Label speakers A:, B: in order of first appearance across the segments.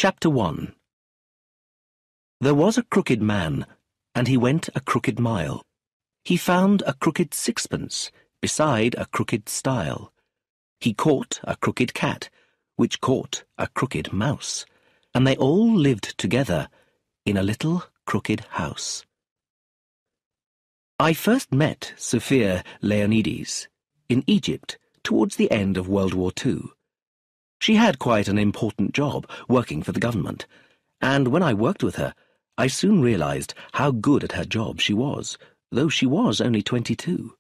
A: Chapter 1. There was a crooked man, and he went a crooked mile. He found a crooked sixpence beside a crooked stile. He caught a crooked cat, which caught a crooked mouse, and they all lived together in a little crooked house. I first met Sophia Leonides in Egypt towards the end of World War II. She had quite an important job working for the government, and when I worked with her, I soon realized how good at her job she was, though she was only 22.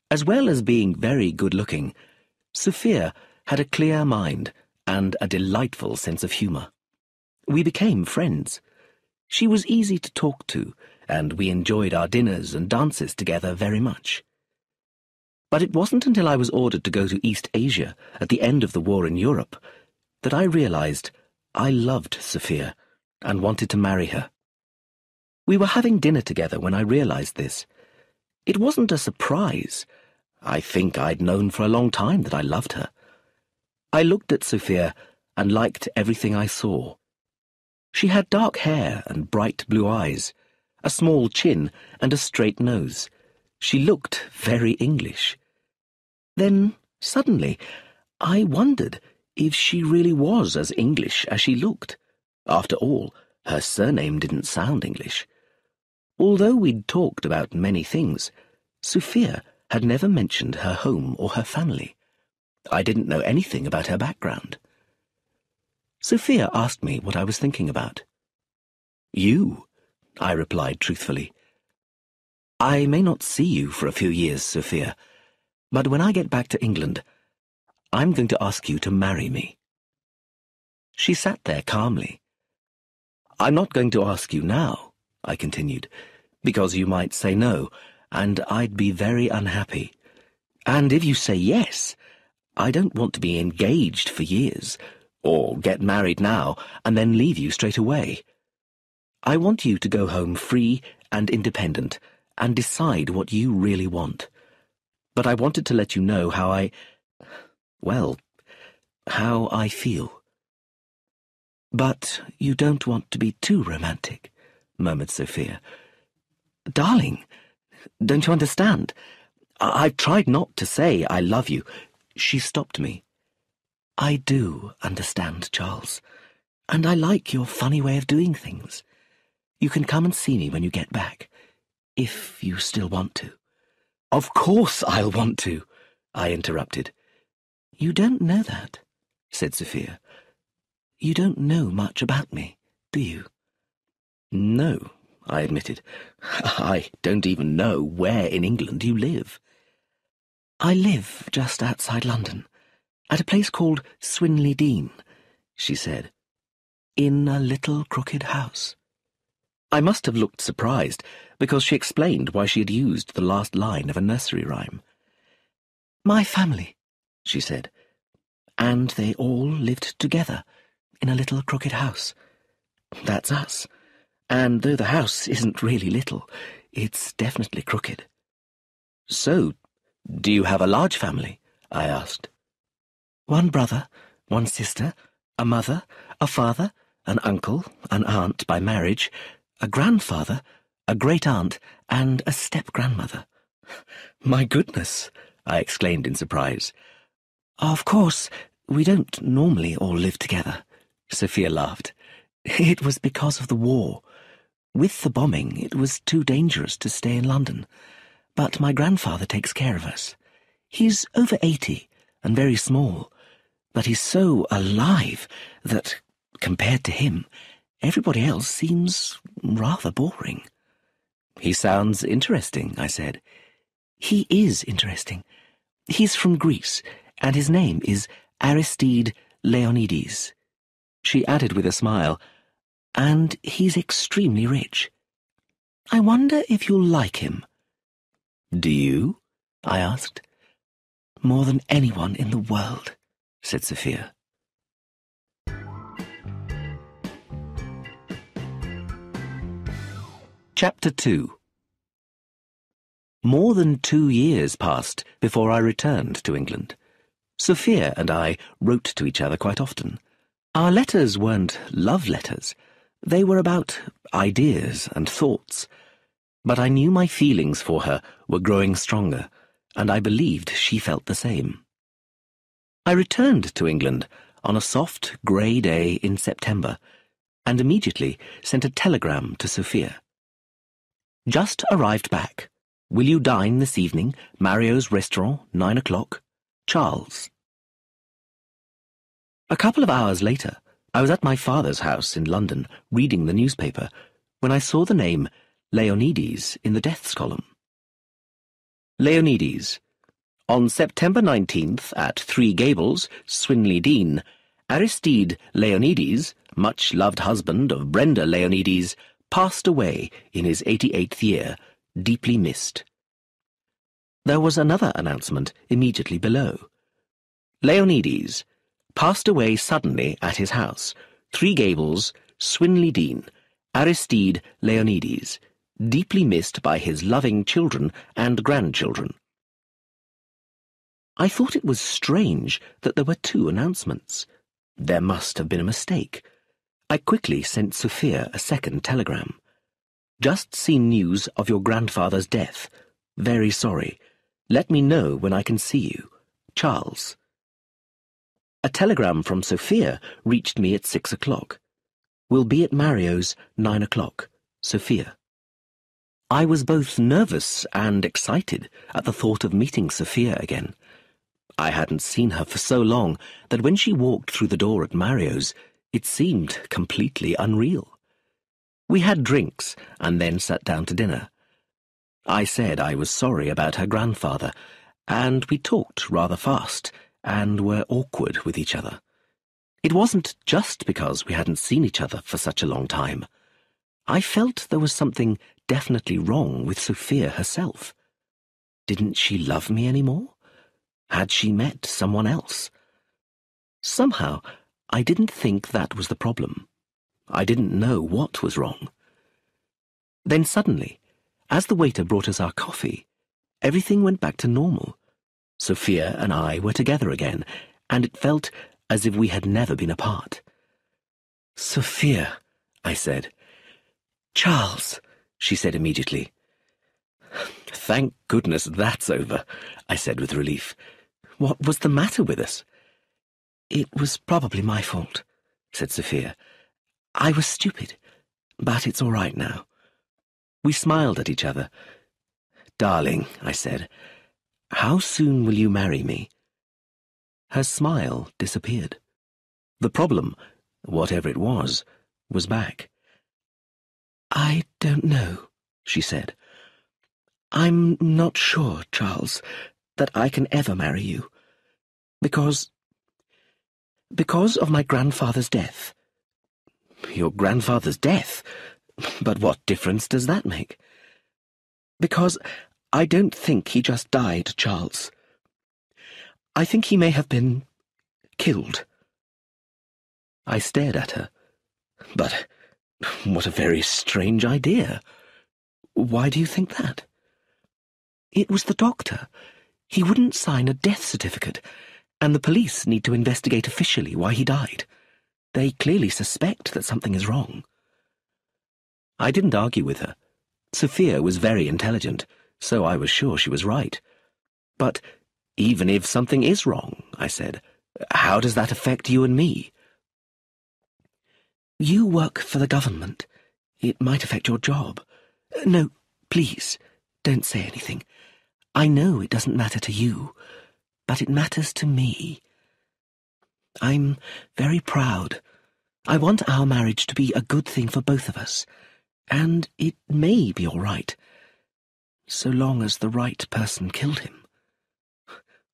A: As well as being very good-looking, Sophia had a clear mind and a delightful sense of humor. We became friends. She was easy to talk to, and we enjoyed our dinners and dances together very much. But it wasn't until I was ordered to go to East Asia at the end of the war in Europe that I realized I loved Sophia and wanted to marry her. We were having dinner together when I realized this. It wasn't a surprise. I think I'd known for a long time that I loved her. I looked at Sophia and liked everything I saw. She had dark hair and bright blue eyes, a small chin and a straight nose. She looked very English. Then, suddenly, I wondered if she really was as English as she looked. After all, her surname didn't sound English. Although we'd talked about many things, Sophia had never mentioned her home or her family. I didn't know anything about her background. Sophia asked me what I was thinking about. "You," I replied truthfully. "I may not see you for a few years, Sophia, but when I get back to England, I'm going to ask you to marry me." She sat there calmly. "I'm not going to ask you now," I continued, "because you might say no, and I'd be very unhappy. And if you say yes, I don't want to be engaged for years, or get married now and then leave you straight away. I want you to go home free and independent and decide what you really want. But I wanted to let you know how I feel." "But you don't want to be too romantic," murmured Sophia. "Darling, don't you understand? I've tried not to say I love you." She stopped me. "I do understand, Charles, and I like your funny way of doing things. You can come and see me when you get back, if you still want to." "Of course I'll want to," I interrupted. "You don't know that," said Sophia. "You don't know much about me, do you?" "No," I admitted. "I don't even know where in England you live." "I live just outside London, at a place called Swinley Dean," she said, "in a little crooked house." I must have looked surprised, because she explained why she had used the last line of a nursery rhyme. "My family," she said, "and they all lived together in a little crooked house. That's us, and though the house isn't really little, it's definitely crooked." "So, do you have a large family?" I asked. "One brother, one sister, a mother, a father, an uncle, an aunt by marriage, a grandfather, a great-aunt, and a step-grandmother." "My goodness!" I exclaimed in surprise. "Of course, we don't normally all live together," Sophia laughed. "It was because of the war. With the bombing, it was too dangerous to stay in London. But my grandfather takes care of us. He's over 80 and very small, but he's so alive that, compared to him, everybody else seems rather boring." "He sounds interesting," I said. "He is interesting. He's from Greece, and his name is Aristide Leonides." She added with a smile, "And he's extremely rich. I wonder if you'll like him." "Do you?" I asked. "More than anyone in the world," said Sophia. Chapter 2. More than 2 years passed before I returned to England. Sophia and I wrote to each other quite often. Our letters weren't love letters. They were about ideas and thoughts. But I knew my feelings for her were growing stronger, and I believed she felt the same. I returned to England on a soft, grey day in September, and immediately sent a telegram to Sophia. Just arrived back. Will you dine this evening? Mario's Restaurant, 9 o'clock. Charles. A couple of hours later, I was at my father's house in London reading the newspaper when I saw the name Leonides in the deaths column. Leonides. On September 19th at Three Gables, Swinley Dean, Aristide Leonides, much-loved husband of Brenda Leonides, passed away in his 88th year, deeply missed. There was another announcement immediately below. Leonides passed away suddenly at his house, Three Gables, Swinley Dean, Aristide Leonides, deeply missed by his loving children and grandchildren. I thought it was strange that there were two announcements. There must have been a mistake. I quickly sent Sophia a second telegram. Just seen news of your grandfather's death. Very sorry. Let me know when I can see you. Charles. A telegram from Sophia reached me at 6 o'clock. Will be at Mario's, 9 o'clock. Sophia. I was both nervous and excited at the thought of meeting Sophia again. I hadn't seen her for so long that when she walked through the door at Mario's, it seemed completely unreal. We had drinks and then sat down to dinner. I said I was sorry about her grandfather, and we talked rather fast and were awkward with each other. It wasn't just because we hadn't seen each other for such a long time. I felt there was something definitely wrong with Sophia herself. Didn't she love me anymore? Had she met someone else? Somehow, I didn't think that was the problem. I didn't know what was wrong. Then suddenly, as the waiter brought us our coffee, everything went back to normal. Sophia and I were together again, and it felt as if we had never been apart. Sophia, I said. Charles, she said immediately. Thank goodness that's over, I said with relief. What was the matter with us? It was probably my fault, said Sophia. I was stupid, but it's all right now. We smiled at each other. Darling, I said, how soon will you marry me? Her smile disappeared. The problem, whatever it was back. I don't know, she said. I'm not sure, Charles, that I can ever marry you. Because of my grandfather's death. Your grandfather's death? But what difference does that make? Because I don't think he just died, Charles. I think he may have been killed. I stared at her. But what a very strange idea. Why do you think that? It was the doctor. He wouldn't sign a death certificate, and the police need to investigate officially why he died. They clearly suspect that something is wrong. I didn't argue with her. Sophia was very intelligent, so I was sure she was right. But even if something is wrong, I said, how does that affect you and me? You work for the government. It might affect your job. No, please, don't say anything. I know it doesn't matter to you, but it matters to me. I'm very proud. I want our marriage to be a good thing for both of us, and it may be all right, so long as the right person killed him.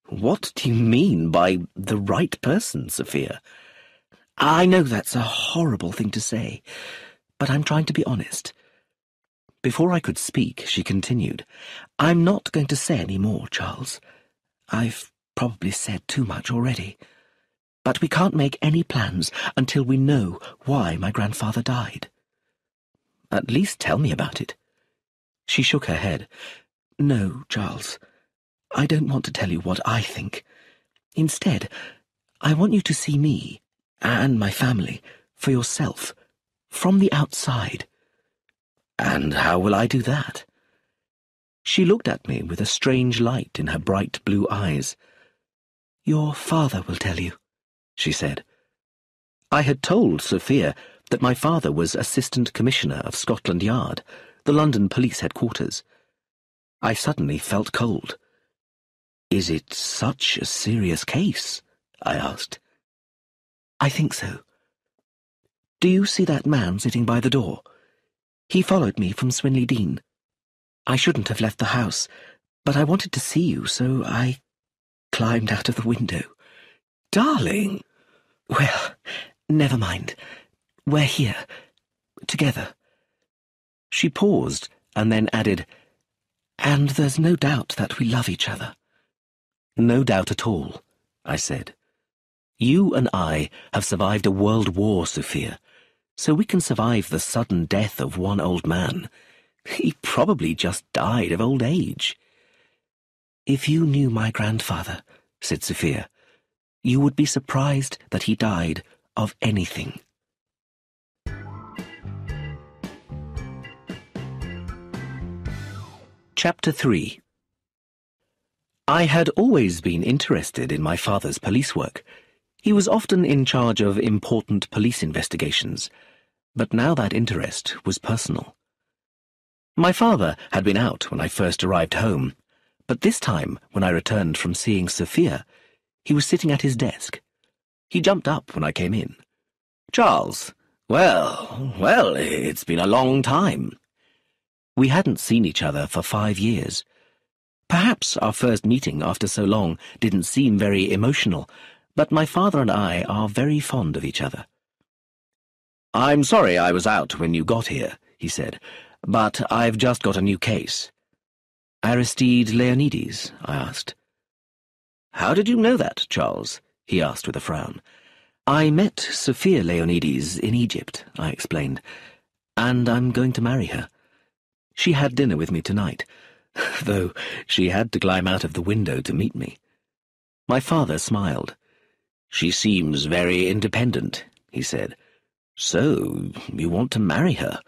A: What do you mean by the right person, Sophia? I know that's a horrible thing to say, but I'm trying to be honest. Before I could speak, she continued, I'm not going to say any more, Charles. I've probably said too much already. But we can't make any plans until we know why my grandfather died. At least tell me about it. She shook her head. No, Charles. I don't want to tell you what I think. Instead, I want you to see me and my family, for yourself, from the outside. And how will I do that? She looked at me with a strange light in her bright blue eyes. Your father will tell you, she said. I had told Sophia that my father was Assistant Commissioner of Scotland Yard, the London police headquarters. I suddenly felt cold. Is it such a serious case? I asked. I think so. Do you see that man sitting by the door? He followed me from Swinley Dean. I shouldn't have left the house, but I wanted to see you, so I climbed out of the window. Darling! Well, never mind. We're here, together. She paused and then added, and there's no doubt that we love each other. No doubt at all, I said. You and I have survived a world war, Sophia, so we can survive the sudden death of one old man. He probably just died of old age. If you knew my grandfather, said Sophia, you would be surprised that he died of anything. Chapter 3. I had always been interested in my father's police work. He was often in charge of important police investigations, but now that interest was personal. My father had been out when I first arrived home, but this time, when I returned from seeing Sophia, he was sitting at his desk. He jumped up when I came in. Charles, well, it's been a long time. We hadn't seen each other for 5 years. Perhaps our first meeting after so long didn't seem very emotional, but my father and I are very fond of each other. I'm sorry I was out when you got here, he said, but I've just got a new case. Aristide Leonides, I asked. How did you know that, Charles? He asked with a frown. I met Sophia Leonides in Egypt, I explained, and I'm going to marry her. She had dinner with me tonight, though she had to climb out of the window to meet me. My father smiled. She seems very independent, he said. So, you want to marry her?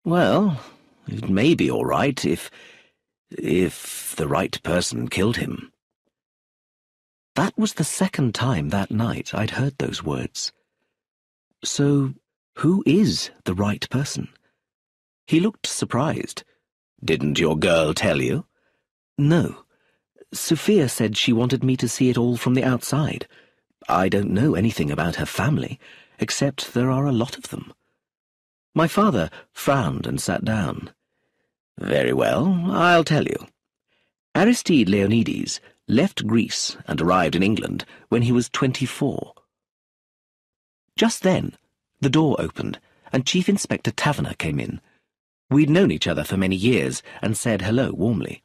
A: Well, it may be all right if the right person killed him. That was the second time that night I'd heard those words. So, who is the right person? He looked surprised. Didn't your girl tell you? No. Sophia said she wanted me to see it all from the outside. I don't know anything about her family, except there are a lot of them. My father frowned and sat down. Very well, I'll tell you. Aristide Leonides left Greece and arrived in England when he was 24. Just then, the door opened, and Chief Inspector Taverner came in. We'd known each other for many years and said hello warmly.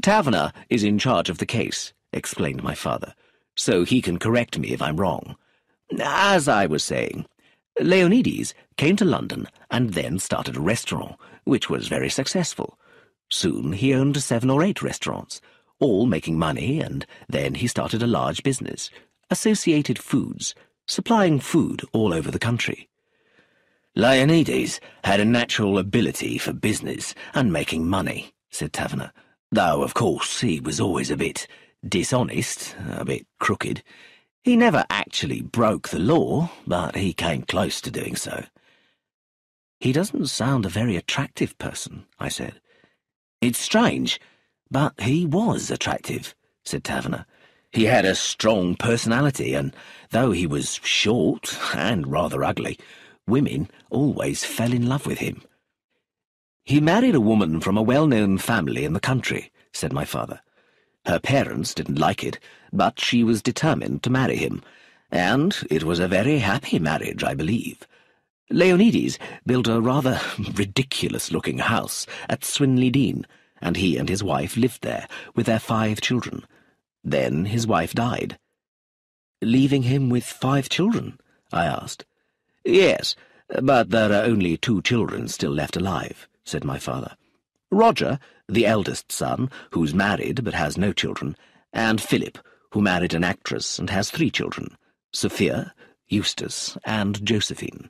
A: Taverner is in charge of the case, explained my father, so he can correct me if I'm wrong. As I was saying, Leonides came to London and then started a restaurant, which was very successful. Soon he owned 7 or 8 restaurants, all making money, and then he started a large business, Associated Foods, supplying food all over the country. Leonides had a natural ability for business and making money, said Taverner, though, of course, he was always a bit dishonest, a bit crooked. He never actually broke the law, but he came close to doing so. He doesn't sound a very attractive person, I said. It's strange, but he was attractive, said Taverner. He had a strong personality, and though he was short and rather ugly, women always fell in love with him. He married a woman from a well-known family in the country, said my father. Her parents didn't like it, but she was determined to marry him, and it was a very happy marriage, I believe. Leonides built a rather ridiculous-looking house at Swinley Dean, and he and his wife lived there with their 5 children. Then his wife died. Leaving him with 5 children? I asked. Yes, but there are only 2 children still left alive, said my father. Roger, the eldest son, who's married but has no children, and Philip, who married an actress and has 3 children. Sophia, Eustace, and Josephine.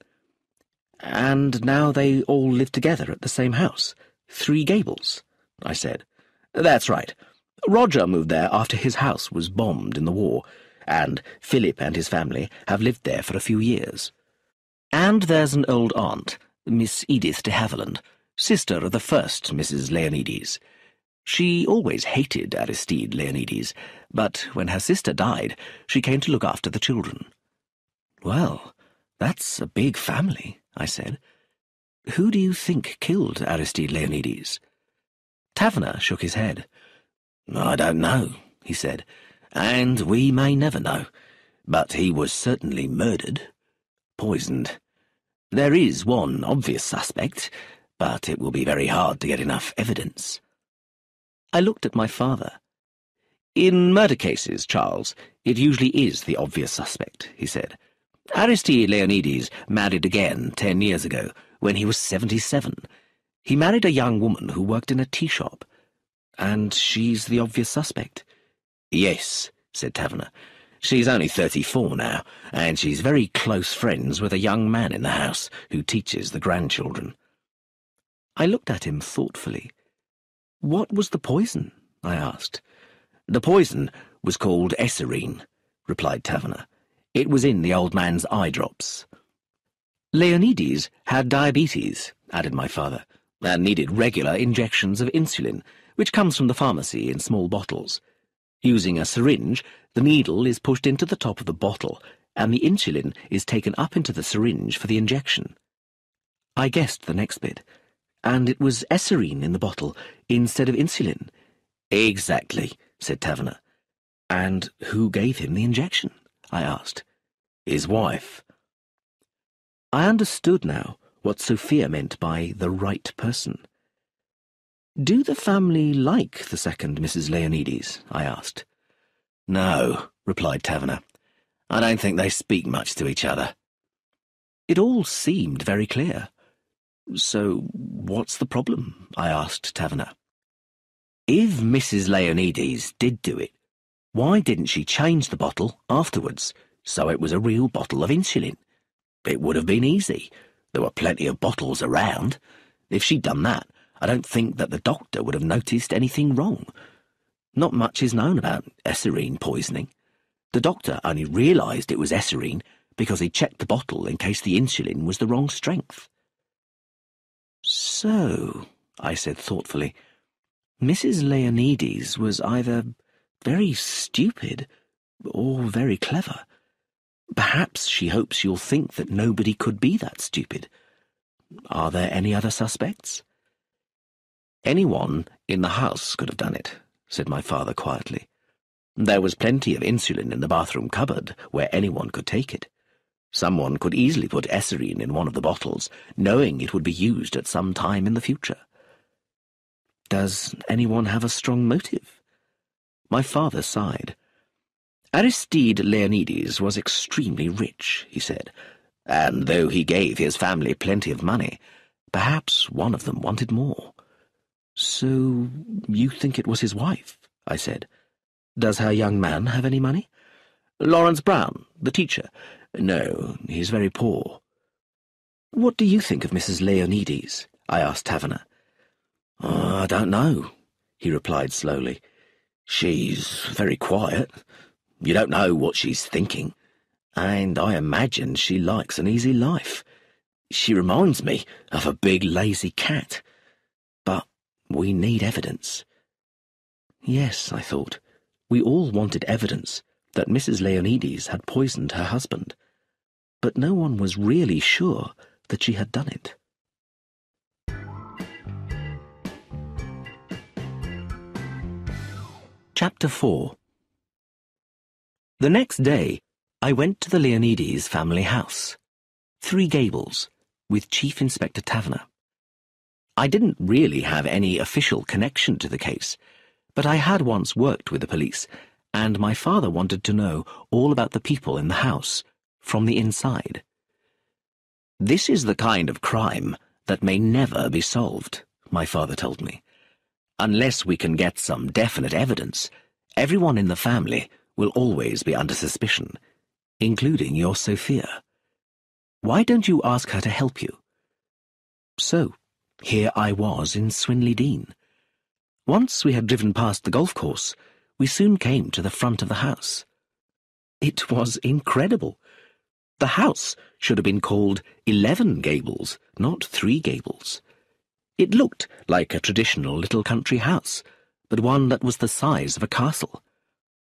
A: And now they all live together at the same house, Three Gables, I said. That's right. Roger moved there after his house was bombed in the war, and Philip and his family have lived there for a few years. And there's an old aunt, Miss Edith de Haviland, sister of the first Mrs. Leonides. She always hated Aristide Leonides, but when her sister died, she came to look after the children. Well, that's a big family, I said. Who do you think killed Aristide Leonides? Taverner shook his head. I don't know, he said, and we may never know. But he was certainly murdered. Poisoned. There is one obvious suspect, but it will be very hard to get enough evidence. I looked at my father. In murder cases, Charles, it usually is the obvious suspect, he said. Aristide Leonides married again 10 years ago, when he was 77. He married a young woman who worked in a tea shop. And she's the obvious suspect? Yes, said Taverner. She's only 34 now, and she's very close friends with a young man in the house who teaches the grandchildren. I looked at him thoughtfully. What was the poison? I asked. The poison was called Esserine, replied Taverner. It was in the old man's eye drops. Leonides had diabetes, added my father, and needed regular injections of insulin, which comes from the pharmacy in small bottles. Using a syringe, the needle is pushed into the top of the bottle, and the insulin is taken up into the syringe for the injection. I guessed the next bit. And it was Esserine in the bottle, instead of insulin. Exactly, said Taverner. And who gave him the injection? I asked. His wife. I understood now what Sophia meant by the right person. Do the family like the second Mrs. Leonides? I asked. No, replied Taverner. I don't think they speak much to each other. It all seemed very clear. So, what's the problem? I asked Taverner. If Mrs. Leonides did do it, why didn't she change the bottle afterwards, so it was a real bottle of insulin? It would have been easy. There were plenty of bottles around. If she'd done that, I don't think that the doctor would have noticed anything wrong. Not much is known about Esserine poisoning. The doctor only realised it was Esserine because he checked the bottle in case the insulin was the wrong strength. So, I said thoughtfully, Mrs. Leonides was either very stupid or very clever. Perhaps she hopes you'll think that nobody could be that stupid. Are there any other suspects? Anyone in the house could have done it, said my father quietly. There was plenty of insulin in the bathroom cupboard where anyone could take it. Someone could easily put Esserine in one of the bottles, knowing it would be used at some time in the future. Does anyone have a strong motive? My father sighed. Aristide Leonides was extremely rich, he said, and though he gave his family plenty of money, perhaps one of them wanted more. So you think it was his wife? I said. Does her young man have any money? Lawrence Brown, the teacher. No, he's very poor. What do you think of Mrs. Leonides? I asked Taverner. I don't know, he replied slowly. She's very quiet. You don't know what she's thinking. And I imagine she likes an easy life. She reminds me of a big lazy cat. But we need evidence. Yes, I thought. We all wanted evidence that Mrs. Leonides had poisoned her husband. But no one was really sure that she had done it. Chapter 4. The next day, I went to the Leonides family house, Three Gables, with Chief Inspector Taverner. I didn't really have any official connection to the case, but I had once worked with the police, and my father wanted to know all about the people in the house, from the inside. This is the kind of crime that may never be solved, my father told me. Unless we can get some definite evidence, everyone in the family will always be under suspicion, including your Sophia. Why don't you ask her to help you? So, here I was in Swinley Dean. Once we had driven past the golf course, we soon came to the front of the house. It was incredible. The house should have been called 11 Gables, not 3 Gables. It looked like a traditional little country house, but one that was the size of a castle.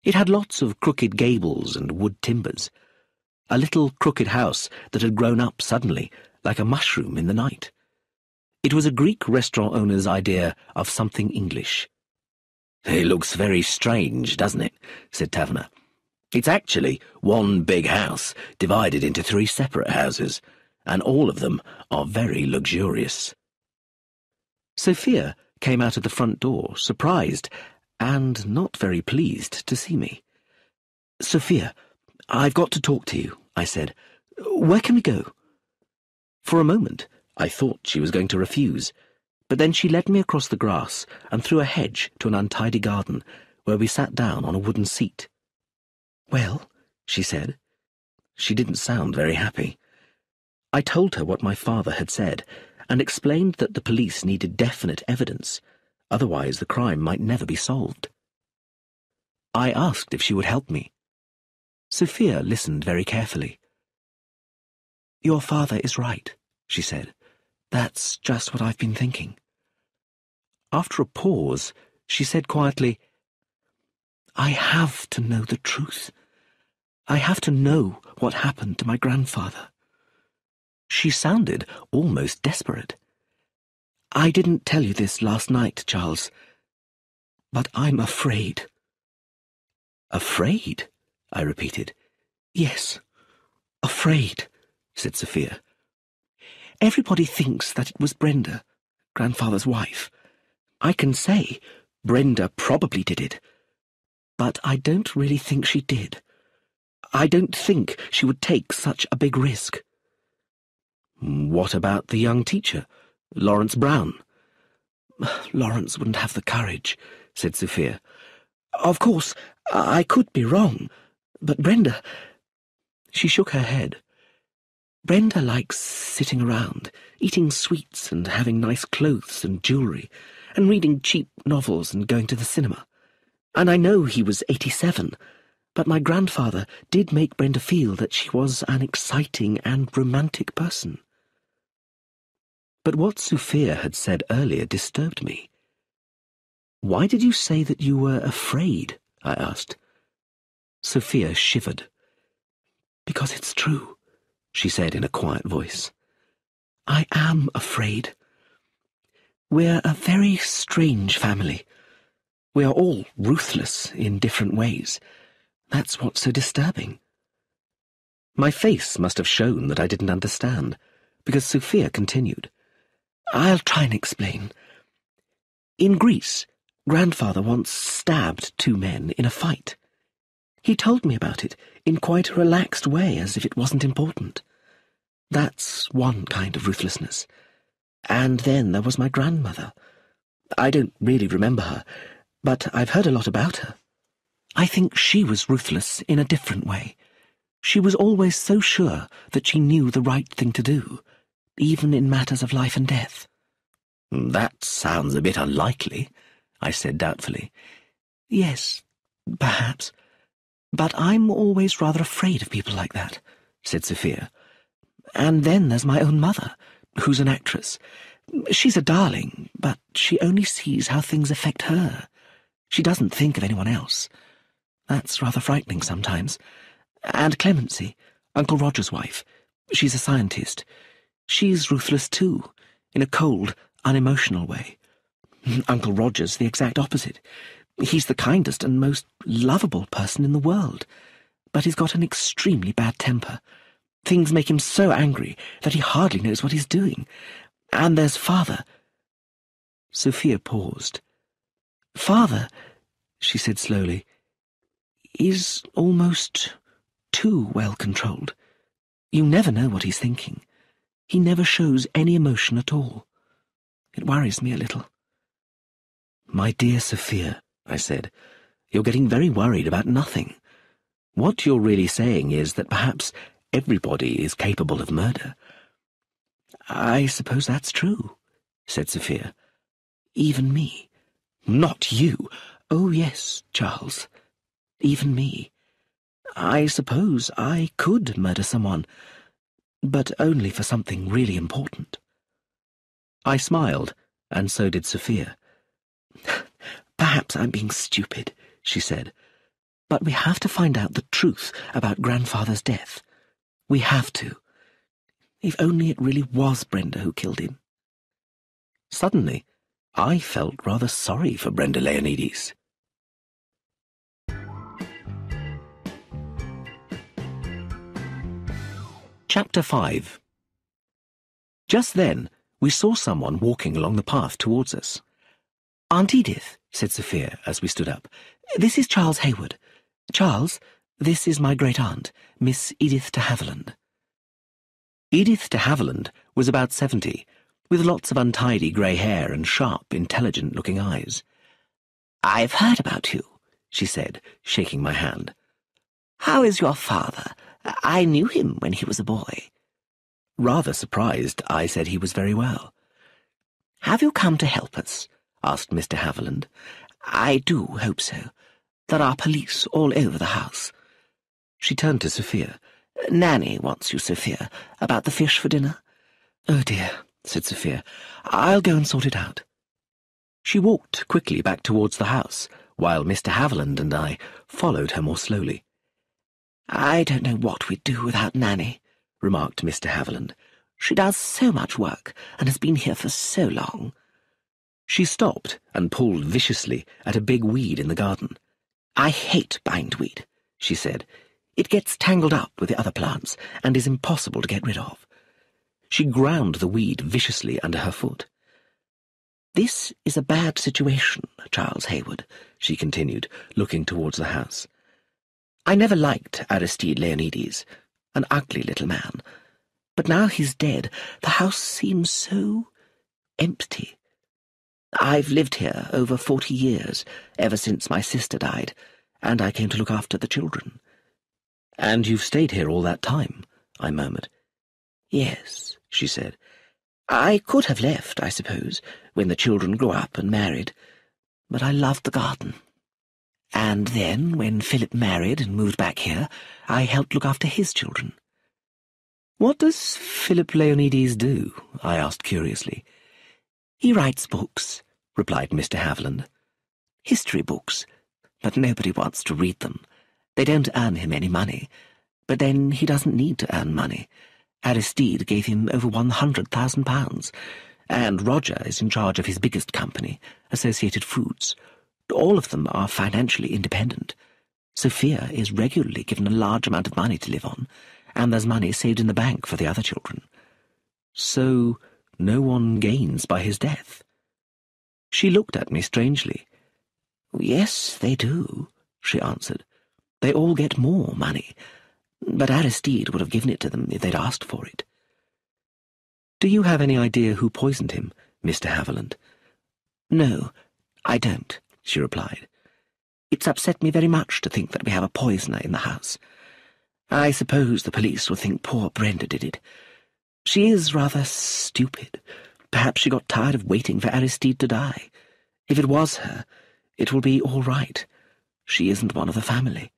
A: It had lots of crooked gables and wood timbers. A little crooked house that had grown up suddenly, like a mushroom in the night. It was a Greek restaurant owner's idea of something English. "It looks very strange, doesn't it?" said Taverner. "It's actually one big house divided into 3 separate houses, and all of them are very luxurious." Sophia came out of the front door, surprised and not very pleased to see me. "Sophia, I've got to talk to you," I said. "Where can we go?" For a moment, I thought she was going to refuse, but then she led me across the grass and through a hedge to an untidy garden, where we sat down on a wooden seat. "Well," she said. She didn't sound very happy. I told her what my father had said, and explained that the police needed definite evidence, otherwise the crime might never be solved. I asked if she would help me. Sophia listened very carefully. "Your father is right," she said. "That's just what I've been thinking." After a pause, she said quietly, "I have to know the truth. I have to know what happened to my grandfather." She sounded almost desperate. "I didn't tell you this last night, Charles, but I'm afraid." "Afraid?" I repeated. "Yes, afraid," said Sophia. "Everybody thinks that it was Brenda, grandfather's wife. I can say Brenda probably did it, but I don't really think she did. I don't think she would take such a big risk." "What about the young teacher, Lawrence Brown?" "Lawrence wouldn't have the courage," said Sophia. "Of course, I could be wrong, but Brenda—" She shook her head. "Brenda likes sitting around, eating sweets and having nice clothes and jewellery, and reading cheap novels and going to the cinema. And I know he was 87, but my grandfather did make Brenda feel that she was an exciting and romantic person." But what Sophia had said earlier disturbed me. "Why did you say that you were afraid?" I asked. Sophia shivered. "Because it's true," she said in a quiet voice. "I am afraid. We're a very strange family. We are all ruthless in different ways. That's what's so disturbing." My face must have shown that I didn't understand, because Sophia continued. "I'll try and explain. In Greece, grandfather once stabbed 2 men in a fight. He told me about it in quite a relaxed way, as if it wasn't important. That's one kind of ruthlessness. And then there was my grandmother. I don't really remember her, but I've heard a lot about her. I think she was ruthless in a different way. She was always so sure that she knew the right thing to do, even in matters of life and death." "That sounds a bit unlikely," I said doubtfully. "Yes, perhaps. But I'm always rather afraid of people like that," said Sophia. "And then there's my own mother, who's an actress. She's a darling, but she only sees how things affect her. She doesn't think of anyone else. That's rather frightening sometimes. And Clemency, Uncle Roger's wife, she's a scientist. She's ruthless too, in a cold, unemotional way. Uncle Roger's the exact opposite. He's the kindest and most lovable person in the world, but he's got an extremely bad temper. Things make him so angry that he hardly knows what he's doing. And there's Father." Sophia paused. "Father," she said slowly, "is almost too well controlled. You never know what he's thinking. He never shows any emotion at all. It worries me a little." "My dear Sophia," I said, "you're getting very worried about nothing. What you're really saying is that perhaps everybody is capable of murder. I suppose that's true, said Sophia. Even me. Not you. Oh, yes, Charles. Even me. I suppose I could murder someone, but only for something really important. I smiled, and so did Sophia. Perhaps I'm being stupid, she said, but we have to find out the truth about Grandfather's death. We have to. If only it really was Brenda who killed him. Suddenly, I felt rather sorry for Brenda Leonides. Chapter 5. Just then, we saw someone walking along the path towards us. Aunt Edith, said Sophia as we stood up, this is Charles Hayward. Charles, this is my great-aunt, Miss Edith de Haviland. Edith de Haviland was about 70, with lots of untidy grey hair and sharp, intelligent-looking eyes. I've heard about you, she said, shaking my hand. How is your father? I knew him when he was a boy. Rather surprised, I said he was very well. Have you come to help us? Asked Mr. Haviland. I do hope so. There are police all over the house. She turned to Sophia. Nanny wants you, Sophia, about the fish for dinner. Oh, dear, said Sophia. I'll go and sort it out. She walked quickly back towards the house, while Mr. Haviland and I followed her more slowly. I don't know what we'd do without Nanny, remarked Mr. Haviland. She does so much work and has been here for so long. She stopped and pulled viciously at a big weed in the garden. I hate bindweed, she said. It gets tangled up with the other plants and is impossible to get rid of. She ground the weed viciously under her foot. This is a bad situation, Charles Hayward, she continued, looking towards the house. I never liked Aristide Leonides, an ugly little man, but now he's dead, the house seems so empty. I've lived here over 40 years, ever since my sister died, and I came to look after the children. And you've stayed here all that time, I murmured. Yes, she said. I could have left, I suppose, when the children grew up and married, but I loved the garden. And then, when Philip married and moved back here, I helped look after his children. What does Philip Leonides do? I asked curiously. He writes books, replied Mr. Haviland. History books, but nobody wants to read them. They don't earn him any money, but then he doesn't need to earn money. Aristide gave him over £100,000, and Roger is in charge of his biggest company, Associated Foods. All of them are financially independent. Sophia is regularly given a large amount of money to live on, and there's money saved in the bank for the other children. So no one gains by his death. She looked at me strangely. Yes, they do, she answered. They all get more money, but Aristide would have given it to them if they'd asked for it. Do you have any idea who poisoned him, Mr. Haviland? No, I don't, she replied. It's upset me very much to think that we have a poisoner in the house. I suppose the police will think poor Brenda did it. She is rather stupid. Perhaps she got tired of waiting for Aristide to die. If it was her, it will be all right. She isn't one of the family.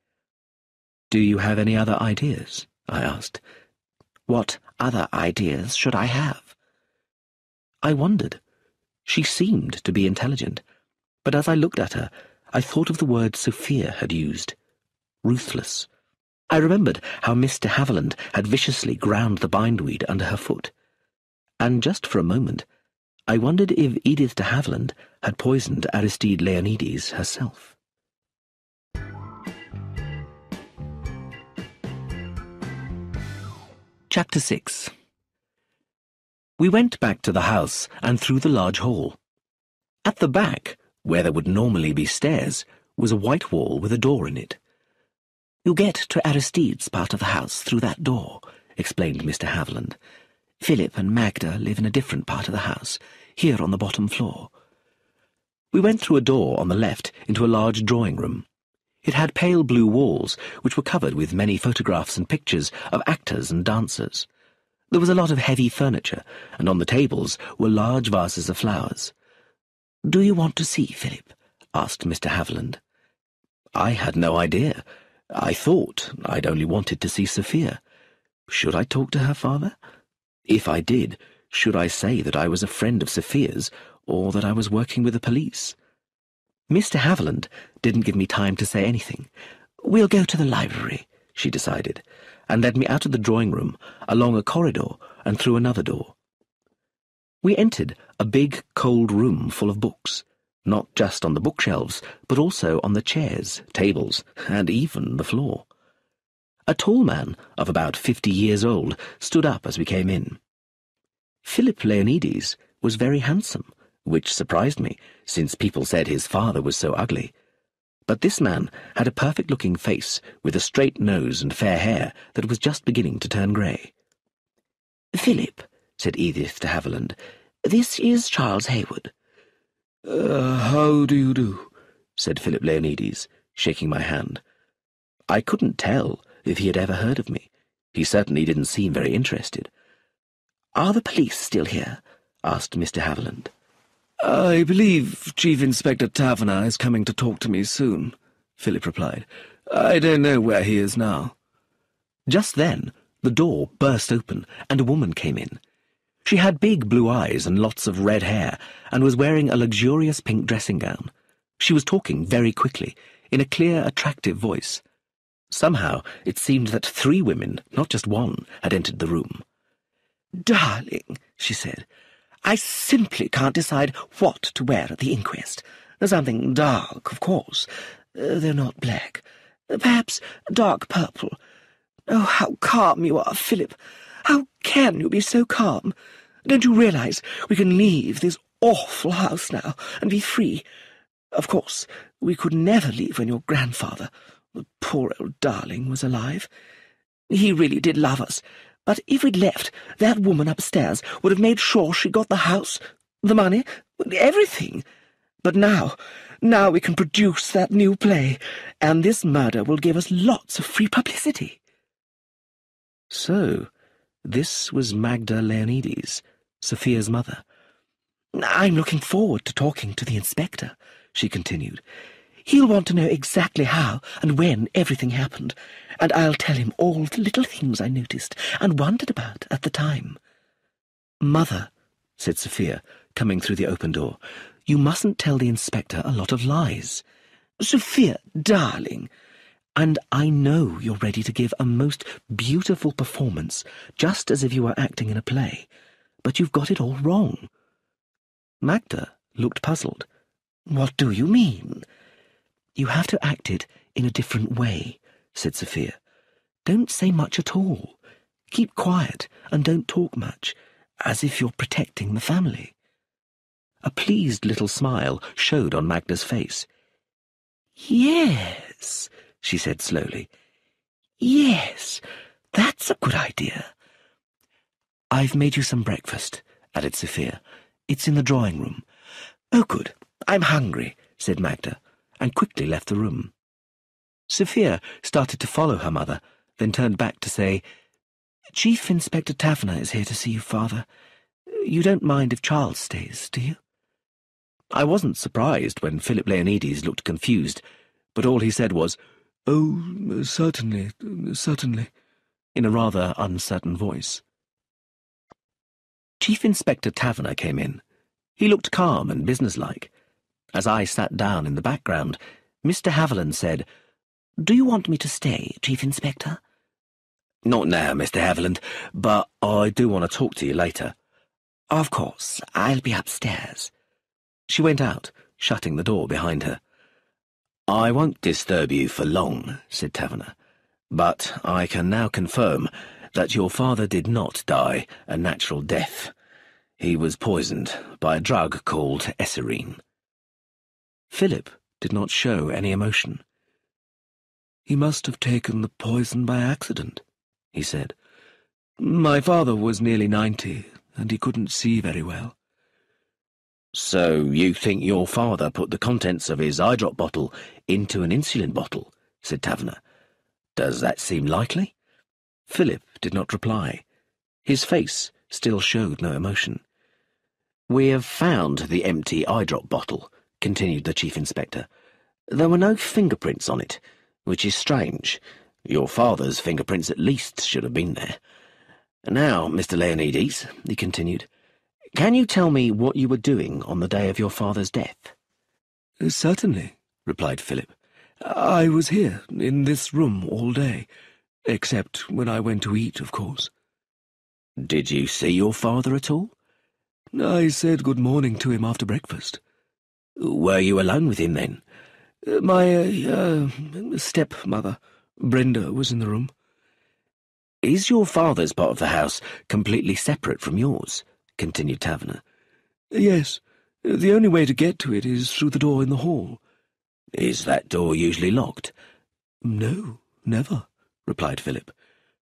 A: Do you have any other ideas? I asked. What other ideas should I have? I wondered. She seemed to be intelligent, but as I looked at her, I thought of the word Sophia had used. Ruthless. I remembered how Mr. Haviland had viciously ground the bindweed under her foot, and just for a moment I wondered if Edith de Haviland had poisoned Aristide Leonides herself. Chapter 6. We went back to the house and through the large hall. At the back, where there would normally be stairs, was a white wall with a door in it. You get to Aristide's part of the house through that door, explained Mr. Haviland. Philip and Magda live in a different part of the house, here on the bottom floor. We went through a door on the left into a large drawing room. It had pale blue walls, which were covered with many photographs and pictures of actors and dancers. There was a lot of heavy furniture, and on the tables were large vases of flowers. "Do you want to see Philip?" asked Mr. Haviland. I had no idea. I thought I'd only wanted to see Sophia. Should I talk to her father? If I did, should I say that I was a friend of Sophia's, or that I was working with the police? Mr. Haviland didn't give me time to say anything. "We'll go to the library," she decided, and led me out of the drawing-room, along a corridor, and through another door. We entered a big, cold room full of books, not just on the bookshelves, but also on the chairs, tables, and even the floor. A tall man of about 50 years old stood up as we came in. Philip Leonides was very handsome, which surprised me, since people said his father was so ugly. But this man had a perfect-looking face, with a straight nose and fair hair that was just beginning to turn grey. "Philip," said Edith de Haviland, "this is Charles Hayward."
B: How do you do?"
A: said Philip Leonides, shaking my hand. I couldn't tell if he had ever heard of me. He certainly didn't seem very interested.
C: "Are the police still here?" asked Mr. Haviland.
B: "I believe Chief Inspector Taverner is coming to talk to me soon," Philip replied. "I don't know where he is now."
A: Just then, the door burst open, and a woman came in. She had big blue eyes and lots of red hair, and was wearing a luxurious pink dressing gown. She was talking very quickly, in a clear, attractive voice. Somehow it seemed that 3 women, not just one, had entered the room.
C: "Darling," she said, "I simply can't decide what to wear at the inquest. Something dark, of course, though not black. Perhaps dark purple. Oh, how calm you are, Philip. How can you be so calm? Don't you realize we can leave this awful house now and be free? Of course, we could never leave when your grandfather, the poor old darling, was alive. He really did love us. But if we'd left, that woman upstairs would have made sure she got the house, the money, everything. But now we can produce that new play, and this murder will give us lots of free publicity."
A: So, this was Magda Leonides, Sophia's mother.
C: "I'm looking forward to talking to the inspector," she continued. "He'll want to know exactly how and when everything happened, and I'll tell him all the little things I noticed and wondered about at the time."
A: "Mother," said Sophia, coming through the open door, "you mustn't tell the inspector a lot of lies."
C: "Sophia, darling."
A: "And I know you're ready to give a most beautiful performance, just as if you were acting in a play, but you've got it all wrong." Magda looked puzzled.
C: "What do you mean?"
A: "You have to act it in a different way," said Sophia. "Don't say much at all. Keep quiet and don't talk much, as if you're protecting the family." A pleased little smile showed on Magda's face.
C: "Yes," she said slowly. "Yes, that's a good idea."
A: "I've made you some breakfast," added Sophia. "It's in the drawing-room."
C: "Oh, good. I'm hungry," said Magda, and quickly left the room.
A: Sophia started to follow her mother, then turned back to say, "Chief Inspector Taverner is here to see you, Father. You don't mind if Charles stays, do you?" I wasn't surprised when Philip Leonides looked confused, but all he said was,
B: "Oh, certainly, certainly,"
A: in a rather uncertain voice. Chief Inspector Taverner came in. He looked calm and businesslike. As I sat down in the background, Mr. Haviland said, "Do you want me to stay, Chief Inspector?"
C: "Not now, Mr. Haviland, but I do want to talk to you later." "Of course, I'll be upstairs."
A: She went out, shutting the door behind her.
C: "I won't disturb you for long," said Taverner, "but I can now confirm that your father did not die a natural death. He was poisoned by a drug called Esserine."
A: Philip did not show any emotion.
B: "He must have taken the poison by accident," he said. "My father was nearly 90, and he couldn't see very well."
C: "So you think your father put the contents of his eye drop bottle into an insulin bottle?"
A: said Taverner. "Does that seem likely?"
B: Philip did not reply. His face still showed no emotion.
A: "We have found the empty eye-drop bottle," continued the Chief Inspector. "There were no fingerprints on it, which is strange. Your father's fingerprints at least should have been there. Now, Mr. Leonides," he continued, "can you tell me what you were doing on the day of your father's death?"
B: "Certainly," replied Philip. "I was here, in this room, all day, except when I went to eat, of course."
A: "Did you see your father at all?"
B: "I said good morning to him after breakfast."
A: "Were you alone with him then?"
B: My stepmother, Brenda, was in the room."
A: "Is your father's part of the house completely separate from yours?" continued Taverner.
B: "Yes. The only way to get to it is through the door in the hall."
A: "Is that door usually locked?"
B: "No, never," replied Philip.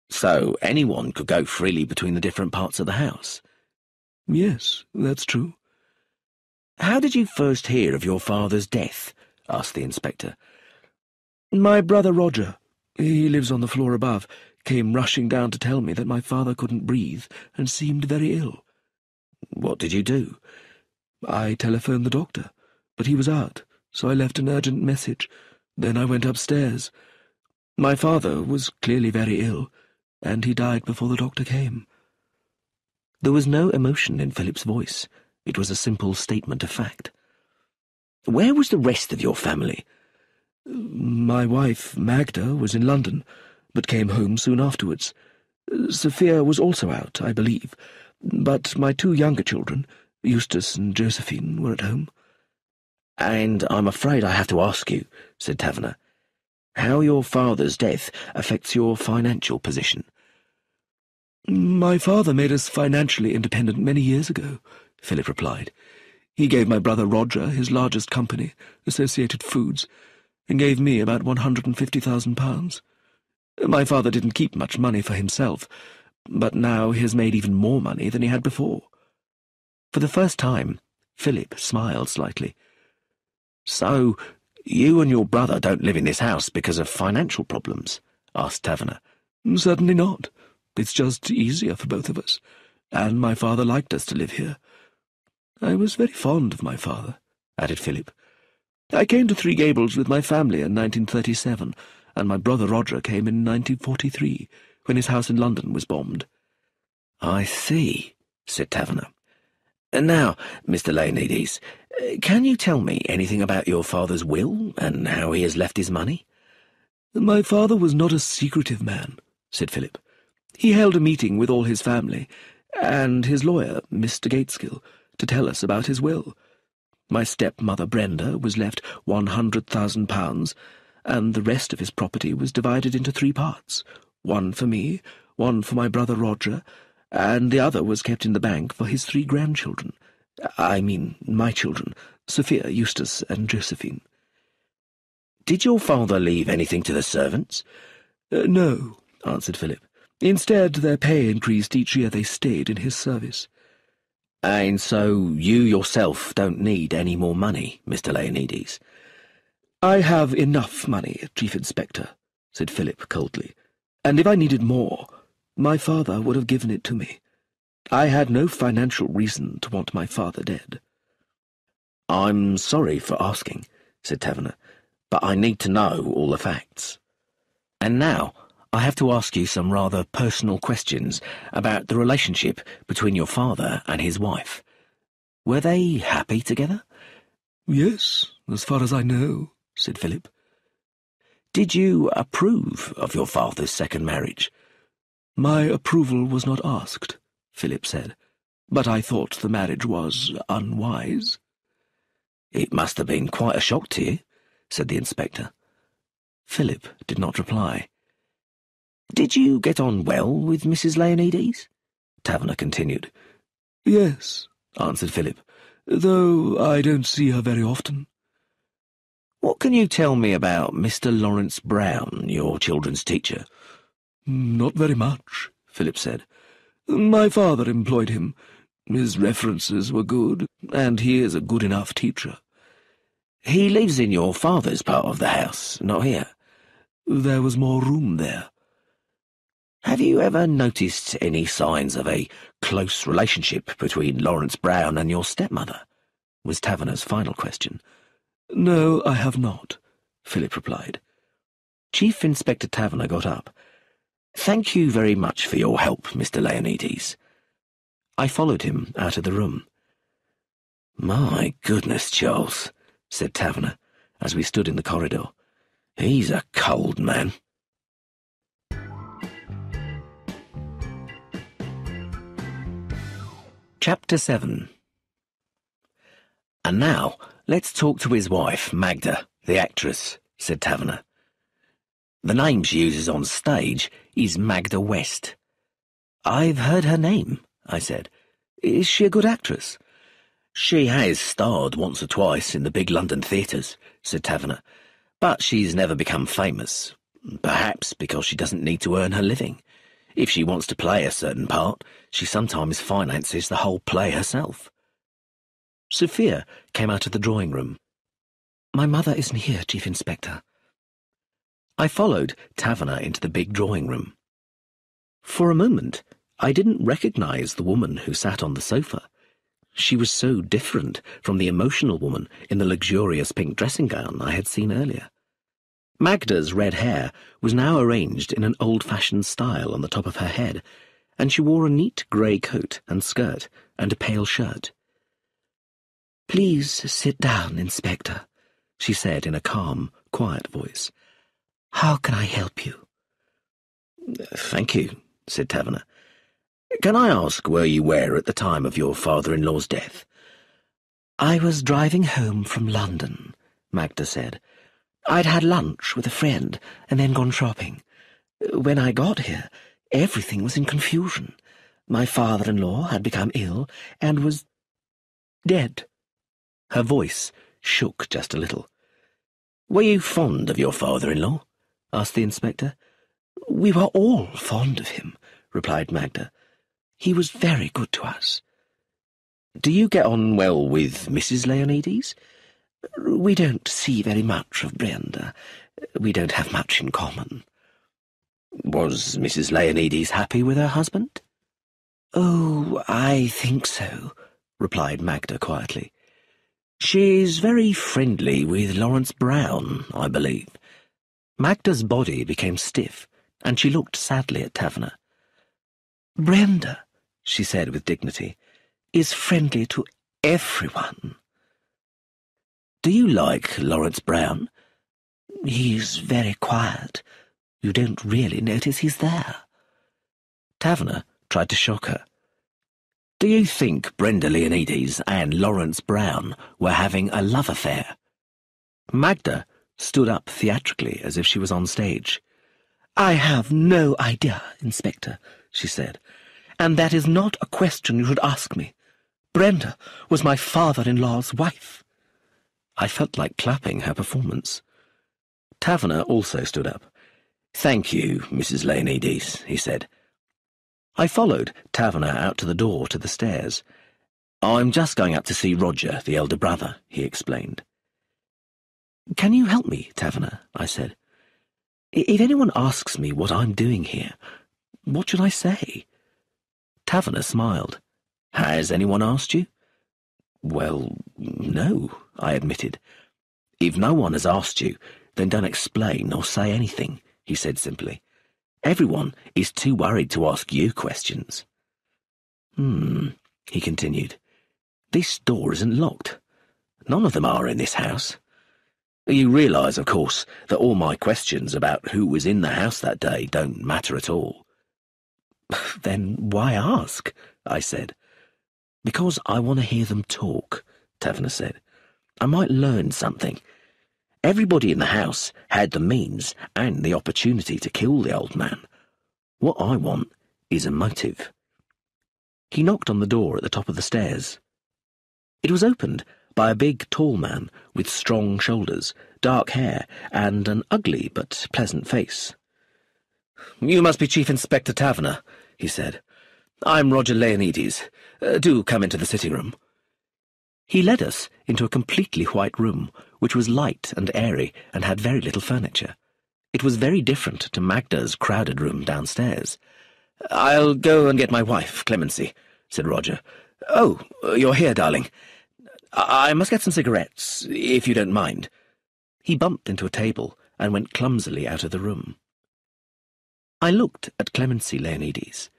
A: "So anyone could go freely between the different parts of the house?"
B: "Yes, that's true."
A: "How did you first hear of your father's death?" asked the inspector.
B: "My brother Roger, he lives on the floor above, came rushing down to tell me that my father couldn't breathe and seemed very ill."
A: "What did you do?"
B: "I telephoned the doctor, but he was out, so I left an urgent message. Then I went upstairs. My father was clearly very ill, and he died before the doctor came."
A: There was no emotion in Philip's voice. It was a simple statement of fact. "Where was the rest of your family?"
B: "My wife, Magda, was in London, but came home soon afterwards. Sophia was also out, I believe, but my two younger children, Eustace and Josephine, were at home."
A: "And I'm afraid I have to ask you," said Taverner, "how your father's death affects your financial position."
B: "My father made us financially independent many years ago," Philip replied. "He gave my brother Roger his largest company, Associated Foods, and gave me about £150,000. My father didn't keep much money for himself, but now he has made even more money than he had before."
A: For the first time, Philip smiled slightly. "So, you and your brother don't live in this house because of financial problems?" asked Taverner.
B: "Certainly not. It's just easier for both of us, and my father liked us to live here. I was very fond of my father," added Philip. "I came to Three Gables with my family in 1937, and my brother Roger came in 1943, when his house in London was bombed."
A: "I see," said Taverner. "And now, Mr. Leonides, can you tell me anything about your father's will and how he has left his money?"
B: "My father was not a secretive man," said Philip. "He held a meeting with all his family, and his lawyer, Mr. Gateskill, to tell us about his will. My stepmother Brenda was left £100,000, and the rest of his property was divided into 3 parts, one for me, one for my brother Roger, and the other was kept in the bank for his 3 grandchildren. I mean, my children, Sophia, Eustace, and Josephine."
A: "Did your father leave anything to the servants?"
B: "No," answered Philip. "Instead, their pay increased each year they stayed in his service."
A: "And so you yourself don't need any more money, Mr. Leonides?"
B: "I have enough money, Chief Inspector," said Philip coldly, "and if I needed more, my father would have given it to me. I had no financial reason to want my father dead."
A: "I'm sorry for asking," said Taverner, "but I need to know all the facts. And now I have to ask you some rather personal questions about the relationship between your father and his wife. Were they happy together?"
B: "Yes, as far as I know," said Philip.
A: "Did you approve of your father's second marriage?"
B: "My approval was not asked," Philip said, "but I thought the marriage was unwise."
A: "It must have been quite a shock to you," said the inspector.
B: Philip did not reply.
A: "Did you get on well with Mrs. Leonides?" Taverner continued.
B: "Yes," answered Philip, "though I don't see her very often."
A: "What can you tell me about Mr. Lawrence Brown, your children's teacher?"
B: "Not very much," Philip said. "My father employed him. His references were good, and he is a good enough teacher."
A: "He lives in your father's part of the house, not here?"
B: There was more room there.
C: Have you ever noticed any signs of a close relationship between Lawrence Brown and your stepmother? Was Taverner's final question.
B: No, I have not, Philip replied.
C: Chief Inspector Taverner got up. Thank you very much for your help, Mr. Leonides. I followed him out of the room. My goodness, Charles, said Taverner, as we stood in the corridor. He's a cold man. Chapter 7. And now, let's talk to his wife, Magda, the actress, said Taverner. The name she uses on stage is Magda West. I've heard her name, I said. Is she a good actress? She has starred once or twice in the big London theatres, said Taverner, but she's never become famous, perhaps because she doesn't need to earn her living. If she wants to play a certain part, she sometimes finances the whole play herself. Sophia came out of the drawing room. My mother isn't here, Chief Inspector. I followed Taverner into the big drawing room. For a moment, I didn't recognize the woman who sat on the sofa. She was so different from the emotional woman in the luxurious pink dressing gown I had seen earlier. Magda's red hair was now arranged in an old-fashioned style on the top of her head, and she wore a neat grey coat and skirt and a pale shirt. Please sit down, Inspector, she said in a calm, quiet voice. How can I help you? Thank you, said Taverner. Can I ask where you were at the time of your father-in-law's death? I was driving home from London, Magda said. I'd had lunch with a friend and then gone shopping. When I got here, everything was in confusion. My father-in-law had become ill and was dead. Her voice shook just a little. Were you fond of your father-in-law? Asked the inspector. We were all fond of him, replied Magda. He was very good to us. Do you get on well with Mrs. Leonides? We don't see very much of Brenda. We don't have much in common. Was Mrs. Leonides happy with her husband? Oh, I think so, replied Magda quietly. She's very friendly with Lawrence Brown, I believe. Magda's body became stiff, and she looked sadly at Taverner. Brenda, she said with dignity, is friendly to everyone. Do you like Lawrence Brown? He's very quiet. You don't really notice he's there. Taverner tried to shock her. Do you think Brenda Leonides and Lawrence Brown were having a love affair? Magda stood up theatrically as if she was on stage. I have no idea, Inspector, she said, and that is not a question you should ask me. Brenda was my father-in-law's wife. I felt like clapping her performance. Taverner also stood up. Thank you, Mrs. Leonides, he said. I followed Taverner out to the door to the stairs. I'm just going up to see Roger, the elder brother, he explained. Can you help me, Taverner? I said. If anyone asks me what I'm doing here, what should I say? Taverner smiled. Has anyone asked you? Well, no, I admitted. If no one has asked you, then don't explain or say anything, he said simply. Everyone is too worried to ask you questions. He continued. This door isn't locked. None of them are in this house. You realise, of course, that all my questions about who was in the house that day don't matter at all. Then why ask? I said. Because I want to hear them talk, Taverner said. I might learn something. Everybody in the house had the means and the opportunity to kill the old man. What I want is a motive. He knocked on the door at the top of the stairs. It was opened by a big, tall man with strong shoulders, dark hair, and an ugly but pleasant face. You must be Chief Inspector Taverner, he said. I'm Roger Leonides. Do come into the sitting room. He led us into a completely white room, which was light and airy and had very little furniture.
A: It was very different to Magda's crowded room downstairs. "I'll go and get my wife, Clemency," said Roger. "Oh, you're here, darling. I must get some cigarettes, if you don't mind." He bumped into a table and went clumsily out of the room. I looked at Clemency Leonides.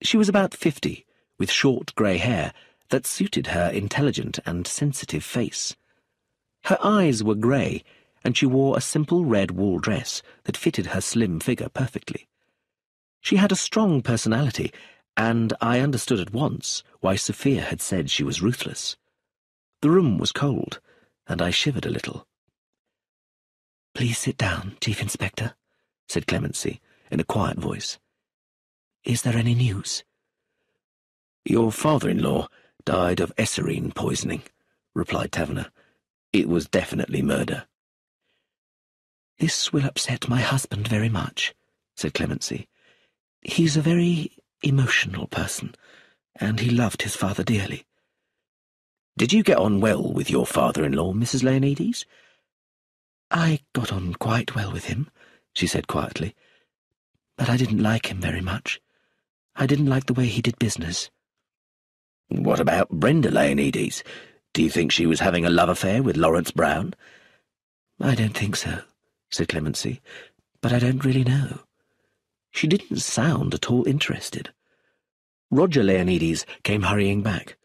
A: She was about 50, with short grey hair that suited her intelligent and sensitive face. Her eyes were grey, and she wore a simple red wool dress that fitted her slim figure perfectly. She had a strong personality, and I understood at once why Sophia had said she was ruthless. The room was cold, and I shivered a little. "Please sit down, Chief Inspector," said Clemency, in a quiet voice. "Is there any news?" "Your father-in-law died of eserine poisoning," replied Taverner. "It was definitely murder." "This will upset my husband very much," said Clemency. "He's a very emotional person, and he loved his father dearly." "Did you get on well with your father-in-law, Mrs. Leonides?" "I got on quite well with him," she said quietly. "But I didn't like him very much. I didn't like the way he did business." "What about Brenda Leonides? Do you think she was having a love affair with Lawrence Brown?" "I don't think so," said Clemency, "but I don't really know." She didn't sound at all interested. Roger Leonides came hurrying back.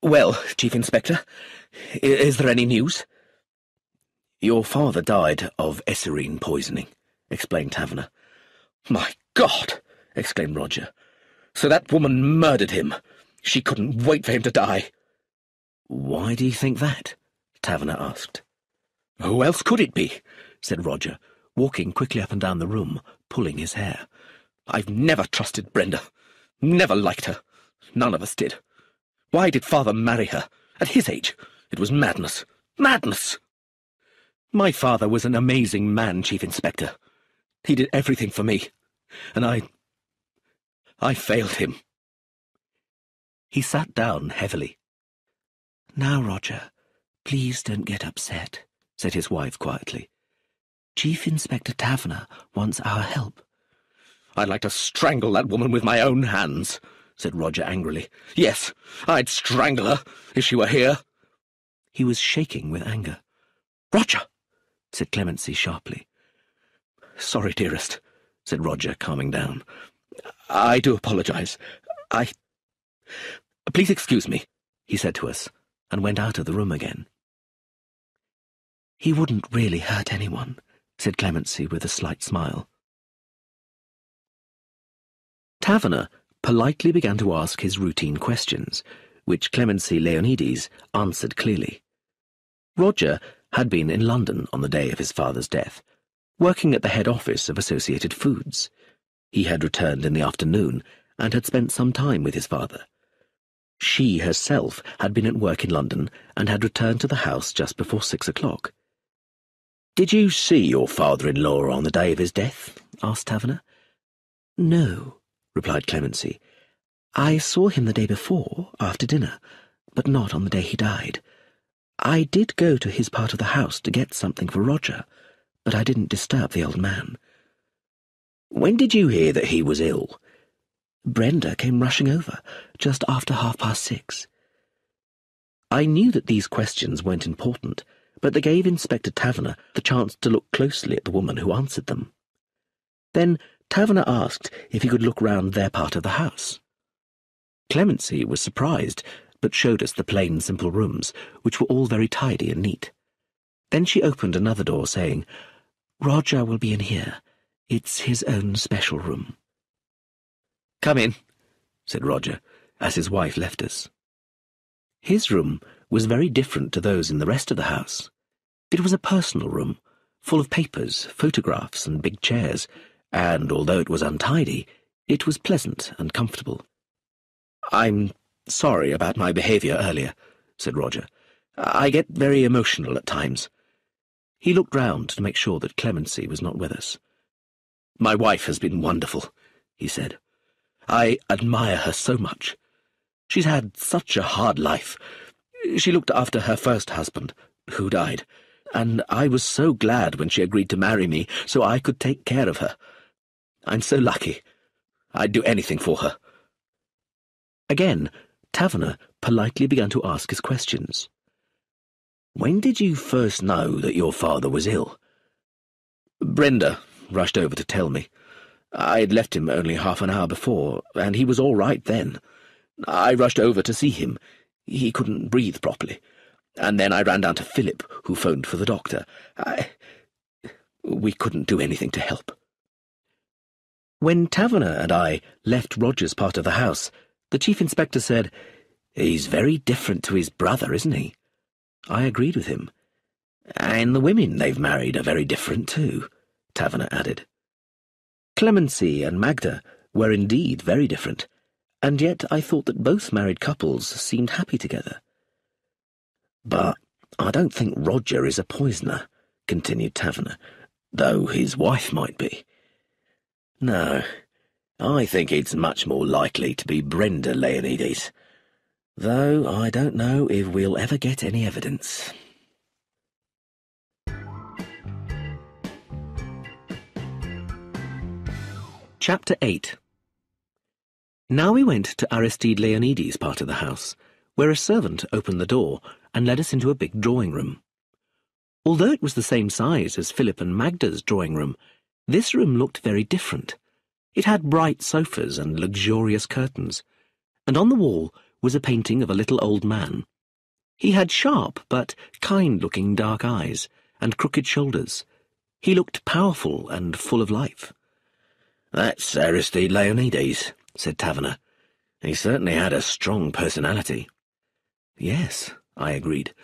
A: "Well, Chief Inspector, is there any news?" "Your father died of eserine poisoning," explained Taverner. "My God!" exclaimed Roger. "So that woman murdered him. She couldn't wait for him to die." "Why do you think that?" Taverner asked. "Who else could it be?" said Roger, walking quickly up and down the room, pulling his hair. "I've never trusted Brenda. Never liked her. None of us did. Why did father marry her? At his age? It was madness. Madness! My father was an amazing man, Chief Inspector. He did everything for me, and I failed him." He sat down heavily. "Now, Roger, please don't get upset," said his wife quietly. "Chief Inspector Taverner wants our help." "I'd like to strangle that woman with my own hands," said Roger angrily. "Yes, I'd strangle her if she were here." He was shaking with anger. "Roger!" said Clemency sharply. "Sorry, dearest," said Roger, calming down. "I do apologize. Please excuse me," he said to us, and went out of the room again. "He wouldn't really hurt anyone," said Clemency with a slight smile. Taverner politely began to ask his routine questions, which Clemency Leonides answered clearly. Roger had been in London on the day of his father's death, working at the head office of Associated Foods. He had returned in the afternoon and had spent some time with his father. She herself had been at work in London and had returned to the house just before 6 o'clock. "Did you see your father-in-law on the day of his death?" asked Taverner. "No," replied Clemency. "I saw him the day before, after dinner, but not on the day he died. I did go to his part of the house to get something for Roger, but I didn't disturb the old man." "When did you hear that he was ill?" "Brenda came rushing over, just after 6:30. I knew that these questions weren't important, but they gave Inspector Taverner the chance to look closely at the woman who answered them. Then Taverner asked if he could look round their part of the house. Clemency was surprised, but showed us the plain, simple rooms, which were all very tidy and neat. Then she opened another door, saying, "Roger will be in here. It's his own special room." "Come in," said Roger, as his wife left us. His room was very different to those in the rest of the house. It was a personal room, full of papers, photographs, and big chairs, and although it was untidy, it was pleasant and comfortable. "I'm sorry about my behaviour earlier," said Roger. "I get very emotional at times." He looked round to make sure that Clemency was not with us. "My wife has been wonderful," he said. "I admire her so much. She's had such a hard life. She looked after her first husband, who died,
B: and I was so glad when she agreed to marry me so I could take care of her. I'm so lucky. I'd do anything for her."
A: Again, Taverner politely began to ask his questions. "When did you first know that your father was ill?"
B: "Brenda rushed over to tell me. I had left him only half an hour before, and he was all right then. I rushed over to see him. He couldn't breathe properly. And then I ran down to Philip, who phoned for the doctor. We couldn't do anything to help."
A: When Taverner and I left Roger's part of the house, the Chief Inspector said, "He's very different to his brother, isn't he?" I agreed with him. "And the women they've married are very different too," Taverner added. Clemency and Magda were indeed very different, and yet I thought that both married couples seemed happy together. "But I don't think Roger is a poisoner," continued Taverner, "though his wife might be. No, I think it's much more likely to be Brenda Leonides, though I don't know if we'll ever get any evidence." Chapter 8. Now we went to Aristide Leonides' part of the house, where a servant opened the door and led us into a big drawing room. Although it was the same size as Philip and Magda's drawing room, this room looked very different. It had bright sofas and luxurious curtains, and on the wall was a painting of a little old man. He had sharp but kind-looking dark eyes and crooked shoulders. He looked powerful and full of life. "That's Aristide Leonides," said Taverner. "He certainly had a strong personality." "Yes," I agreed,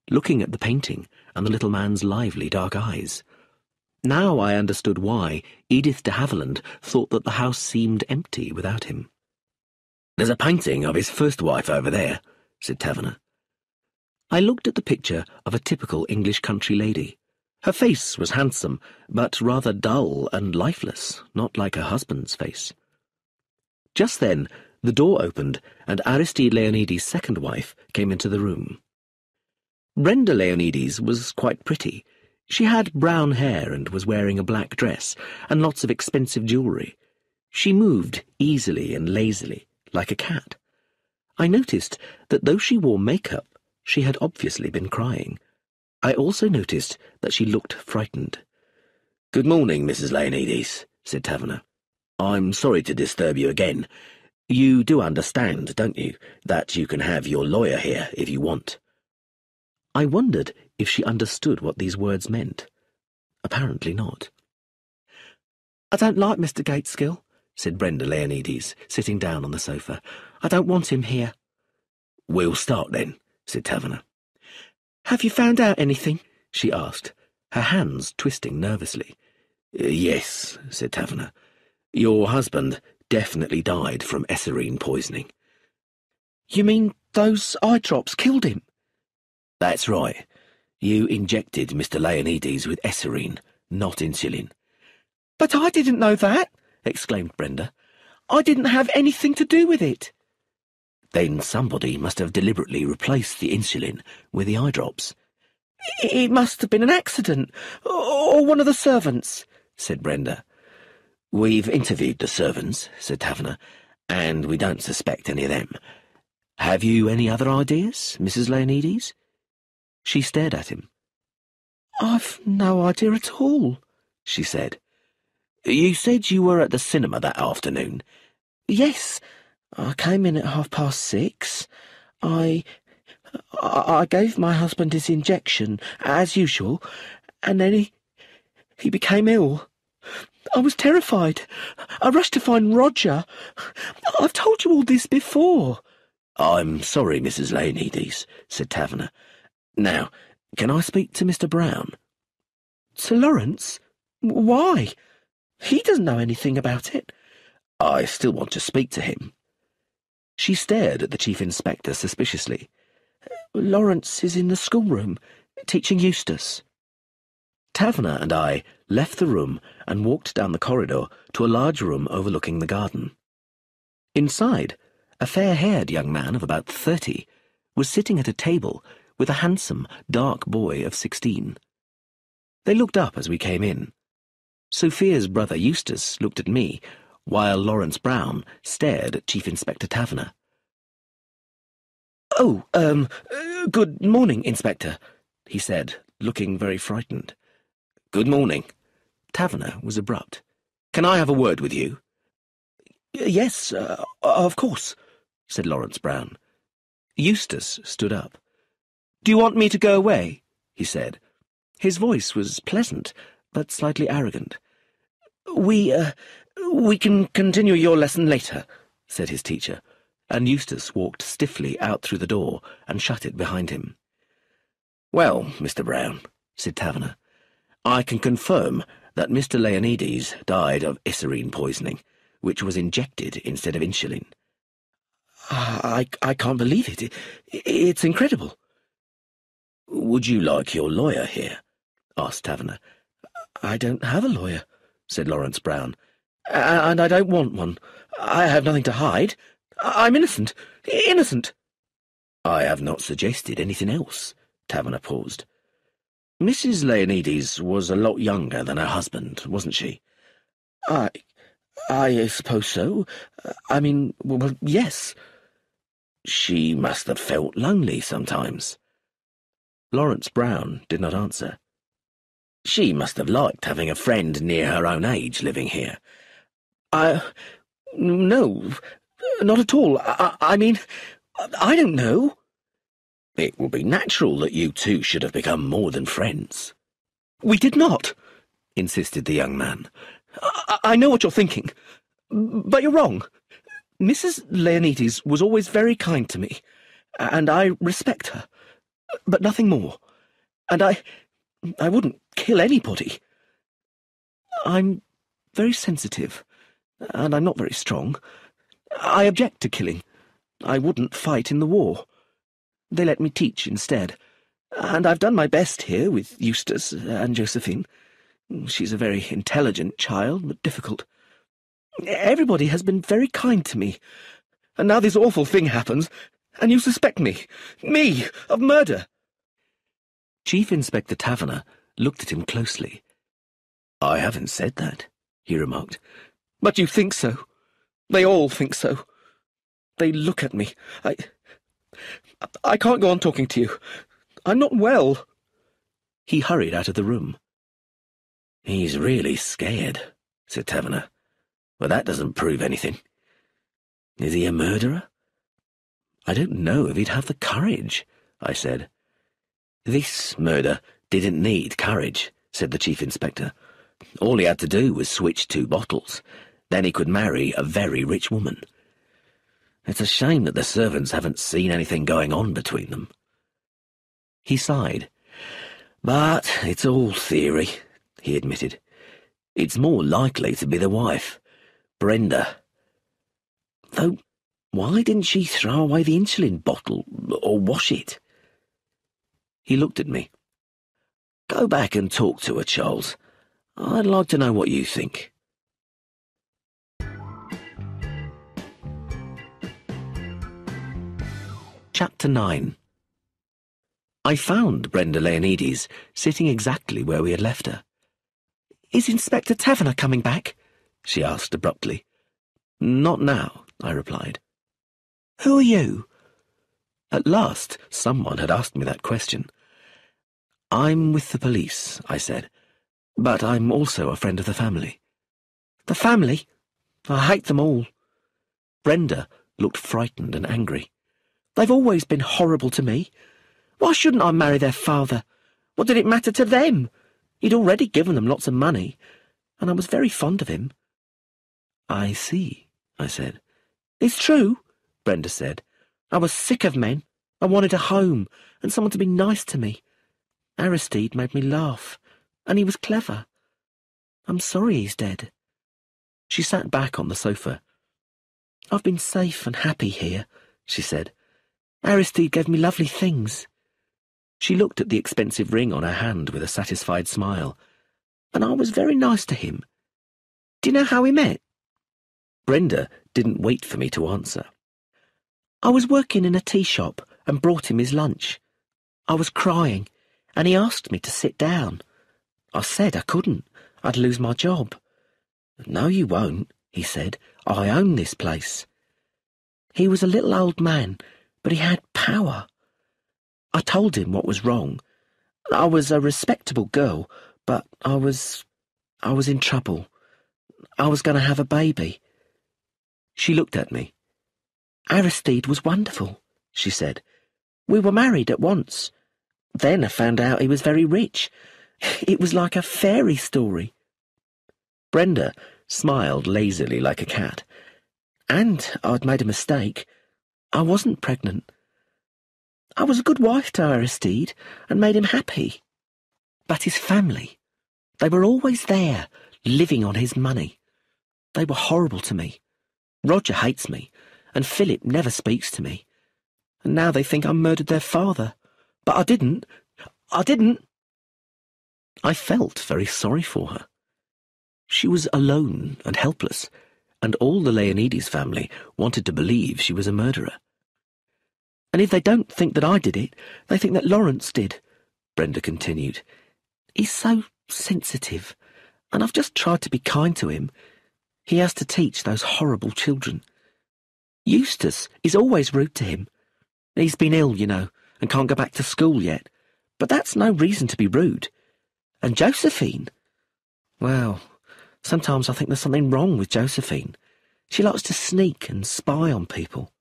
A: looking at the painting and the little man's lively dark eyes. Now I understood why Edith de Havilland thought that the house seemed empty without him. "There's a painting of his first wife over there," said Taverner. I looked at the picture of a typical English country lady. Her face was handsome, but rather dull and lifeless, not like her husband's face. Just then, the door opened, and Aristide Leonides' second wife came into the room. Brenda Leonides was quite pretty. She had brown hair and was wearing a black dress and lots of expensive jewellery. She moved easily and lazily, like a cat. I noticed that though she wore makeup, she had obviously been crying. I also noticed that she looked frightened. "Good morning, Mrs. Leonides," said Taverner. "I'm sorry to disturb you again. You do understand, don't you, that you can have your lawyer here if you want?" I wondered if she understood what these words meant. Apparently not. "I don't like Mr. Gateskill," said Brenda Leonides, sitting down on the sofa. "I don't want him here." "We'll start then," said Taverner. "Have you found out anything?" she asked, her hands twisting nervously. "Yes," said Taverner. "Your husband definitely died from esserine poisoning." "You mean those eye drops killed him?" "That's right. You injected Mr. Leonides with esserine, not insulin." "But I didn't know that," exclaimed Brenda. "I didn't have anything to do with it." "Then somebody must have deliberately replaced the insulin with the eye drops." "It must have been an accident, or one of the servants," said Brenda. "We've interviewed the servants," said Taverner, "and we don't suspect any of them. Have you any other ideas, Mrs. Leonides?" She stared at him. "I've no idea at all," she said. "You said you were at the cinema that afternoon?" "Yes. I came in at 6:30. I gave my husband his injection, as usual, and then he became ill. I was terrified. I rushed to find Roger. I've told you all this before." "I'm sorry, Mrs. Leonides," said Taverner. "Now, can I speak to Mr. Brown?" "To Lawrence? Why? He doesn't know anything about it." "I still want to speak to him." She stared at the Chief Inspector suspiciously. "Lawrence is in the schoolroom, teaching Eustace." Taverner and I left the room and walked down the corridor to a large room overlooking the garden. Inside, a fair-haired young man of about 30 was sitting at a table with a handsome, dark boy of 16. They looked up as we came in. Sophia's brother Eustace looked at me, while Lawrence Brown stared at Chief Inspector Taverner.
B: "Oh, good morning, Inspector," he said, looking very frightened.
A: "Good morning." Taverner was abrupt. "Can I have a word with you?"
B: "Yes, of course,"
A: said Lawrence Brown. Eustace stood up. "Do you want me to go away?" he said. His voice was pleasant, but slightly arrogant.
B: We can continue your lesson later," said his teacher, and Eustace walked stiffly out through the door and shut it behind him.
A: "Well, Mr. Brown," said Taverner, "I can confirm that Mr. Leonides died of iserine poisoning, which was injected instead of insulin."
B: I can't believe it. It's incredible."
A: "Would you like your lawyer here?" asked Taverner.
B: "I don't have a lawyer," said Lawrence Brown, "and I don't want one. I have nothing to hide. I'm innocent. Innocent."
A: "I have not suggested anything else." Taverner paused. "Mrs. Leonides was a lot younger than her husband, wasn't she?"
B: I suppose so. I mean, well, yes."
A: "She must have felt lonely sometimes." Lawrence Brown did not answer. "She must have liked having a friend near her own age living here."
B: No, not at all. I mean, I don't know."
A: "It would be natural that you two should have become more than friends."
B: "We did not,"
A: insisted the young man.
B: I know what you're thinking, but you're wrong. Mrs. Leonides was always very kind to me, and I respect her, but nothing more. And I wouldn't kill anybody. I'm very sensitive, and I'm not very strong. I object to killing. I wouldn't fight in the war. They let me teach instead, and I've done my best here with Eustace and Josephine. She's a very intelligent child, but difficult. Everybody has been very kind to me, and now this awful thing happens, and you suspect me, of murder."
A: Chief Inspector Taverner looked at him closely. "I haven't said that," he remarked.
B: "But you think so. They all think so. They look at me. I can't go on talking to you. I'm not well."
A: He hurried out of the room. "He's really scared," said Taverner. "But that doesn't prove anything. Is he a murderer?" "I don't know if he'd have the courage," I said. "This murder didn't need courage," said the Chief Inspector. "All he had to do was switch 2 bottles. Then he could marry a very rich woman. It's a shame that the servants haven't seen anything going on between them." He sighed. "But it's all theory," he admitted. "It's more likely to be the wife, Brenda. Though, why didn't she throw away the insulin bottle, or wash it?" He looked at me. "Go back and talk to her, Charles. I'd like to know what you think." Chapter 9. I found Brenda Leonides sitting exactly where we had left her.
B: "Is Inspector Taverner coming back?"
A: she asked abruptly. "Not now," I replied.
B: "Who are you?"
A: At last someone had asked me that question. "I'm with the police," I said, "but I'm also a friend of the family."
B: "The family? I hate them all."
A: Brenda looked frightened and angry.
B: "They've always been horrible to me. Why shouldn't I marry their father? What did it matter to them? He'd already given them lots of money, and I was very fond of him."
A: "I see," I said.
B: "It's true," Brenda said. "I was sick of men. I wanted a home, and someone to be nice to me. Aristide made me laugh, and he was clever. I'm sorry he's dead."
A: She sat back on the sofa.
B: "I've been safe and happy here," she said. "Aristide gave me lovely things."
A: She looked at the expensive ring on her hand with a satisfied smile.
B: "And I was very nice to him. Do you know how we met?"
A: Brenda didn't wait for me to answer.
B: "I was working in a tea shop and brought him his lunch. I was crying, and he asked me to sit down.
C: I said I couldn't. I'd lose my job. No, you won't, he said. I own this place. He was a little old man, but he had power. I told him what was wrong. I was a respectable girl, but I was in trouble. I was going to have a baby. She looked at me. Aristide was wonderful, she said. We were married at once. Then I found out he was very rich. It was like a fairy story. Brenda smiled lazily like a cat. And I'd made a mistake. I wasn't pregnant. I was a good wife to Aristide and made him happy. But his family, they were always there, living on his money. They were horrible to me. Roger hates me, and Philip never speaks to me. And now they think I murdered their father. But I didn't. I didn't. I felt very sorry for her. She was alone and helpless, and all the Leonides family wanted to believe she was a murderer. And if they don't think that I did it, they think that Lawrence did, Brenda continued. He's so sensitive, and I've just tried to be kind to him. He has to teach those horrible children. Eustace is always rude to him. He's been ill, you know, and can't go back to school yet. But that's no reason to be rude. And Josephine? Well, sometimes I think there's something wrong with Josephine. She likes to sneak and spy on people.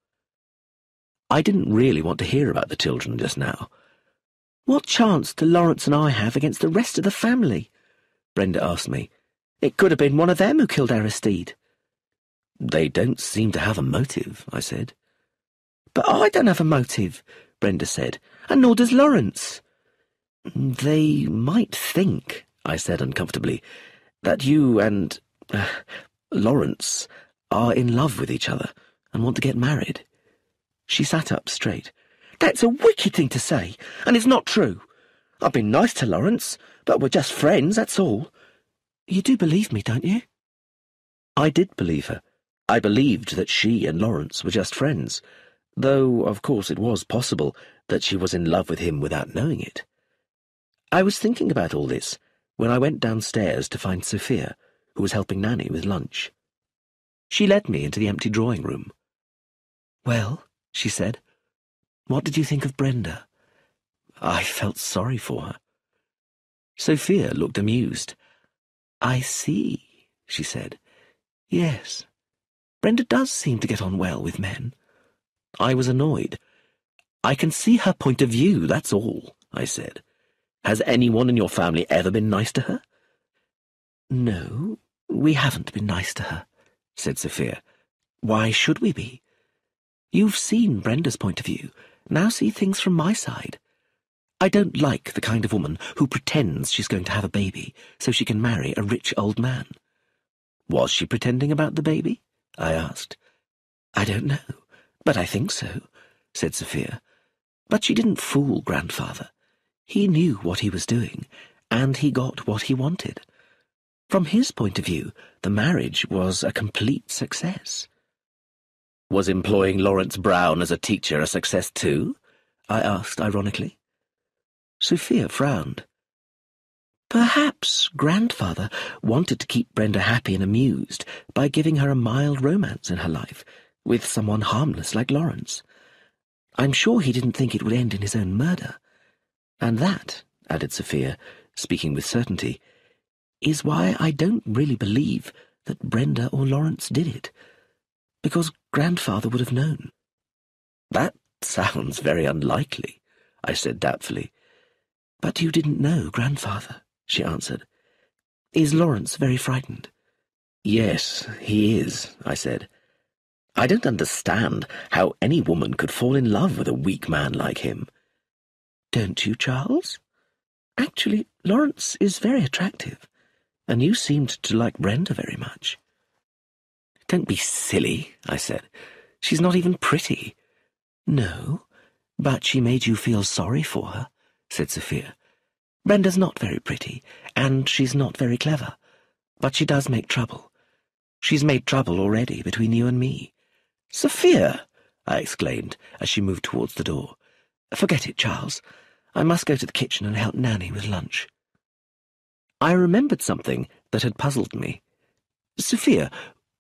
C: I didn't really want to hear about the children just now. What chance do Lawrence and I have against the rest of the family? Brenda asked me. It could have been one of them who killed Aristide. They don't seem to have a motive, I said. But I don't have a motive, Brenda said, and nor does Lawrence. They might think, I said uncomfortably, that you and Lawrence are in love with each other and want to get married. She sat up straight. That's a wicked thing to say, and it's not true. I've been nice to Lawrence, but we're just friends, that's all. You do believe me, don't you? I did believe her. I believed that she and Lawrence were just friends, though, of course, it was possible that she was in love with him without knowing it. I was thinking about all this when I went downstairs to find Sophia, who was helping Nanny with lunch. She led me into the empty drawing room. Well, she said, what did you think of Brenda? I felt sorry for her. Sophia looked amused. I see, she said. Yes, Brenda does seem to get on well with men. I was annoyed. I can see her point of view, that's all, I said. Has anyone in your family ever been nice to her? No, we haven't been nice to her, said Sophia. Why should we be? You've seen Brenda's point of view. Now see things from my side. I don't like the kind of woman who pretends she's going to have a baby so she can marry a rich old man. Was she pretending about the baby? I asked. I don't know, but I think so, said Sophia. But she didn't fool Grandfather. He knew what he was doing, and he got what he wanted. From his point of view, the marriage was a complete success. Was employing Lawrence Brown as a teacher a success too? I asked ironically. Sophia frowned. Perhaps Grandfather wanted to keep Brenda happy and amused by giving her a mild romance in her life with someone harmless like Lawrence. I'm sure he didn't think it would end in his own murder. And that, added Sophia, speaking with certainty, is why I don't really believe that Brenda or Lawrence did it, because Grandfather would have known. That sounds very unlikely, I said doubtfully. But you didn't know Grandfather, she answered. Is Lawrence very frightened? Yes, he is, I said. I don't understand how any woman could fall in love with a weak man like him. Don't you, Charles? Actually, Lawrence is very attractive, and you seemed to like Brenda very much. Don't be silly, I said. She's not even pretty. No, but she made you feel sorry for her, said Sophia. Brenda's not very pretty, and she's not very clever, but she does make trouble. She's made trouble already between you and me. Sophia, I exclaimed as she moved towards the door. Forget it, Charles. I must go to the kitchen and help Nanny with lunch.
A: I remembered something that had puzzled me. Sophia,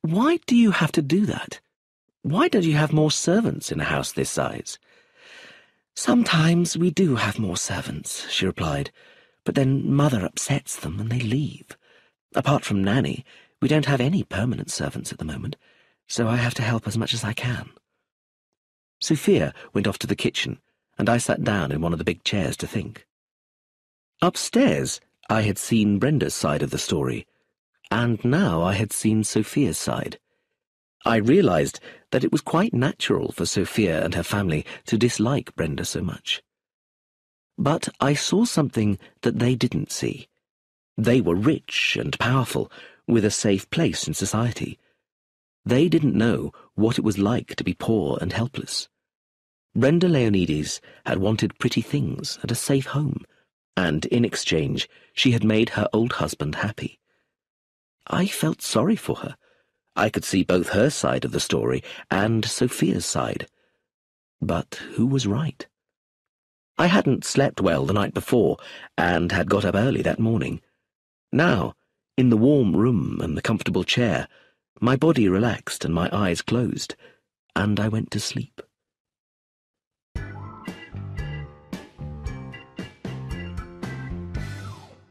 A: why do you have to do that? Why don't you have more servants in a house this size? Sometimes we do have more servants, she replied, but then Mother upsets them and they leave. Apart from Nanny, we don't have any permanent servants at the moment, so I have to help as much as I can. Sophia went off to the kitchen, and I sat down in one of the big chairs to think. Upstairs, I had seen Brenda's side of the story, and now I had seen Sophia's side. I realized that it was quite natural for Sophia and her family to dislike Brenda so much. But I saw something that they didn't see. They were rich and powerful, with a safe place in society. They didn't know what it was like to be poor and helpless. Brenda Leonides had wanted pretty things and a safe home, and in exchange she had made her old husband happy. I felt sorry for her. I could see both her side of the story and Sophia's side. But who was right? I hadn't slept well the night before, and had got up early that morning. Now, in the warm room and the comfortable chair, my body relaxed and my eyes closed, and I went to sleep.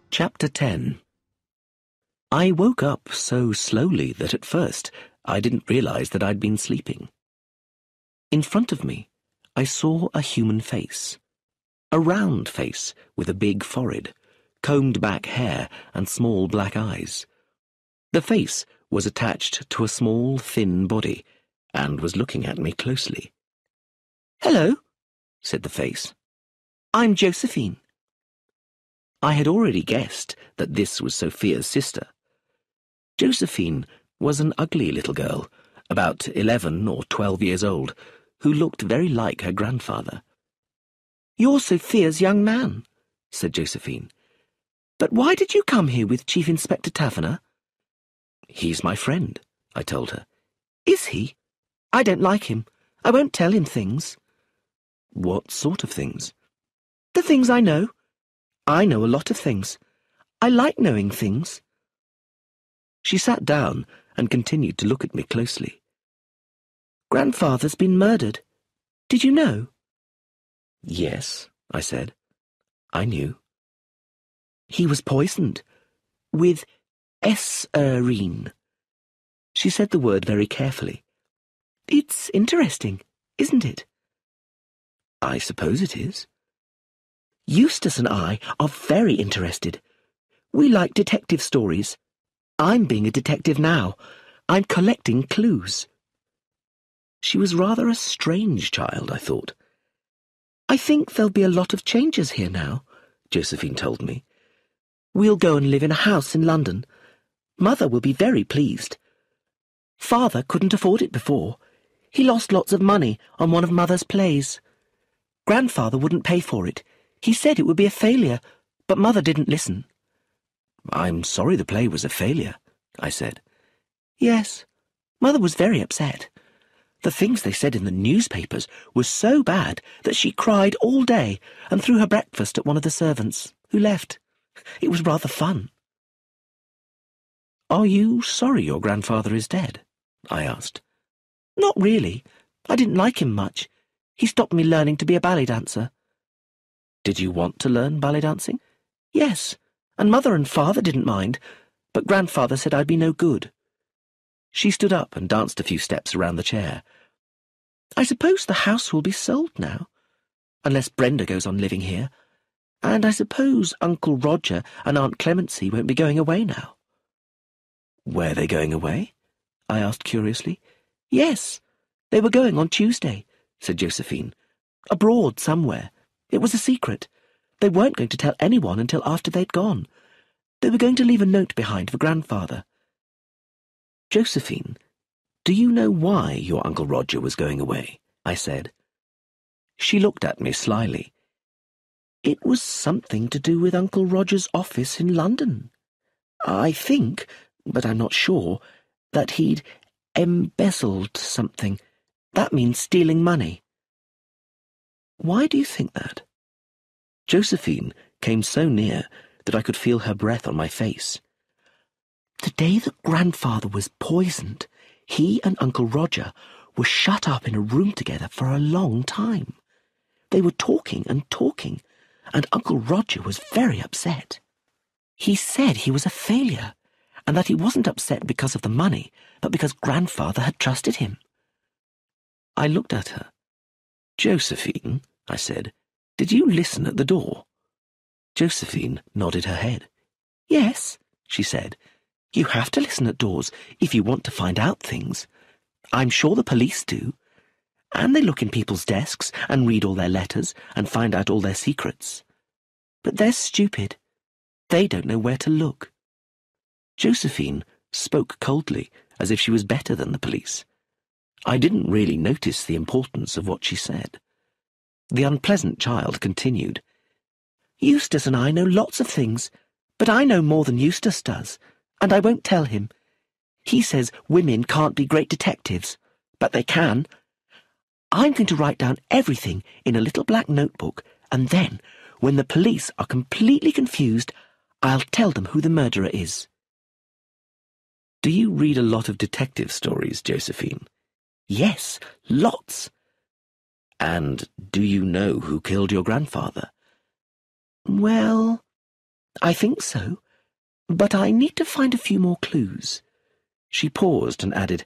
A: Chapter 10. I woke up so slowly that at first I didn't realize that I'd been sleeping. In front of me, I saw a human face. A round face with a big forehead, combed back hair and small black eyes. The face was attached to a small, thin body and was looking at me closely. "Hello," said the face. "I'm Josephine." I had already guessed that this was Sophia's sister. Josephine was an ugly little girl, about 11 or 12 years old, who looked very like her grandfather. "You're Sophia's young man," said Josephine. "But why did you come here with Chief Inspector Taverner?" "He's my friend," I told her. "Is he? I don't like him. I won't tell him things." "What sort of things?" "The things I know. I know a lot of things. I like knowing things." She sat down and continued to look at me closely. "Grandfather's been murdered. Did you know?" "Yes," I said. I knew. "He was poisoned. With esarine." She said the word very carefully. "It's interesting, isn't it?" "I suppose it is." "Eustace and I are very interested. We like detective stories. I'm being a detective now. I'm collecting clues." She was rather a strange child, I thought. "I think there'll be a lot of changes here now," Josephine told me. "We'll go and live in a house in London. Mother will be very pleased. Father couldn't afford it before. He lost lots of money on one of Mother's plays. Grandfather wouldn't pay for it. He said it would be a failure, but Mother didn't listen." "I'm sorry the play was a failure," I said. "Yes, Mother was very upset. The things they said in the newspapers were so bad that she cried all day and threw her breakfast at one of the servants, who left. It was rather fun." "Are you sorry your grandfather is dead?" I asked. "Not really. I didn't like him much. He stopped me learning to be a ballet dancer." "Did you want to learn ballet dancing?" "Yes, and Mother and Father didn't mind, but Grandfather said I'd be no good." She stood up and danced a few steps around the chair. "I suppose the house will be sold now, unless Brenda goes on living here, and I suppose Uncle Roger and Aunt Clemency won't be going away now." "Were they going away?" I asked curiously. "Yes, they were going on Tuesday," said Josephine. "Abroad somewhere. It was a secret. They weren't going to tell anyone until after they'd gone. They were going to leave a note behind for Grandfather." "Josephine, do you know why your Uncle Roger was going away?" I said. She looked at me slyly. "It was something to do with Uncle Roger's office in London. I think, but I'm not sure, that he'd embezzled something. That means stealing money." "Why do you think that?" Josephine came so near that I could feel her breath on my face.
C: The day that Grandfather was poisoned, he and Uncle Roger were shut up in a room together for a long time. They were talking and talking, and Uncle Roger was very upset. He said he was a failure, and that he wasn't upset because of the money, but because Grandfather had trusted him.
A: I looked at her. "Josephine," I said, "did you listen at the door?" Josephine nodded her head.
C: "Yes," she said. "You have to listen at doors if you want to find out things. I'm sure the police do. And they look in people's desks and read all their letters and find out all their secrets. But they're stupid. They don't know where to look."
A: Josephine spoke coldly, as if she was better than the police. I didn't really notice the importance of what she said. The unpleasant child continued.
C: "Eustace and I know lots of things, but I know more than Eustace does, and I won't tell him. He says women can't be great detectives, but they can. I'm going to write down everything in a little black notebook, and then, when the police are completely confused, I'll tell them who the murderer is."
A: "Do you read a lot of detective stories, Josephine?"
C: "Yes, lots."
A: "And do you know who killed your grandfather?"
C: "Well, I think so, but I need to find a few more clues." She paused and added,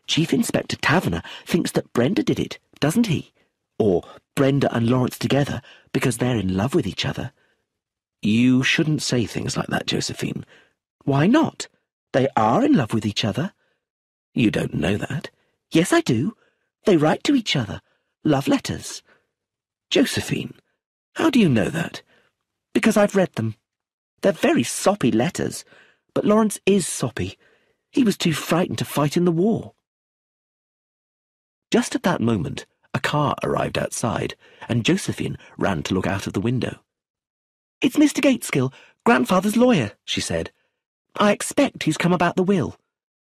C: "Chief Inspector Taverner thinks that Brenda did it, doesn't he? Or Brenda and Lawrence together because they're in love with each other."
A: "You shouldn't say things like that, Josephine."
C: "Why not? They are in love with each other."
A: "You don't know that."
C: "Yes, I do. They write to each other. Love letters."
A: "Josephine, how do you know that?"
C: "Because I've read them. They're very soppy letters, but Lawrence is soppy. He was too frightened to fight in the war."
A: Just at that moment, a car arrived outside, and Josephine ran to look out of the window.
C: "It's Mr. Gateskill, Grandfather's lawyer," she said. "I expect he's come about the will."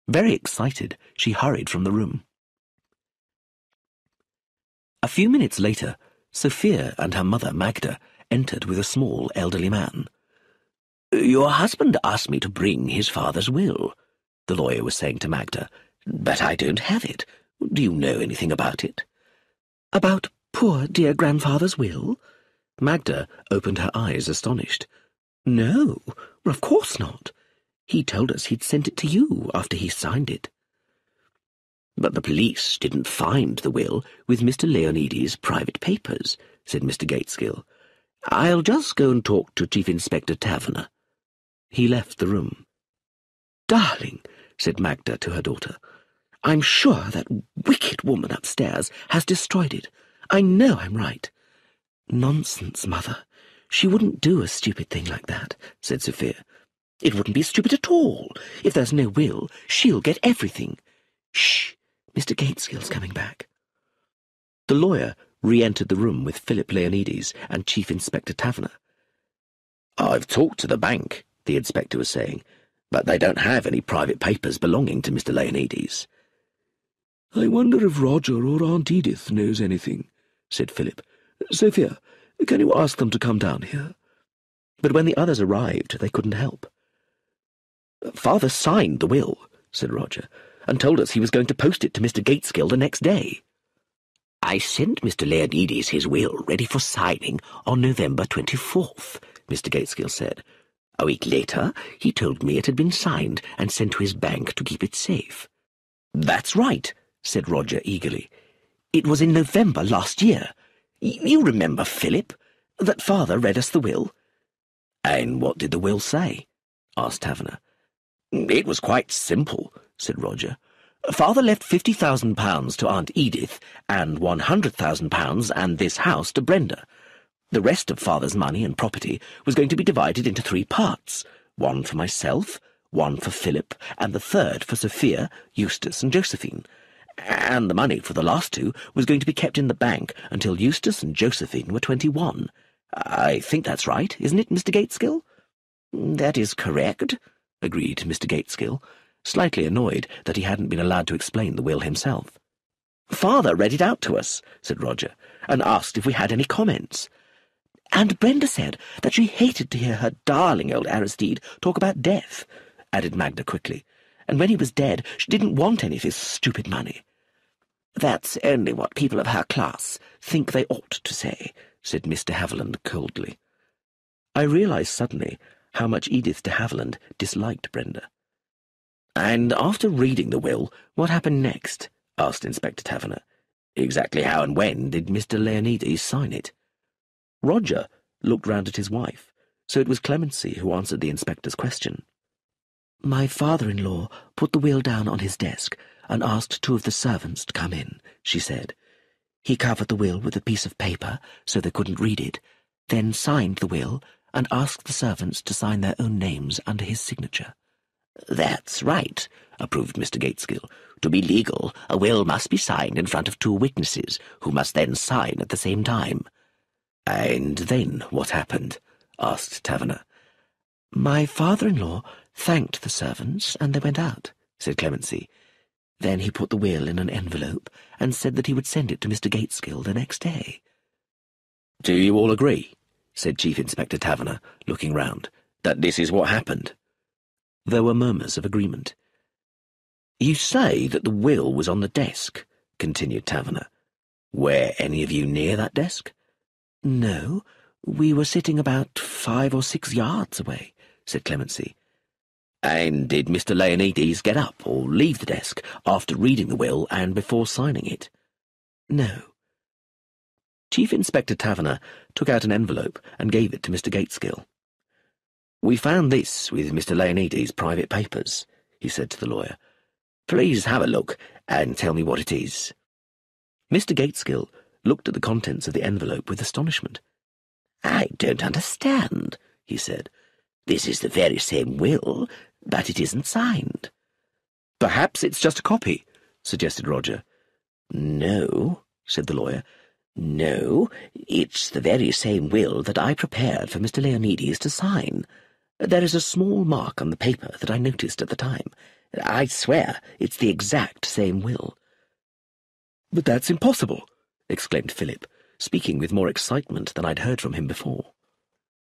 A: Very excited, she hurried from the room. A few minutes later, Sophia and her mother, Magda, entered with a small elderly man.
D: "Your husband asked me to bring his father's will," the lawyer was saying to Magda, "but I don't have it. Do you know anything about it?"
C: "About poor dear Grandfather's will?"
A: Magda opened her eyes, astonished.
C: "No, of course not. He told us he'd sent it to you after he signed it."
D: "But the police didn't find the will with Mr. Leonides' private papers," said Mr. Gateskill. "I'll just go and talk to Chief Inspector Taverner."
A: He left the room.
C: "Darling," said Magda to her daughter, "I'm sure that wicked woman upstairs has destroyed it. I know I'm right." "Nonsense, Mother. She wouldn't do a stupid thing like that," said Sophia. "It wouldn't be stupid at all. If there's no will, she'll get everything. Shh! Mr. Gateskill's coming back."
A: The lawyer re-entered the room with Philip Leonides and Chief Inspector Taverner.
D: "I've talked to the bank," the inspector was saying, "but they don't have any private papers belonging to Mr. Leonides."
B: "I wonder if Roger or Aunt Edith knows anything," said Philip. "Sophia, can you ask them to come down here?"
A: But when the others arrived, they couldn't help.
C: "Father signed the will," said Roger, "and told us he was going to post it to Mr. Gateskill the next day."
D: "I sent Mr. Leonides his will ready for signing on November 24th, Mr. Gateskill said. A week later, he told me it had been signed and sent to his bank to keep it safe."
C: "That's right," said Roger eagerly. "It was in November last year. You remember, Philip, that Father read us the will."
D: "And what did the will say?" asked Taverner.
C: "It was quite simple," said Roger. "Father left £50,000 to Aunt Edith, and £100,000 and this house to Brenda. The rest of Father's money and property was going to be divided into 3 parts, one for myself, one for Philip, and the third for Sophia, Eustace, and Josephine. And the money for the last 2 was going to be kept in the bank until Eustace and Josephine were 21. I think that's right, isn't it, Mr. Gateskill?" "That is correct," agreed Mr. Gateskill, slightly annoyed that he hadn't been allowed to explain the will himself. "Father read it out to us," said Roger, "and asked if we had any comments. And Brenda said that she hated to hear her darling old Aristide talk about death, added Magda quickly, and when he was dead she didn't want any of his stupid money. That's only what people of her class think they ought to say, said Mr. Haviland coldly. I realised suddenly how much Edith de Havilland disliked Brenda. "And after reading the will, what happened next?" asked Inspector Taverner. "Exactly how and when did Mr. Leonides sign it?" Roger looked round at his wife, so it was Clemency who answered the inspector's question. "My father-in-law put the will down on his desk and asked 2 of the servants to come in," she said. "He covered the will with a piece of paper so they couldn't read it, then signed the will and asked the servants to sign their own names under his signature." "That's right," approved Mr. Gateskill. "To be legal, a will must be signed in front of 2 witnesses, who must then sign at the same time." "And then what happened?" asked Taverner. "My father-in-law thanked the servants, and they went out," said Clemency. "Then he put the will in an envelope and said that he would send it to Mr. Gateskill the next day." "Do you all agree," said Chief Inspector Taverner, looking round, "that this is what happened?" There were murmurs of agreement. "You say that the will was on the desk," continued Taverner. "Were any of you near that desk?" "No, we were sitting about 5 or 6 yards away," said Clemency. "And did Mr. Leonides get up or leave the desk after reading the will and before signing it?" "No." Chief Inspector Taverner took out an envelope and gave it to Mr. Gateskill. "We found this with Mr. Leonides' private papers," he said to the lawyer. "Please have a look and tell me what it is." Mr. Gateskill looked at the contents of the envelope with astonishment. "I don't understand," he said. "This is the very same will, but it isn't signed." "Perhaps it's just a copy," suggested Roger. "No," said the lawyer. "No, it's the very same will that I prepared for Mr. Leonides to sign. There is a small mark on the paper that I noticed at the time. I swear it's the exact same will." "But that's impossible," exclaimed Philip, speaking with more excitement than I'd heard from him before.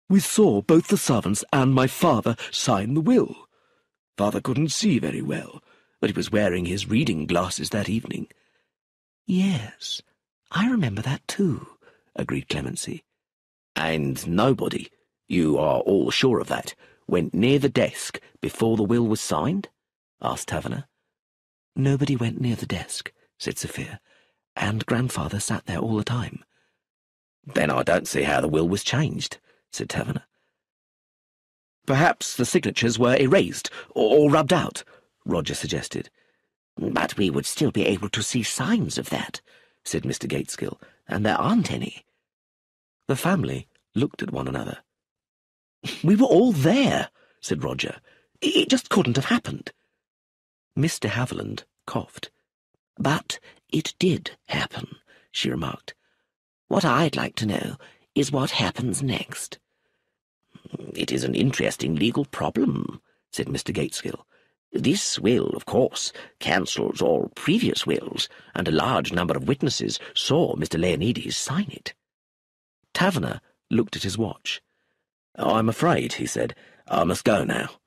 C: "We saw both the servants and my father sign the will. Father couldn't see very well, but he was wearing his reading glasses that evening." "Yes, I remember that too," agreed Clemency. "And nobody, you are all sure of that, went near the desk before the will was signed?" asked Taverner. "Nobody went near the desk," said Sophia, "and Grandfather sat there all the time." "Then I don't see how the will was changed," said Taverner. "Perhaps the signatures were erased or rubbed out," Roger suggested. "But we would still be able to see signs of that," said Mr. Gateskill, "and there aren't any." The family looked at one another. "We were all there," said Roger. "It just couldn't have happened." Mr. Haviland coughed. "But it did happen," she remarked. "What I'd like to know is what happens next." "It is an interesting legal problem," said Mr. Gateskill. "This will, of course, cancels all previous wills, and a large number of witnesses saw Mr. Leonides sign it." Taverner looked at his watch. "I'm afraid," he said, "I must go now."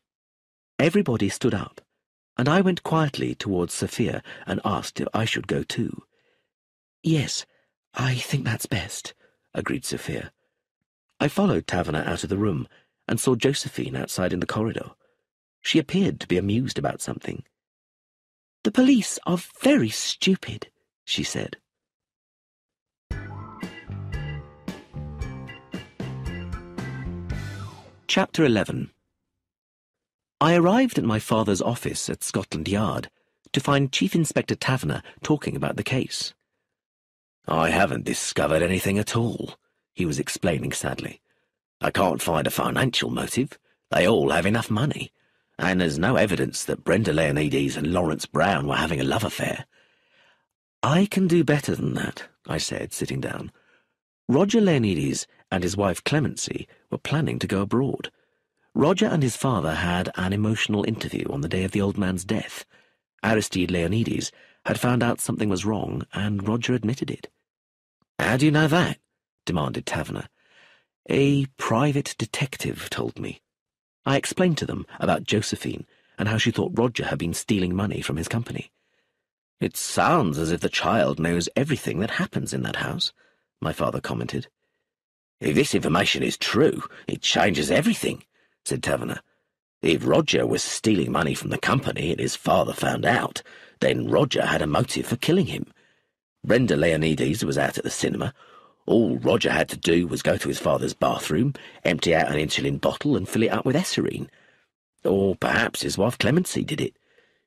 C: Everybody stood up, and I went quietly towards Sophia and asked if I should go too. "Yes, I think that's best," agreed Sophia. I followed Taverner out of the room and saw Josephine outside in the corridor. She appeared to be amused about something. "The police are very stupid," she said. Chapter 11. I arrived at my father's office at Scotland Yard to find Chief Inspector Taverner talking about the case. "I haven't discovered anything at all," he was explaining sadly. "I can't find a financial motive. They all have enough money. And there's no evidence that Brenda Leonides and Lawrence Brown were having a love affair." "I can do better than that," I said, sitting down. "Roger Leonides and his wife Clemency were planning to go abroad. Roger and his father had an emotional interview on the day of the old man's death. Aristide Leonides had found out something was wrong, and Roger admitted it." "How do you know that?" demanded Taverner.
A: A private detective told me. I explained to them about Josephine and how she thought Roger had been stealing money from his company. It sounds as if the child knows everything that happens in that house, my father commented.
D: If this information is true, it changes everything, said Taverner. If Roger was stealing money from the company and his father found out, then Roger had a motive for killing him. Brenda Leonides was out at the cinema. All Roger had to do was go to his father's bathroom, empty out an insulin bottle and fill it up with Esserine. Or perhaps his wife Clemency did it.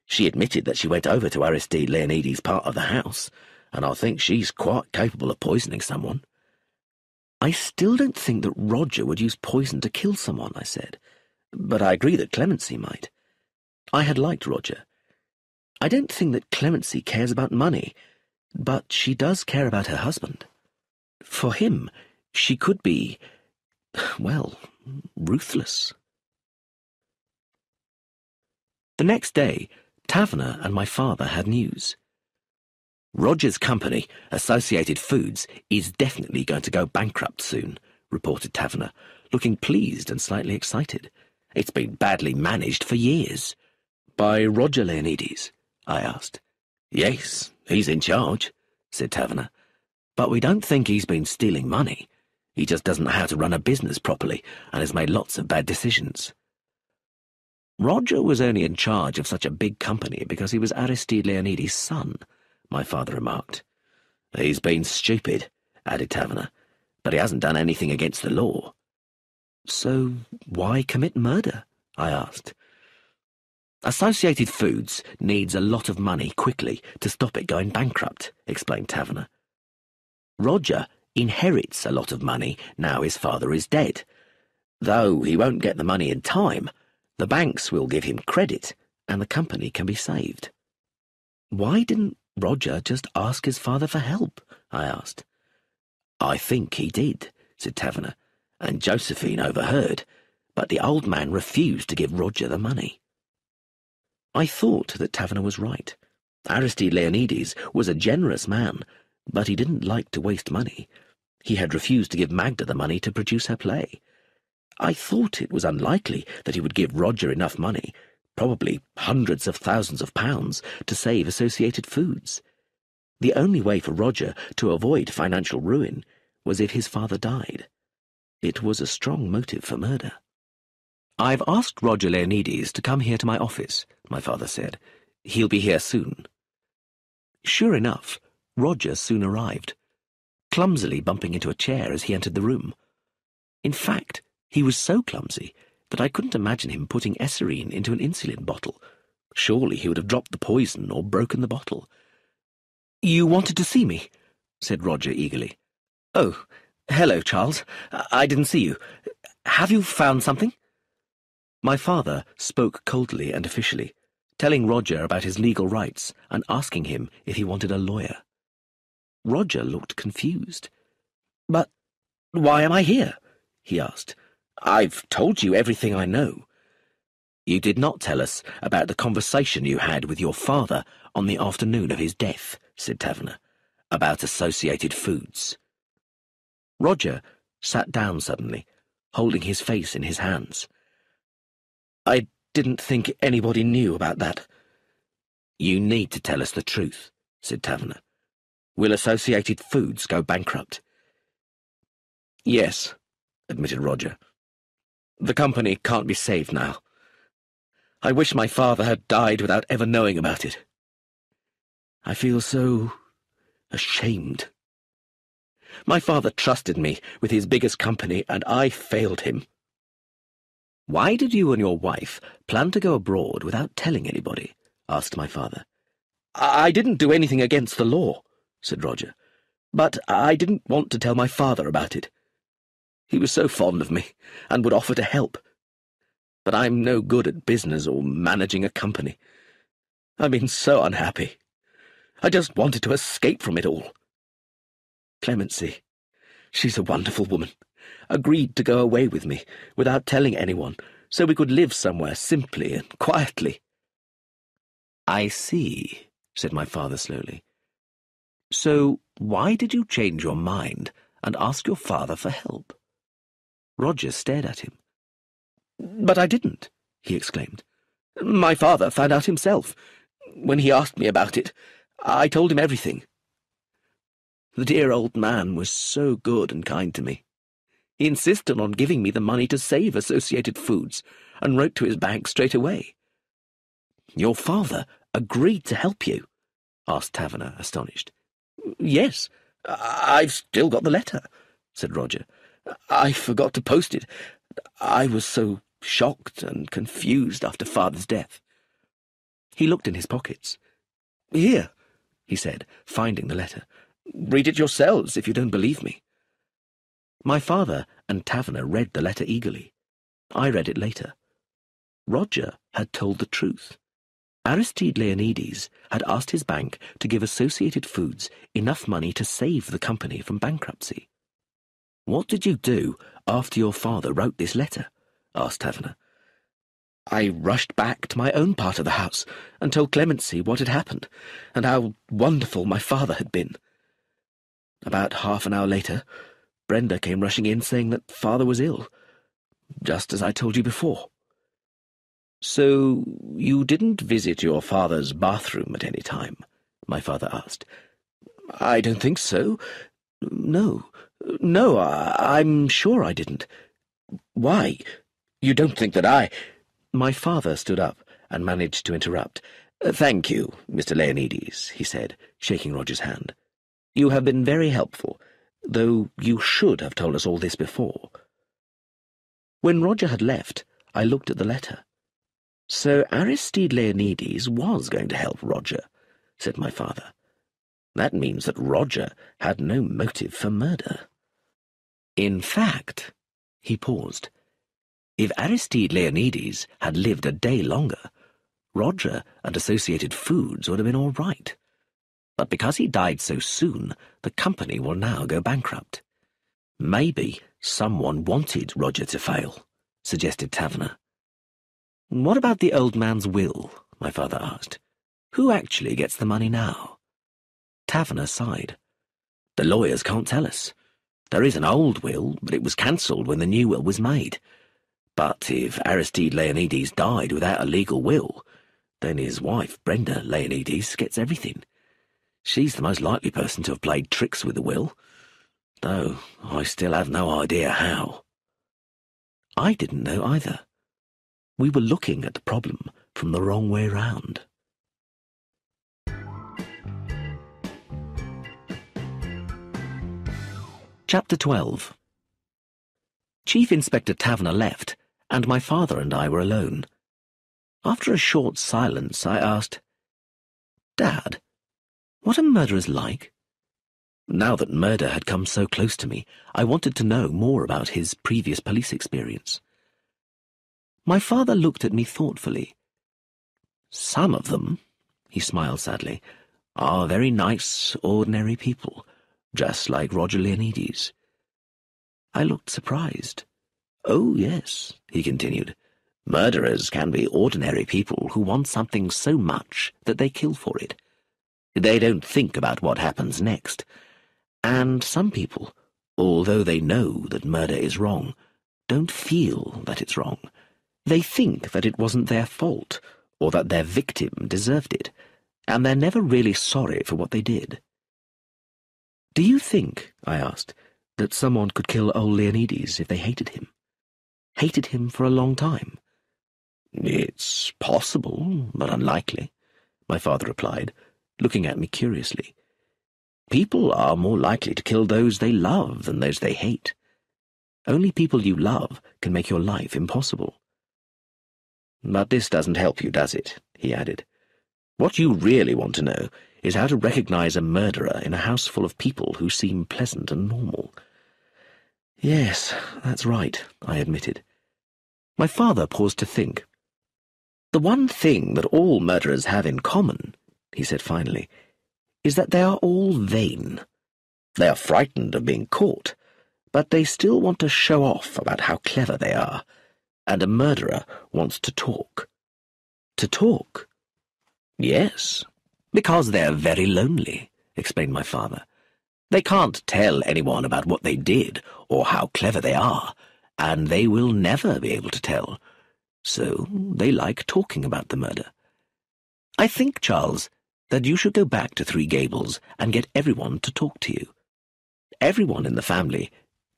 D: She admitted that she went over to Aristide Leonides' part of the house, and I think she's quite capable of poisoning someone.
A: I still don't think that Roger would use poison to kill someone, I said, but I agree that Clemency might. I had liked Roger. I don't think that Clemency cares about money, but she does care about her husband. For him, she could be, well, ruthless. The next day, Taverner and my father had news.
D: Roger's company, Associated Foods, is definitely going to go bankrupt soon, reported Taverner, looking pleased and slightly excited. It's been badly managed for years.
A: By Roger Leonides? I asked.
D: Yes, he's in charge, said Taverner.
A: But we don't think he's been stealing money. He just doesn't know how to run a business properly and has made lots of bad decisions. Roger was only in charge of such a big company because he was Aristide Leonides' son, my father remarked.
D: He's been stupid, added Taverner, but he hasn't done anything against the law.
A: So why commit murder? I asked.
D: Associated Foods needs a lot of money quickly to stop it going bankrupt, explained Taverner. Roger inherits a lot of money now his father is dead. Though he won't get the money in time, the banks will give him credit and the company can be saved.
A: Why didn't Roger just ask his father for help? I asked.
D: I think he did, said Taverner, and Josephine overheard, but the old man refused to give Roger the money.
A: I thought that Taverner was right. Aristide Leonides was a generous man, but he didn't like to waste money. He had refused to give Magda the money to produce her play. I thought it was unlikely that he would give Roger enough money, probably hundreds of thousands of pounds, to save Associated Foods. The only way for Roger to avoid financial ruin was if his father died. It was a strong motive for murder. I've asked Roger Leonides to come here to my office, my father said. He'll be here soon. Sure enough, Roger soon arrived, clumsily bumping into a chair as he entered the room. In fact, he was so clumsy that I couldn't imagine him putting Esserine into an insulin bottle. Surely he would have dropped the poison or broken the bottle. "You wanted to see me?" said Roger eagerly. "Oh, hello, Charles. I didn't see you. Have you found something?" My father spoke coldly and officially, telling Roger about his legal rights and asking him if he wanted a lawyer. Roger looked confused. "But why am I here?" he asked. "I've told you everything I know." "You did not tell us about the conversation you had with your father on the afternoon of his death," said Taverner, "about Associated Foods." Roger sat down suddenly, holding his face in his hands. "I didn't think anybody knew about that." "You need to tell us the truth," said Taverner. "Will Associated Foods go bankrupt?" "Yes," admitted Roger. "The company can't be saved now. I wish my father had died without ever knowing about it. I feel so ashamed. My father trusted me with his biggest company, and I failed him." "Why did you and your wife plan to go abroad without telling anybody?" asked my father. "I didn't do anything against the law," said Roger, "but I didn't want to tell my father about it. He was so fond of me and would offer to help. But I'm no good at business or managing a company. I've been so unhappy. I just wanted to escape from it all. Clemency, she's a wonderful woman, agreed to go away with me without telling anyone, so we could live somewhere simply and quietly." "I see," said my father slowly. "So why did you change your mind and ask your father for help?" Roger stared at him. "But I didn't," he exclaimed. "My father found out himself. When he asked me about it, I told him everything. The dear old man was so good and kind to me. He insisted on giving me the money to save Associated Foods and wrote to his bank straight away." "Your father agreed to help you?" asked Taverner, astonished. "Yes, I've still got the letter," said Roger. "I forgot to post it. I was so shocked and confused after Father's death." He looked in his pockets. "Here," he said, finding the letter. "Read it yourselves if you don't believe me." My father and Taverner read the letter eagerly. I read it later. Roger had told the truth. Aristide Leonides had asked his bank to give Associated Foods enough money to save the company from bankruptcy. "What did you do after your father wrote this letter?" asked Taverner. "I rushed back to my own part of the house and told Clemency what had happened and how wonderful my father had been. About half an hour later, Brenda came rushing in saying that Father was ill, just as I told you before." "So you didn't visit your father's bathroom at any time?" my father asked. "I don't think so. No, I'm sure I didn't. Why? You don't think that I—" My father stood up and managed to interrupt. "Thank you, Mr. Leonides," he said, shaking Roger's hand. "You have been very helpful, though you should have told us all this before." When Roger had left, I looked at the letter. "So Aristide Leonides was going to help Roger," said my father. "That means that Roger had no motive for murder. In fact," he paused, "if Aristide Leonides had lived a day longer, Roger and Associated Foods would have been all right. But because he died so soon, the company will now go bankrupt." "Maybe someone wanted Roger to fail," suggested Taverner. "What about the old man's will?" my father asked. "Who actually gets the money now?" Taverner sighed. "The lawyers can't tell us. There is an old will, but it was cancelled when the new will was made. But if Aristide Leonides died without a legal will, then his wife, Brenda Leonides, gets everything. She's the most likely person to have played tricks with the will, though I still have no idea how." I didn't know either. We were looking at the problem from the wrong way round. Chapter 12. Chief Inspector Taverner left, and my father and I were alone. After a short silence, I asked, "Dad, what are murderers like?" Now that murder had come so close to me, I wanted to know more about his previous police experience. My father looked at me thoughtfully. "Some of them," he smiled sadly, "are very nice, ordinary people, just like Roger Leonides." I looked surprised. "Oh, yes," he continued, "murderers can be ordinary people who want something so much that they kill for it. They don't think about what happens next. And some people, although they know that murder is wrong, don't feel that it's wrong. They think that it wasn't their fault, or that their victim deserved it, and they're never really sorry for what they did." "Do you think," I asked, "that someone could kill old Leonides if they hated him? Hated him for a long time?" "It's possible, but unlikely," my father replied, looking at me curiously. "People are more likely to kill those they love than those they hate. Only people you love can make your life impossible." "But this doesn't help you, does it?" he added. "What you really want to know is how to recognize a murderer in a house full of people who seem pleasant and normal." "Yes, that's right," I admitted. My father paused to think. "The one thing that all murderers have in common," he said finally, "is that they are all vain. They are frightened of being caught, but they still want to show off about how clever they are, and a murderer wants to talk." "To talk?" "Yes, because they're very lonely," explained my father. "They can't tell anyone about what they did or how clever they are,
D: and they will never be able to tell. So they like talking about the murder. I think, Charles, that you should go back to Three Gables and get everyone to talk to you. Everyone in the family,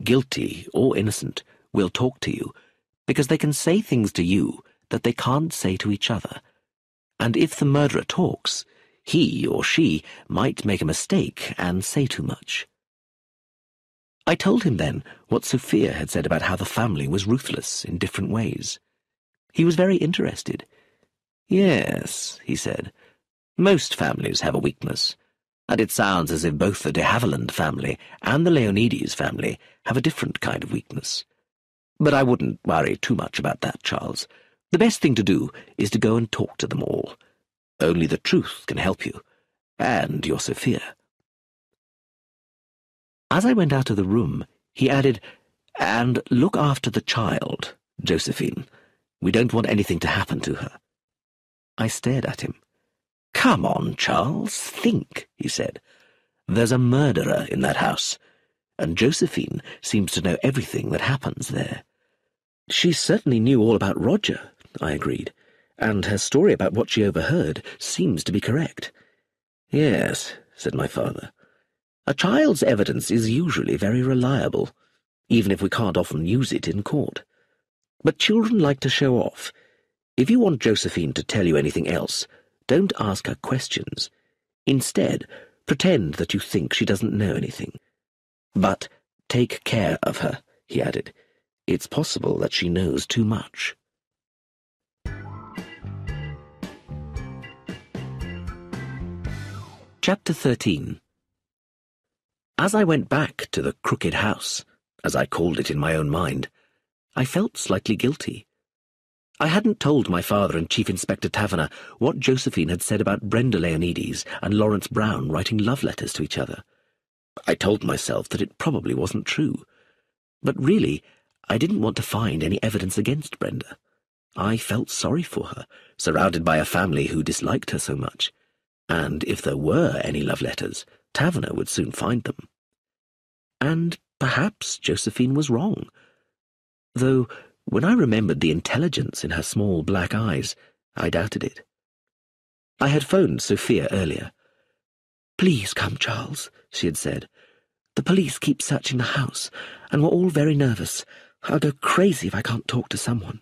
D: guilty or innocent, will talk to you, because they can say things to you that they can't say to each other. And if the murderer talks, he or she might make a mistake and say too much. I told him then what Sophia had said about how the family was ruthless in different ways. He was very interested. Yes, he said, most families have a weakness, and it sounds as if both the de Havilland family and the Leonides family have a different kind of weakness. But I wouldn't worry too much about that, Charles. The best thing to do is to go and talk to them all. Only the truth can help you, and your Sophia. As I went out of the room, he added, "And look after the child, Josephine. We don't want anything to happen to her." I stared at him. "Come on, Charles, think," he said. "There's a murderer in that house, and Josephine seems to know everything that happens there." "She certainly knew all about Roger," I agreed, "and her story about what she overheard seems to be correct." "Yes," said my father. "A child's evidence is usually very reliable, even if we can't often use it in court. But children like to show off. If you want Josephine to tell you anything else, don't ask her questions. Instead, pretend that you think she doesn't know anything. But take care of her," he added. "It's possible that she knows too much." Chapter 13. As I went back to the Crooked House, as I called it in my own mind, I felt slightly guilty. I hadn't told my father and Chief Inspector Taverner what Josephine had said about Brenda Leonides and Lawrence Brown writing love letters to each other. I told myself that it probably wasn't true. But really, I didn't want to find any evidence against Brenda. I felt sorry for her, surrounded by a family who disliked her so much. And if there were any love letters, Taverner would soon find them. And perhaps Josephine was wrong. Though, when I remembered the intelligence in her small black eyes, I doubted it. I had phoned Sophia earlier. "Please come, Charles," she had said. "The police keep searching the house, and we're all very nervous. I'll go crazy if I can't talk to someone."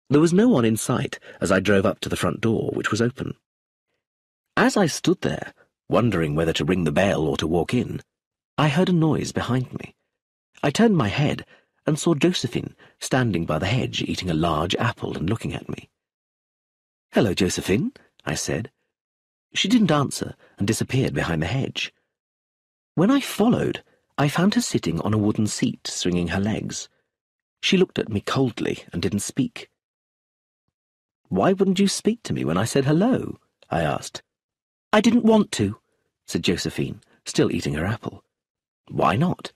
D: There was no one in sight as I drove up to the front door, which was open. As I stood there, wondering whether to ring the bell or to walk in, I heard a noise behind me. I turned my head and saw Josephine standing by the hedge eating a large apple and looking at me. "Hello, Josephine," I said. She didn't answer and disappeared behind the hedge. When I followed, I found her sitting on a wooden seat, swinging her legs. She looked at me coldly and didn't speak. "Why wouldn't you speak to me when I said hello?" I asked. "I didn't want to," said Josephine, still eating her apple. "Why not?"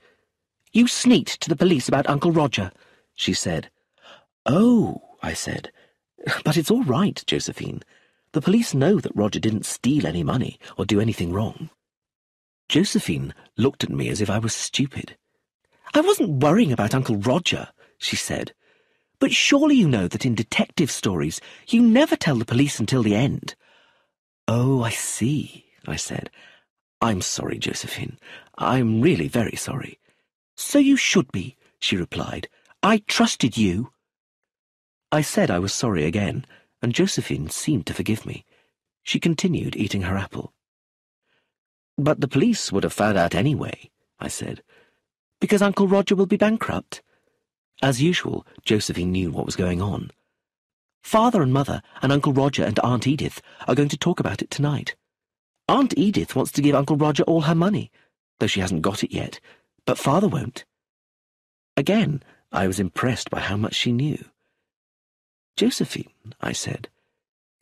D: "You sneaked to the police about Uncle Roger," she said. "Oh," I said. "But it's all right, Josephine. The police know that Roger didn't steal any money or do anything wrong." Josephine looked at me as if I was stupid. "I wasn't worrying about Uncle Roger," she said. "But surely you know that in detective stories you never tell the police until the end." "Oh, I see," I said. "I'm sorry, Josephine. I'm really very sorry." "So you should be," she replied. "I trusted you." I said I was sorry again, and Josephine seemed to forgive me. She continued eating her apple. "But the police would have found out anyway," I said. "Because Uncle Roger will be bankrupt." As usual, Josephine knew what was going on. "Father and Mother and Uncle Roger and Aunt Edith are going to talk about it tonight. Aunt Edith wants to give Uncle Roger all her money, though she hasn't got it yet, but Father won't." Again, I was impressed by how much she knew. "Josephine," I said,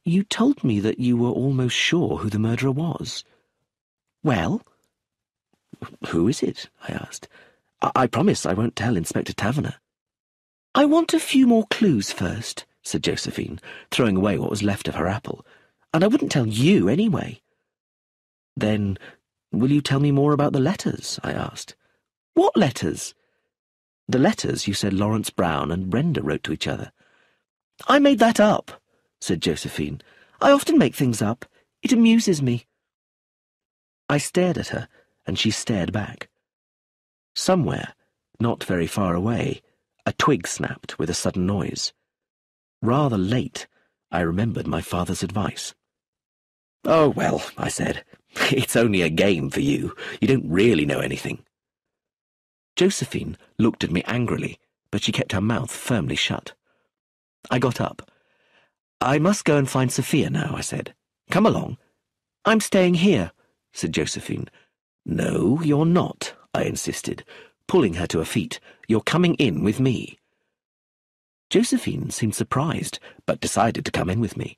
D: "you told me that you were almost sure who the murderer was." "Well?" "Who is it?" I asked. I promise I won't tell Inspector Taverner." "I want a few more clues first," said Josephine, throwing away what was left of her apple. "And I wouldn't tell you anyway." "Then will you tell me more about the letters?" I asked. "What letters?" The letters you said Lawrence Brown and Brenda wrote to each other."
C: "I made that up," said Josephine. "I often make things up. It amuses me."
D: I stared at her, and she stared back. Somewhere, not very far away, a twig snapped with a sudden noise. Rather late, I remembered my father's advice. "Oh, well," I said, "it's only a game for you. You don't really know anything." Josephine looked at me angrily, but she kept her mouth firmly shut. I got up. "I must go and find Sophia now," I said. "Come along."
C: "I'm staying here,"
D: said Josephine. "No, you're not," I insisted, pulling her to her feet. "You're coming in with me." Josephine seemed surprised, but decided to come in with me,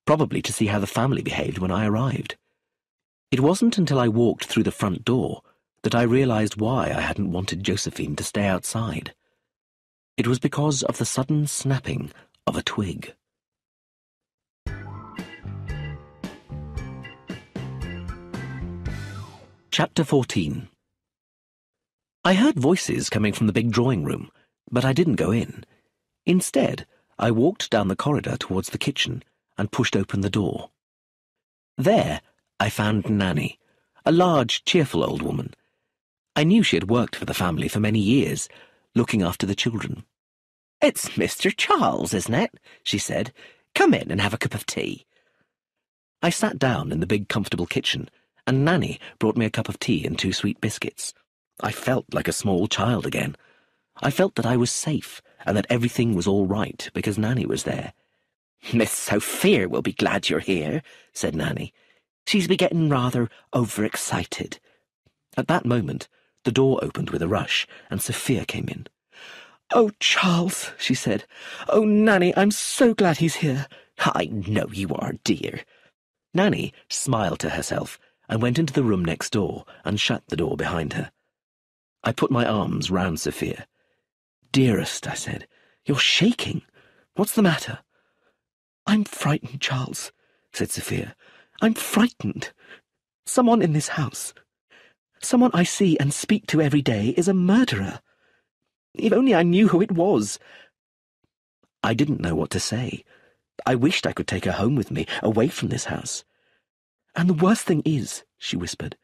D: probably to see how the family behaved when I arrived. It wasn't until I walked through the front door that I realized why I hadn't wanted Josephine to stay outside. It was because of the sudden snapping of a twig. Chapter 14. I heard voices coming from the big drawing room, but I didn't go in. Instead, I walked down the corridor towards the kitchen and pushed open the door. There, I found Nanny, a large, cheerful old woman. I knew she had worked for the family for many years, looking after the children.
C: "It's Mr. Charles, isn't it?" she said. "Come in and have a cup of tea."
D: I sat down in the big, comfortable kitchen, and Nanny brought me a cup of tea and 2 sweet biscuits. I felt like a small child again. I felt that I was safe, and that everything was all right because Nanny was there.
C: "Miss Sophia will be glad you're here," said Nanny. "She's been getting rather overexcited."
D: At that moment, the door opened with a rush, and Sophia came in.
C: "Oh, Charles," she said. "Oh, Nanny, I'm so glad he's here."
D: "I know you are, dear." Nanny smiled to herself and went into the room next door and shut the door behind her. I put my arms round Sophia. "Dearest," I said, "you're shaking. What's the matter?"
C: "I'm frightened, Charles," said Sophia. "I'm frightened. Someone in this house, someone I see and speak to every day, is a murderer. If only I knew who it was."
D: I didn't know what to say. I wished I could take her home with me, away from this house.
C: "And the worst thing is," she whispered,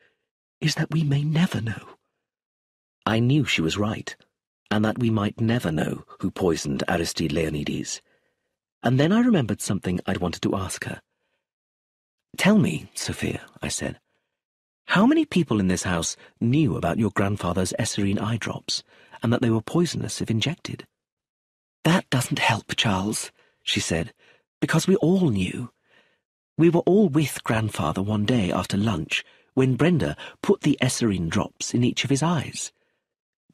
C: "is that we may never know."
D: I knew she was right, and that we might never know who poisoned Aristide Leonides. And then I remembered something I'd wanted to ask her. "Tell me, Sophia," I said, "how many people in this house knew about your grandfather's Esserine eye drops, and that they were poisonous if injected?"
C: "That doesn't help, Charles," she said, "because we all knew. We were all with Grandfather one day after lunch when Brenda put the Esserine drops in each of his eyes.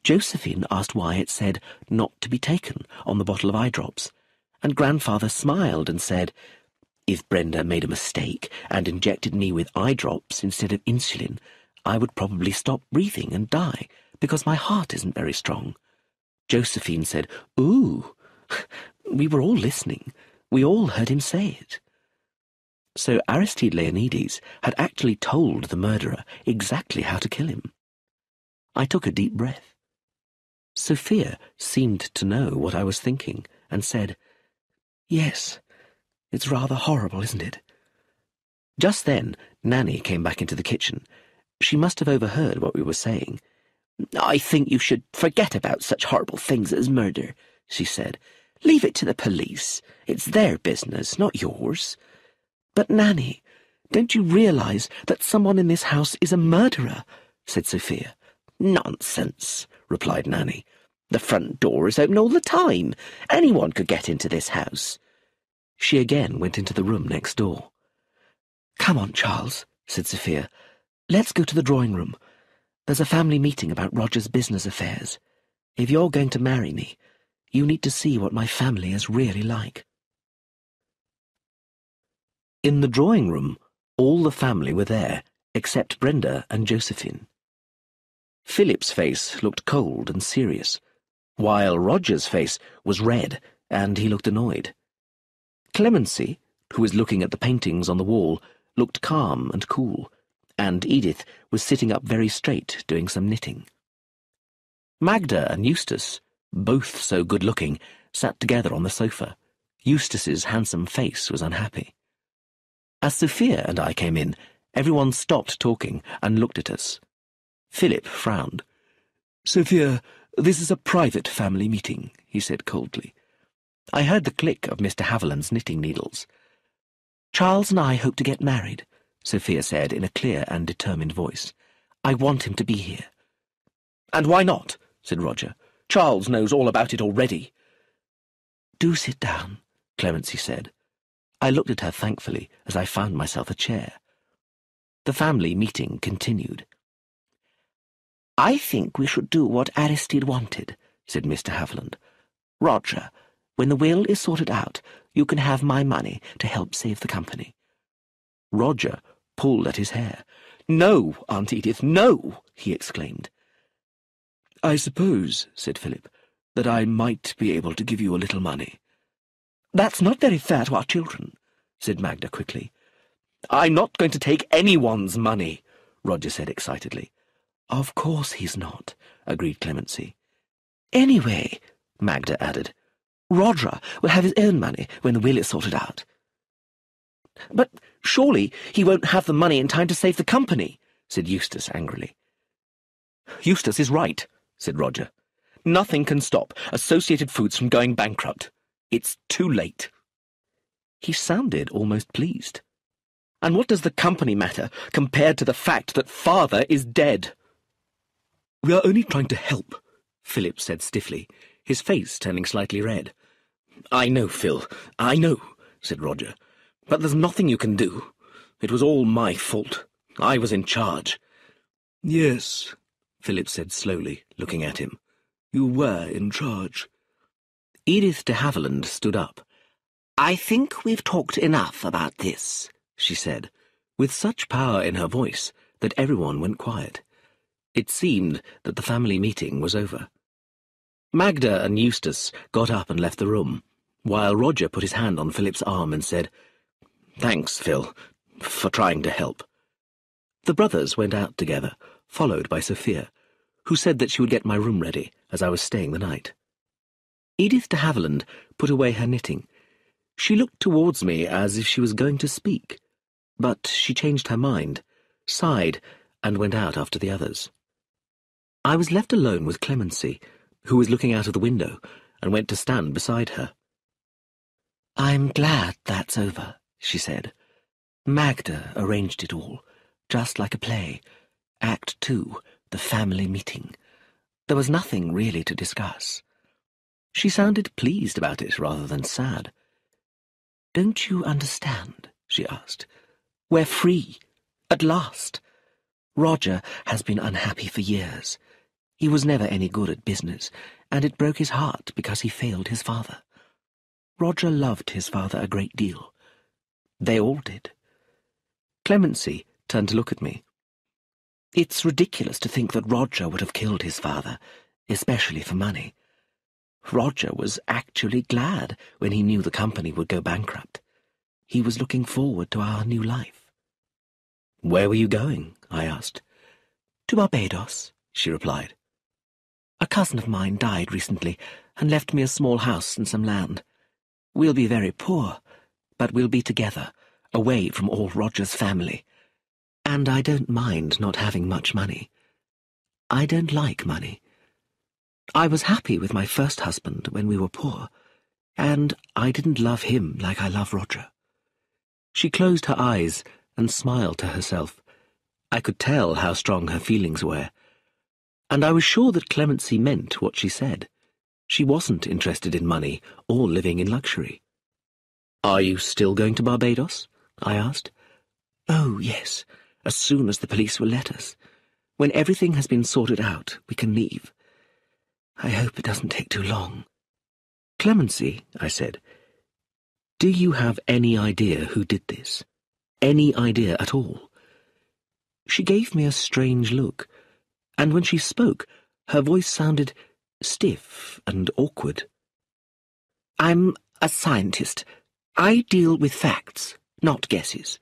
C: Josephine asked why it said not to be taken on the bottle of eye drops, and Grandfather smiled and said, 'If Brenda made a mistake and injected me with eye drops instead of insulin, I would probably stop breathing and die because my heart isn't very strong.' Josephine said, 'Ooh.' We were all listening. We all heard him say it." So Aristide Leonides had actually told the murderer exactly how to kill him. I took a deep breath. Sophia seemed to know what I was thinking and said, "Yes, it's rather horrible, isn't it?" Just then, Nanny came back into the kitchen. She must have overheard what we were saying. "I think you should forget about such horrible things as murder," she said. "Leave it to the police. It's their business, not yours." "But, Nanny, don't you realize that someone in this house is a murderer?" said Sophia. "Nonsense," replied Nanny. "The front door is open all the time. Anyone could get into this house." She again went into the room next door. "Come on, Charles," said Sophia. "Let's go to the drawing room. There's a family meeting about Roger's business affairs. If you're going to marry me, you need to see what my family is really like." In the drawing room, all the family were there, except Brenda and Josephine. Philip's face looked cold and serious, while Roger's face was red and he looked annoyed. Clemency, who was looking at the paintings on the wall, looked calm and cool, and Edith was sitting up very straight doing some knitting. Magda and Eustace,
A: both so good-looking, sat together on the sofa. Eustace's handsome face was unhappy. As Sophia and I came in, everyone stopped talking and looked at us. Philip frowned.
B: "Sophia, this is a private family meeting," he said coldly.
A: I heard the click of Mr. Haviland's knitting needles. "Charles and I hope to get married," Sophia said in a clear and determined voice. "I want him to be here."
B: "And why not?" said Roger. "Charles knows all about it already."
A: "Do sit down," Clemency said. I looked at her thankfully as I found myself a chair. The family meeting continued. "I think we should do what Aristide wanted," said Mr. Haviland. "Roger, when the will is sorted out, you can have my money to help save the company." Roger pulled at his hair.
B: "No, Aunt Edith, no!" he exclaimed.
C: "I suppose," said Philip, "that I might be able to give you a little money."
B: "That's not very fair to our children," said Magda quickly. "I'm not going to take anyone's money," Roger said excitedly.
A: "Of course he's not," agreed Clemency.
B: "Anyway," Magda added, "Roger will have his own money when the will is sorted out." "But surely he won't have the money in time to save the company," said Eustace angrily. "Eustace is right," said Roger. "Nothing can stop Associated Foods from going bankrupt. It's too late." He sounded almost pleased. "And what does the company matter compared to the fact that Father is dead?"
C: "We are only trying to help,"
A: Philip said stiffly, his face turning slightly red.
B: "I know, Phil, I know," said Roger. "But there's nothing you can do. It was all my fault. I was in charge."
C: "Yes,"
A: Philip said slowly, looking at him.
C: "You were in charge."
A: Edith de Haviland stood up.
D: "I think we've talked enough about this," she said,
A: with such power in her voice that everyone went quiet. It seemed that the family meeting was over. Magda and Eustace got up and left the room, while Roger put his hand on Philip's arm and said,
B: "Thanks, Phil, for trying to help."
A: The brothers went out together, followed by Sophia, who said that she would get my room ready, as I was staying the night. Edith de Haviland put away her knitting. She looked towards me as if she was going to speak, but she changed her mind, sighed, and went out after the others. I was left alone with Clemency, who was looking out of the window, and went to stand beside her.
C: "I'm glad that's over," she said. "Magda arranged it all, just like a play. Act 2, the family meeting. There was nothing really to discuss."
A: She sounded pleased about it rather than sad.
C: "Don't you understand?" she asked. "We're free, at last. Roger has been unhappy for years. He was never any good at business, and it broke his heart because he failed his father. Roger loved his father a great deal. They all did."
A: Clemency turned to look at me.
C: "It's ridiculous to think that Roger would have killed his father, especially for money. Roger was actually glad when he knew the company would go bankrupt. He was looking forward to our new life."
A: "Where were you going?" I asked.
C: "To Barbados," she replied. "A cousin of mine died recently and left me a small house and some land. We'll be very poor, but we'll be together, away from all Roger's family. And I don't mind not having much money. I don't like money. I was happy with my first husband when we were poor, and I didn't love him like I love Roger."
A: She closed her eyes and smiled to herself. I could tell how strong her feelings were, and I was sure that Clemency meant what she said. She wasn't interested in money or living in luxury. "Are you still going to Barbados?" I asked.
C: "Oh, yes, as soon as the police will let us. When everything has been sorted out, we can leave. I hope it doesn't take too long."
A: "Clemency," I said, "do you have any idea who did this? Any idea at all?" She gave me a strange look, and when she spoke, her voice sounded stiff and awkward.
C: "I'm a scientist. I deal with facts, not guesses.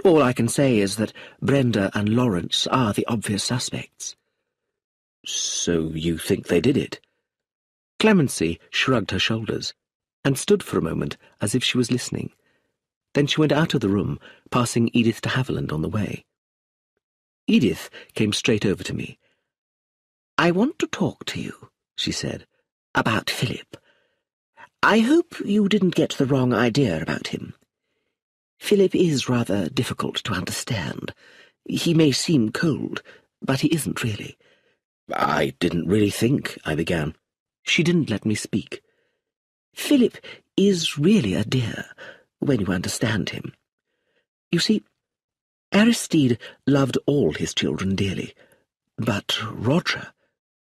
C: All I can say is that Brenda and Lawrence are the obvious suspects."
A: "So you think they did it?"
D: Clemency shrugged her shoulders and stood for a moment as if she was listening. Then she went out of the room, passing Edith de Havilland on the way. Edith came straight over to me. "I want to talk to you," she said, "about Philip. I hope you didn't get the wrong idea about him. Philip is rather difficult to understand. He may seem cold, but he isn't really." "I didn't really think," I began. She didn't let me speak. "Philip is really a dear, when you understand him. You see, Aristide loved all his children dearly, but Roger,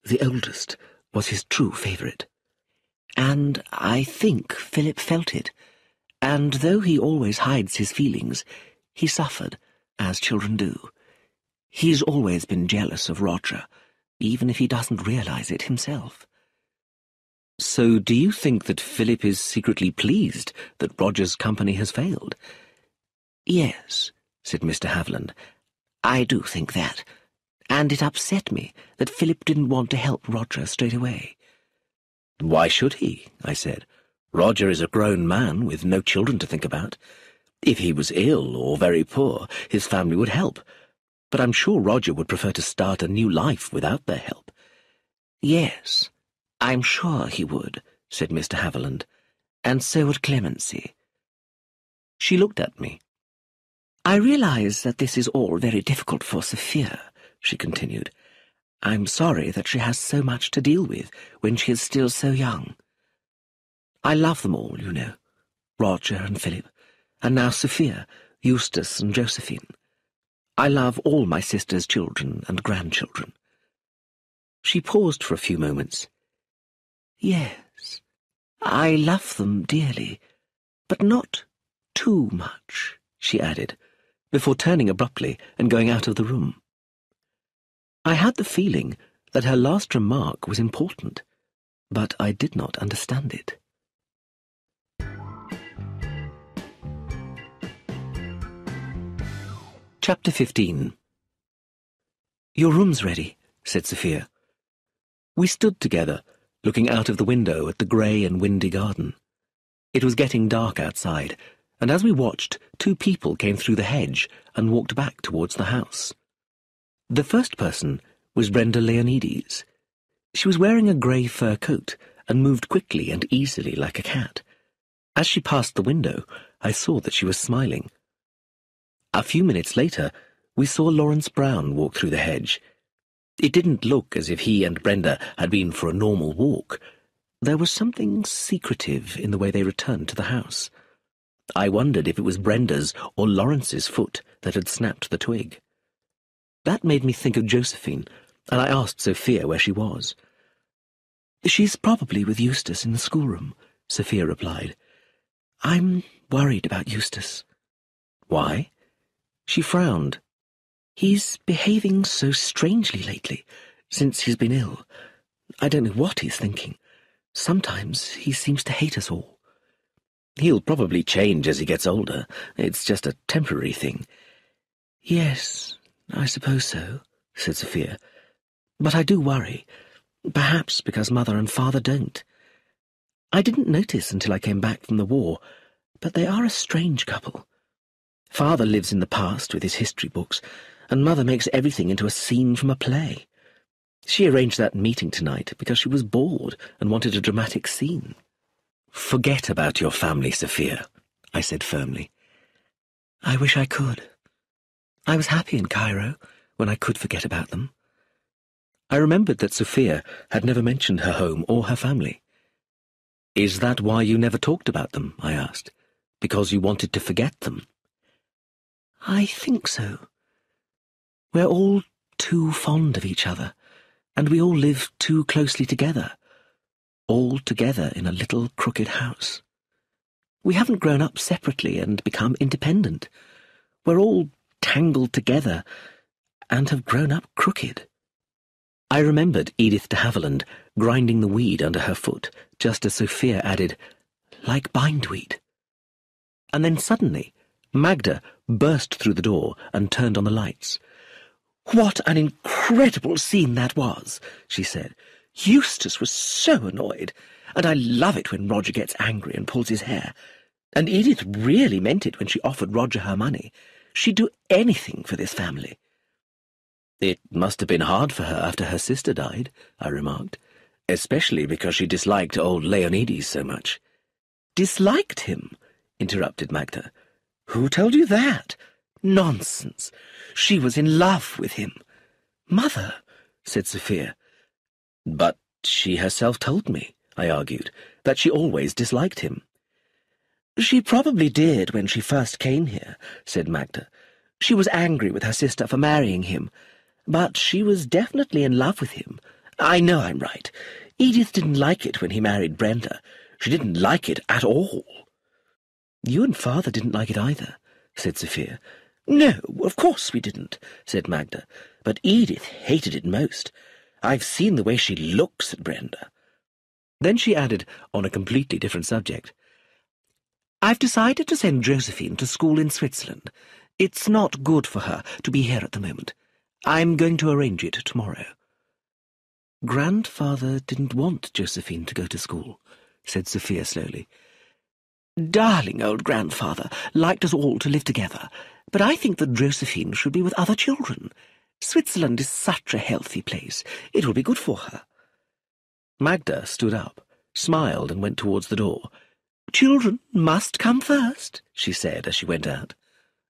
D: the oldest, was his true favourite. And I think Philip felt it, and though he always hides his feelings, he suffered, as children do. He's always been jealous of Roger, even if he doesn't realise it himself." "So do you think that Philip is secretly pleased that Roger's company has failed?" "Yes," said Mr. Haviland. "I do think that, and it upset me that Philip didn't want to help Roger straight away." "Why should he?" I said. "Roger is a grown man with no children to think about. If he was ill or very poor, his family would help. But I'm sure Roger would prefer to start a new life without their help." "Yes, I'm sure he would," said Mr. Haviland, "and so would Clemency." She looked at me. "I realise that this is all very difficult for Sophia," she continued. "I'm sorry that she has so much to deal with when she is still so young. I love them all, you know, Roger and Philip, and now Sophia, Eustace and Josephine. I love all my sister's children and grandchildren." She paused for a few moments. "Yes, I love them dearly, but not too much," she added, before turning abruptly and going out of the room. I had the feeling that her last remark was important, but I did not understand it. Chapter 15. "Your room's ready," said Sophia. We stood together, looking out of the window at the grey and windy garden. It was getting dark outside, and as we watched, two people came through the hedge and walked back towards the house. The first person was Brenda Leonides. She was wearing a grey fur coat and moved quickly and easily like a cat. As she passed the window, I saw that she was smiling. A few minutes later, we saw Lawrence Brown walk through the hedge. It didn't look as if he and Brenda had been for a normal walk. There was something secretive in the way they returned to the house. I wondered if it was Brenda's or Lawrence's foot that had snapped the twig. That made me think of Josephine, and I asked Sophia where she was. "She's probably with Eustace in the schoolroom," Sophia replied. "I'm worried about Eustace." "Why?" She frowned. "He's behaving so strangely lately, since he's been ill. I don't know what he's thinking. Sometimes he seems to hate us all." "He'll probably change as he gets older. It's just a temporary thing." "Yes, I suppose so," said Sophia. "But I do worry, perhaps because Mother and Father don't. I didn't notice until I came back from the war, but they are a strange couple. Father lives in the past with his history books, and Mother makes everything into a scene from a play. She arranged that meeting tonight because she was bored and wanted a dramatic scene." "Forget about your family, Sophia," I said firmly. "I wish I could. I was happy in Cairo when I could forget about them." I remembered that Sophia had never mentioned her home or her family. "Is that why you never talked about them?" I asked. "Because you wanted to forget them?" "I think so. We're all too fond of each other, and we all live too closely together, all together in a little crooked house. We haven't grown up separately and become independent. We're all tangled together and have grown up crooked." I remembered Edith de Havilland grinding the weed under her foot, just as Sophia added, "like bindweed." And then suddenly, Magda burst through the door and turned on the lights. "What an incredible scene that was," she said.
C: Eustace was so annoyed, and I love it when Roger gets angry and pulls his hair. And Edith really meant it when she offered Roger her money. She'd do anything for this family.
B: It must have been hard for her after her sister died, I remarked, especially because she disliked old Leonides so much.
C: Disliked him? Interrupted Magda. Who told you that? Nonsense. She was in love with him. Mother, said Sophia.
B: But she herself told me, I argued, that she always disliked him.
C: She probably did when she first came here, said Magda. She was angry with her sister for marrying him, but she was definitely in love with him. I know I'm right. Edith didn't like it when he married Brenda. She didn't like it at all.
B: You and Father didn't like it either, said Sophia.
C: No, of course we didn't, said Magda, but Edith hated it most. I've seen the way she looks at Brenda.
B: Then she added, on a completely different subject,
A: I've decided to send Josephine to school in Switzerland. It's not good for her to be here at the moment. I'm going to arrange it tomorrow.
B: Grandfather didn't want Josephine to go to school, said Sophia slowly.
A: Darling old grandfather liked us all to live together, but I think that Josephine should be with other children. Switzerland is such a healthy place. It will be good for her.
B: Magda stood up, smiled, and went towards the door.
A: Children must come first,
B: she said as she went out.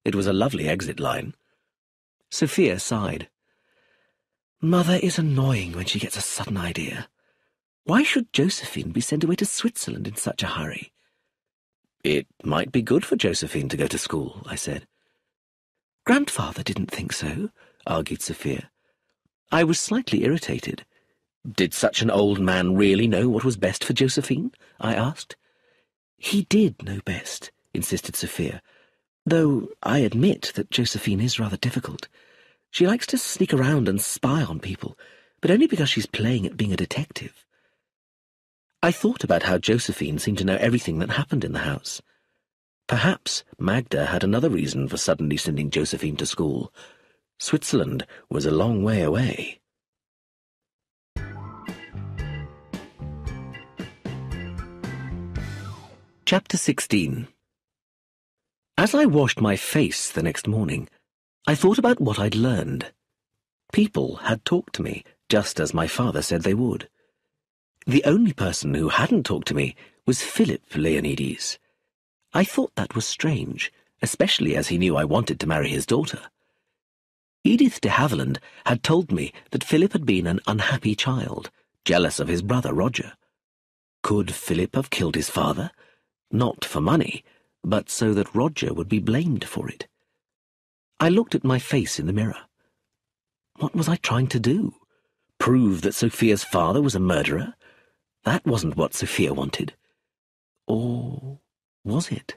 B: It was a lovely exit line. Sophia sighed.
A: Mother is annoying when she gets a sudden idea. Why should Josephine be sent away to Switzerland in such a hurry?
B: It might be good for Josephine to go to school, I said.
A: Grandfather didn't think so, argued Sophia.
B: I was slightly irritated. Did such an old man really know what was best for Josephine? I asked.
A: He did know best, insisted Sophia, though I admit that Josephine is rather difficult. She likes to sneak around and spy on people, but only because she's playing at being a detective.
B: I thought about how Josephine seemed to know everything that happened in the house. Perhaps Magda had another reason for suddenly sending Josephine to school. Switzerland was a long way away. Chapter 16. As I washed my face the next morning, I thought about what I'd learned. People had talked to me, just as my father said they would. The only person who hadn't talked to me was Philip Leonides. I thought that was strange, especially as he knew I wanted to marry his daughter. Edith de Havilland had told me that Philip had been an unhappy child, jealous of his brother Roger. Could Philip have killed his father? Not for money, but so that Roger would be blamed for it. I looked at my face in the mirror. What was I trying to do? Prove that Sophia's father was a murderer? That wasn't what Sophia wanted. Or was it?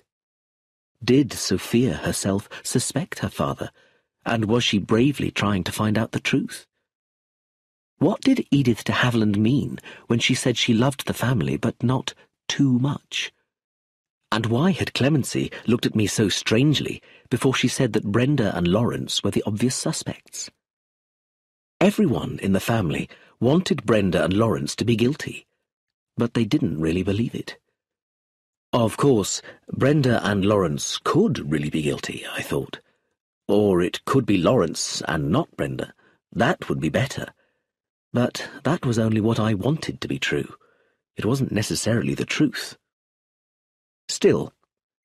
B: Did Sophia herself suspect her father, and was she bravely trying to find out the truth? What did Edith de Havilland mean when she said she loved the family but not too much? And why had Clemency looked at me so strangely before she said that Brenda and Lawrence were the obvious suspects? Everyone in the family wanted Brenda and Lawrence to be guilty, but they didn't really believe it. Of course, Brenda and Lawrence could really be guilty, I thought. Or it could be Lawrence and not Brenda. That would be better. But that was only what I wanted to be true. It wasn't necessarily the truth. Still,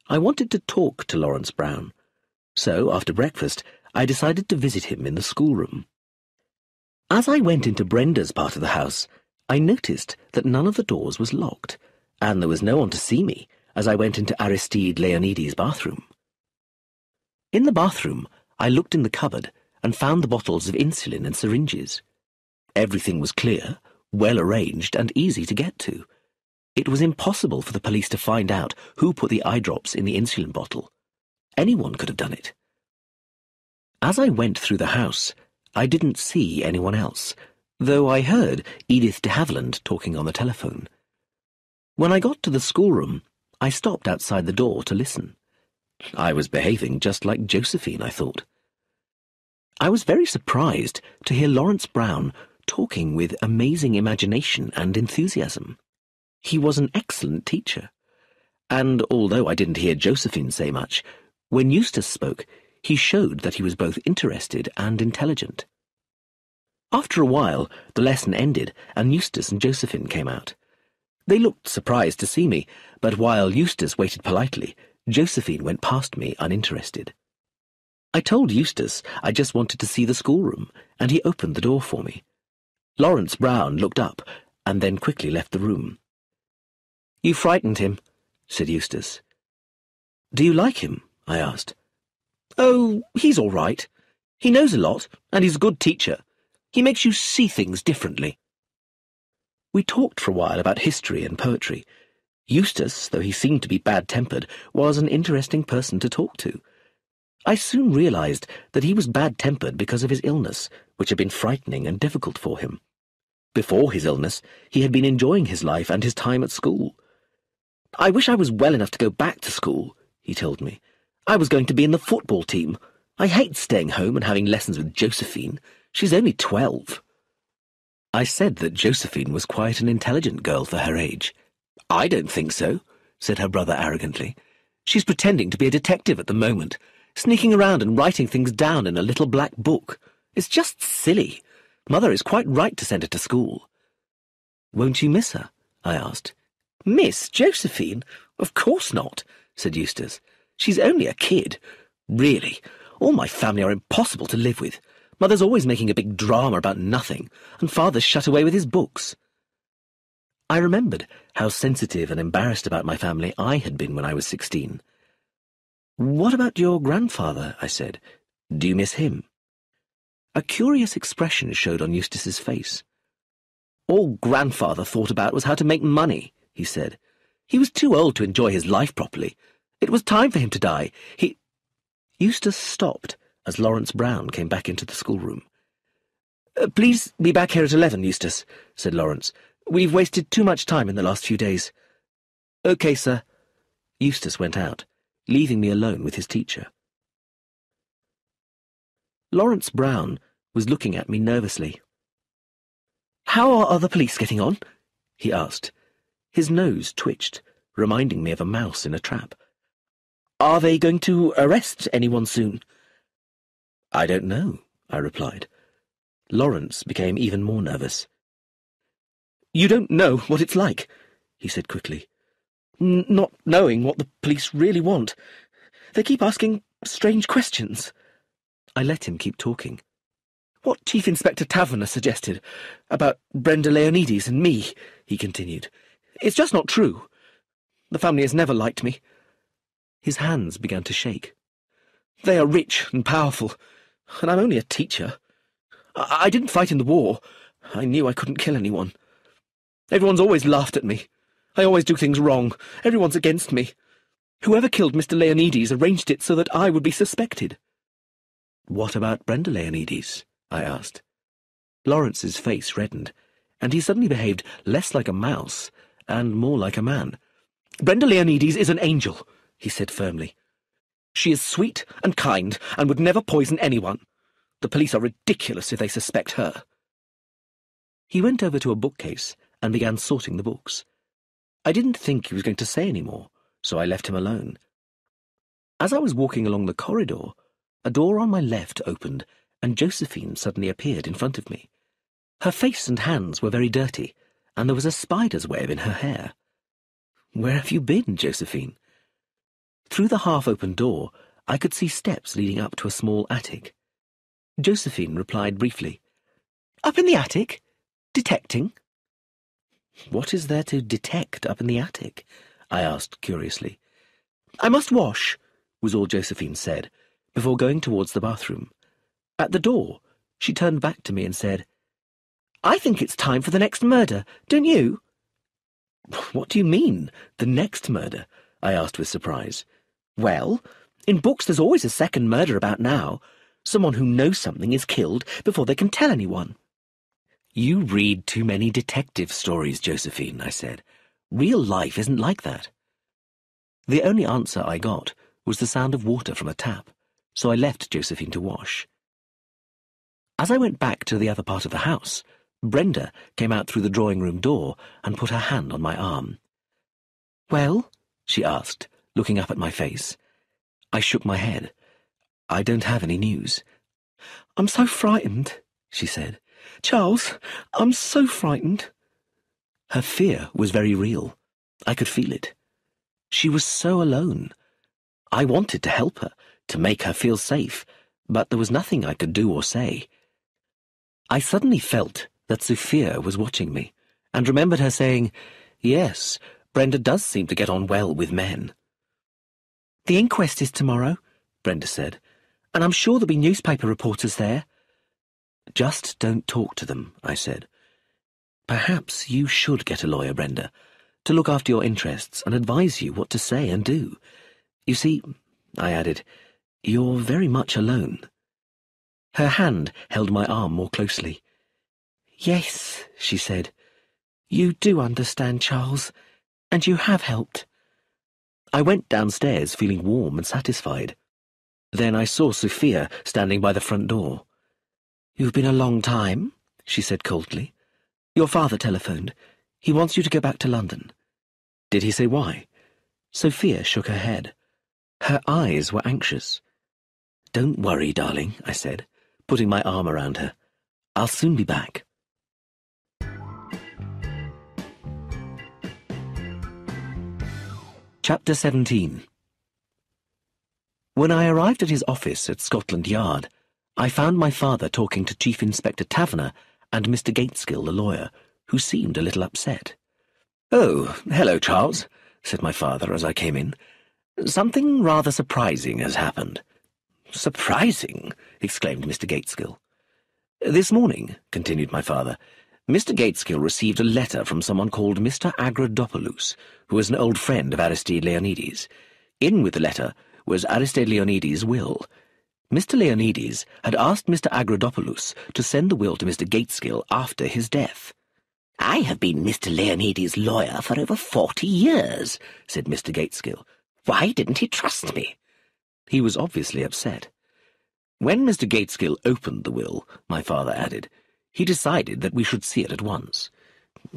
B: I wanted to talk to Lawrence Brown, so after breakfast I decided to visit him in the schoolroom. As I went into Brenda's part of the house, I noticed that none of the doors was locked, and there was no one to see me as I went into Aristide Leonides' bathroom. In the bathroom, I looked in the cupboard and found the bottles of insulin and syringes. Everything was clear, well arranged, and easy to get to. It was impossible for the police to find out who put the eye drops in the insulin bottle. Anyone could have done it. As I went through the house, I didn't see anyone else, though I heard Edith de Havilland talking on the telephone. When I got to the schoolroom, I stopped outside the door to listen. I was behaving just like Josephine, I thought. I was very surprised to hear Lawrence Brown
D: talking with amazing imagination and enthusiasm. He was an excellent teacher, and although I didn't hear Josephine say much, when Eustace spoke, he showed that he was both interested and intelligent. After a while, the lesson ended, and Eustace and Josephine came out. They looked surprised to see me, but while Eustace waited politely, Josephine went past me uninterested. I told Eustace I just wanted to see the schoolroom, and he opened the door for me. Lawrence Brown looked up, and then quickly left the room. "You frightened him," said Eustace. "Do you like him?" I asked. "Oh, he's all right. He knows a lot, and he's a good teacher. He makes you see things differently." We talked for a while about history and poetry. Eustace, though he seemed to be bad-tempered, was an interesting person to talk to. I soon realized that he was bad-tempered because of his illness, which had been frightening and difficult for him. Before his illness, he had been enjoying his life and his time at school. "I wish I was well enough to go back to school," he told me. "I was going to be in the football team. I hate staying home and having lessons with Josephine. She's only 12. I said that Josephine was quite an intelligent girl for her age. "I don't think so," said her brother arrogantly. "She's pretending to be a detective at the moment, sneaking around and writing things down in a little black book. It's just silly. Mother is quite right to send her to school." "Won't you miss her?" I asked. "Miss Josephine? Of course not," said Eustace. "She's only a kid. Really, all my family are impossible to live with. Mother's always making a big drama about nothing, and Father's shut away with his books." I remembered how sensitive and embarrassed about my family I had been when I was 16. "What about your grandfather?" I said. "Do you miss him?" A curious expression showed on Eustace's face. "All Grandfather thought about was how to make money," he said. "He was too old to enjoy his life properly. It was time for him to die. Eustace stopped as Lawrence Brown came back into the schoolroom. "Please be back here at 11, Eustace," said Lawrence. "We've wasted too much time in the last few days." "Okay, sir." Eustace went out, leaving me alone with his teacher. Lawrence Brown was looking at me nervously. "How are other police getting on?" he asked. His nose twitched, reminding me of a mouse in a trap. "Are they going to arrest anyone soon?" "I don't know," I replied. Lawrence became even more nervous. "You don't know what it's like," he said quickly. "Not knowing what the police really want. They keep asking strange questions." I let him keep talking. "What Chief Inspector Taverner suggested about Brenda Leonides and me," he continued. "It's just not true. The family has never liked me." His hands began to shake. "They are rich and powerful, and I'm only a teacher. I didn't fight in the war. I knew I couldn't kill anyone. Everyone's always laughed at me. I always do things wrong. Everyone's against me. Whoever killed Mr. Leonides arranged it so that I would be suspected." "What about Brenda Leonides?" I asked. Lawrence's face reddened, and he suddenly behaved less like a mouse and more like a man. "Brenda Leonides is an angel," he said firmly. "She is sweet and kind and would never poison anyone. The police are ridiculous if they suspect her." He went over to a bookcase and began sorting the books. I didn't think he was going to say any more, so I left him alone. As I was walking along the corridor, a door on my left opened, and Josephine suddenly appeared in front of me. Her face and hands were very dirty, and there was a spider's web in her hair. "Where have you been, Josephine?" Through the half-open door, I could see steps leading up to a small attic. Josephine replied briefly, "Up in the attic? Detecting?" "What is there to detect up in the attic?" I asked curiously. "I must wash," was all Josephine said, before going towards the bathroom. At the door, she turned back to me and said, "I think it's time for the next murder, don't you?" "What do you mean, the next murder?" I asked with surprise. "Well, in books there's always a second murder about now. Someone who knows something is killed before they can tell anyone." "You read too many detective stories, Josephine," I said. "Real life isn't like that." The only answer I got was the sound of water from a tap, so I left Josephine to wash. As I went back to the other part of the house, Brenda came out through the drawing-room door and put her hand on my arm. "Well?" she asked, looking up at my face. I shook my head. "I don't have any news."
B: "I'm so frightened," she said. "Charles, I'm so frightened."
D: Her fear was very real. I could feel it. She was so alone. I wanted to help her, to make her feel safe, but there was nothing I could do or say. I suddenly felt that Sophia was watching me, and remembered her saying, "Yes, Brenda does seem to get on well with men."
A: "The inquest is tomorrow," Brenda said, "and I'm sure there'll be newspaper reporters there."
D: "Just don't talk to them," I said. "Perhaps you should get a lawyer, Brenda, to look after your interests and advise you what to say and do. You see," I added, "you're very much alone." Her hand held my arm more closely.
A: "Yes," she said, "you do understand, Charles, and you have helped."
D: I went downstairs feeling warm and satisfied. Then I saw Sophia standing by the front door.
A: "You've been a long time," she said coldly. "Your father telephoned. He wants you to go back to London."
D: "Did he say why?" Sophia shook her head. Her eyes were anxious. "Don't worry, darling," I said, putting my arm around her. "I'll soon be back." Chapter 17. When I arrived at his office at Scotland Yard, I found my father talking to Chief Inspector Taverner and Mr. Gateskill, the lawyer, who seemed a little upset. "Oh, hello, Charles," said my father as I came in. "Something rather surprising has happened." "Surprising?" exclaimed Mr. Gateskill. "This morning," continued my father, "Mr. Gateskill received a letter from someone called Mr. Agrodopoulos, who is an old friend of Aristide Leonides. In with the letter was Aristide Leonides' will. Mr. Leonides had asked Mr. Agrodopoulos to send the will to Mr. Gateskill after his death." "I have been Mr. Leonides' lawyer for over 40 years, said Mr. Gateskill. "Why didn't he trust me?" He was obviously upset. "When Mr. Gateskill opened the will," my father added, "he decided that we should see it at once."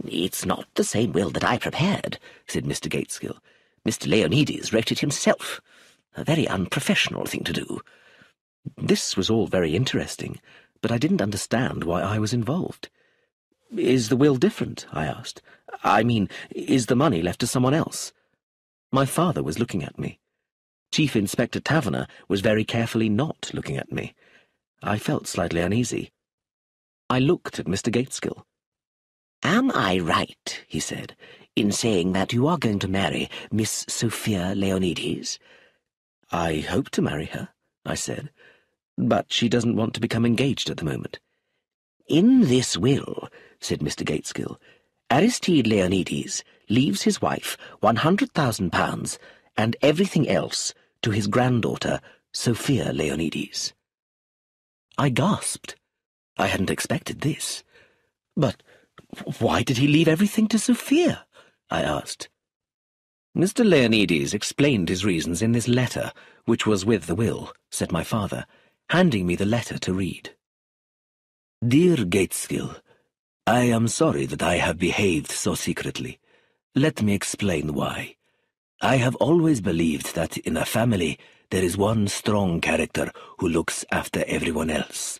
D: "It's not the same will that I prepared," said Mr. Gateskill. "Mr. Leonides wrote it himself. A very unprofessional thing to do." This was all very interesting, but I didn't understand why I was involved. "Is the will different?" I asked. "I mean, is the money left to someone else?" My father was looking at me. Chief Inspector Taverner was very carefully not looking at me. I felt slightly uneasy. I looked at Mr. Gateskill. "Am I right," he said, "in saying that you are going to marry Miss Sophia Leonides?" "I hope to marry her," I said, "but she doesn't want to become engaged at the moment." "In this will," said Mr. Gateskill, "Aristide Leonides leaves his wife £100,000 and everything else to his granddaughter, Sophia Leonides." I gasped. I hadn't expected this. "But why did he leave everything to Sophia?" I asked. "Mr. Leonides explained his reasons in this letter, which was with the will," said my father, handing me the letter to read. "Dear Gateskill, I am sorry that I have behaved so secretly. Let me explain why. I have always believed that in a family there is one strong character who looks after everyone else.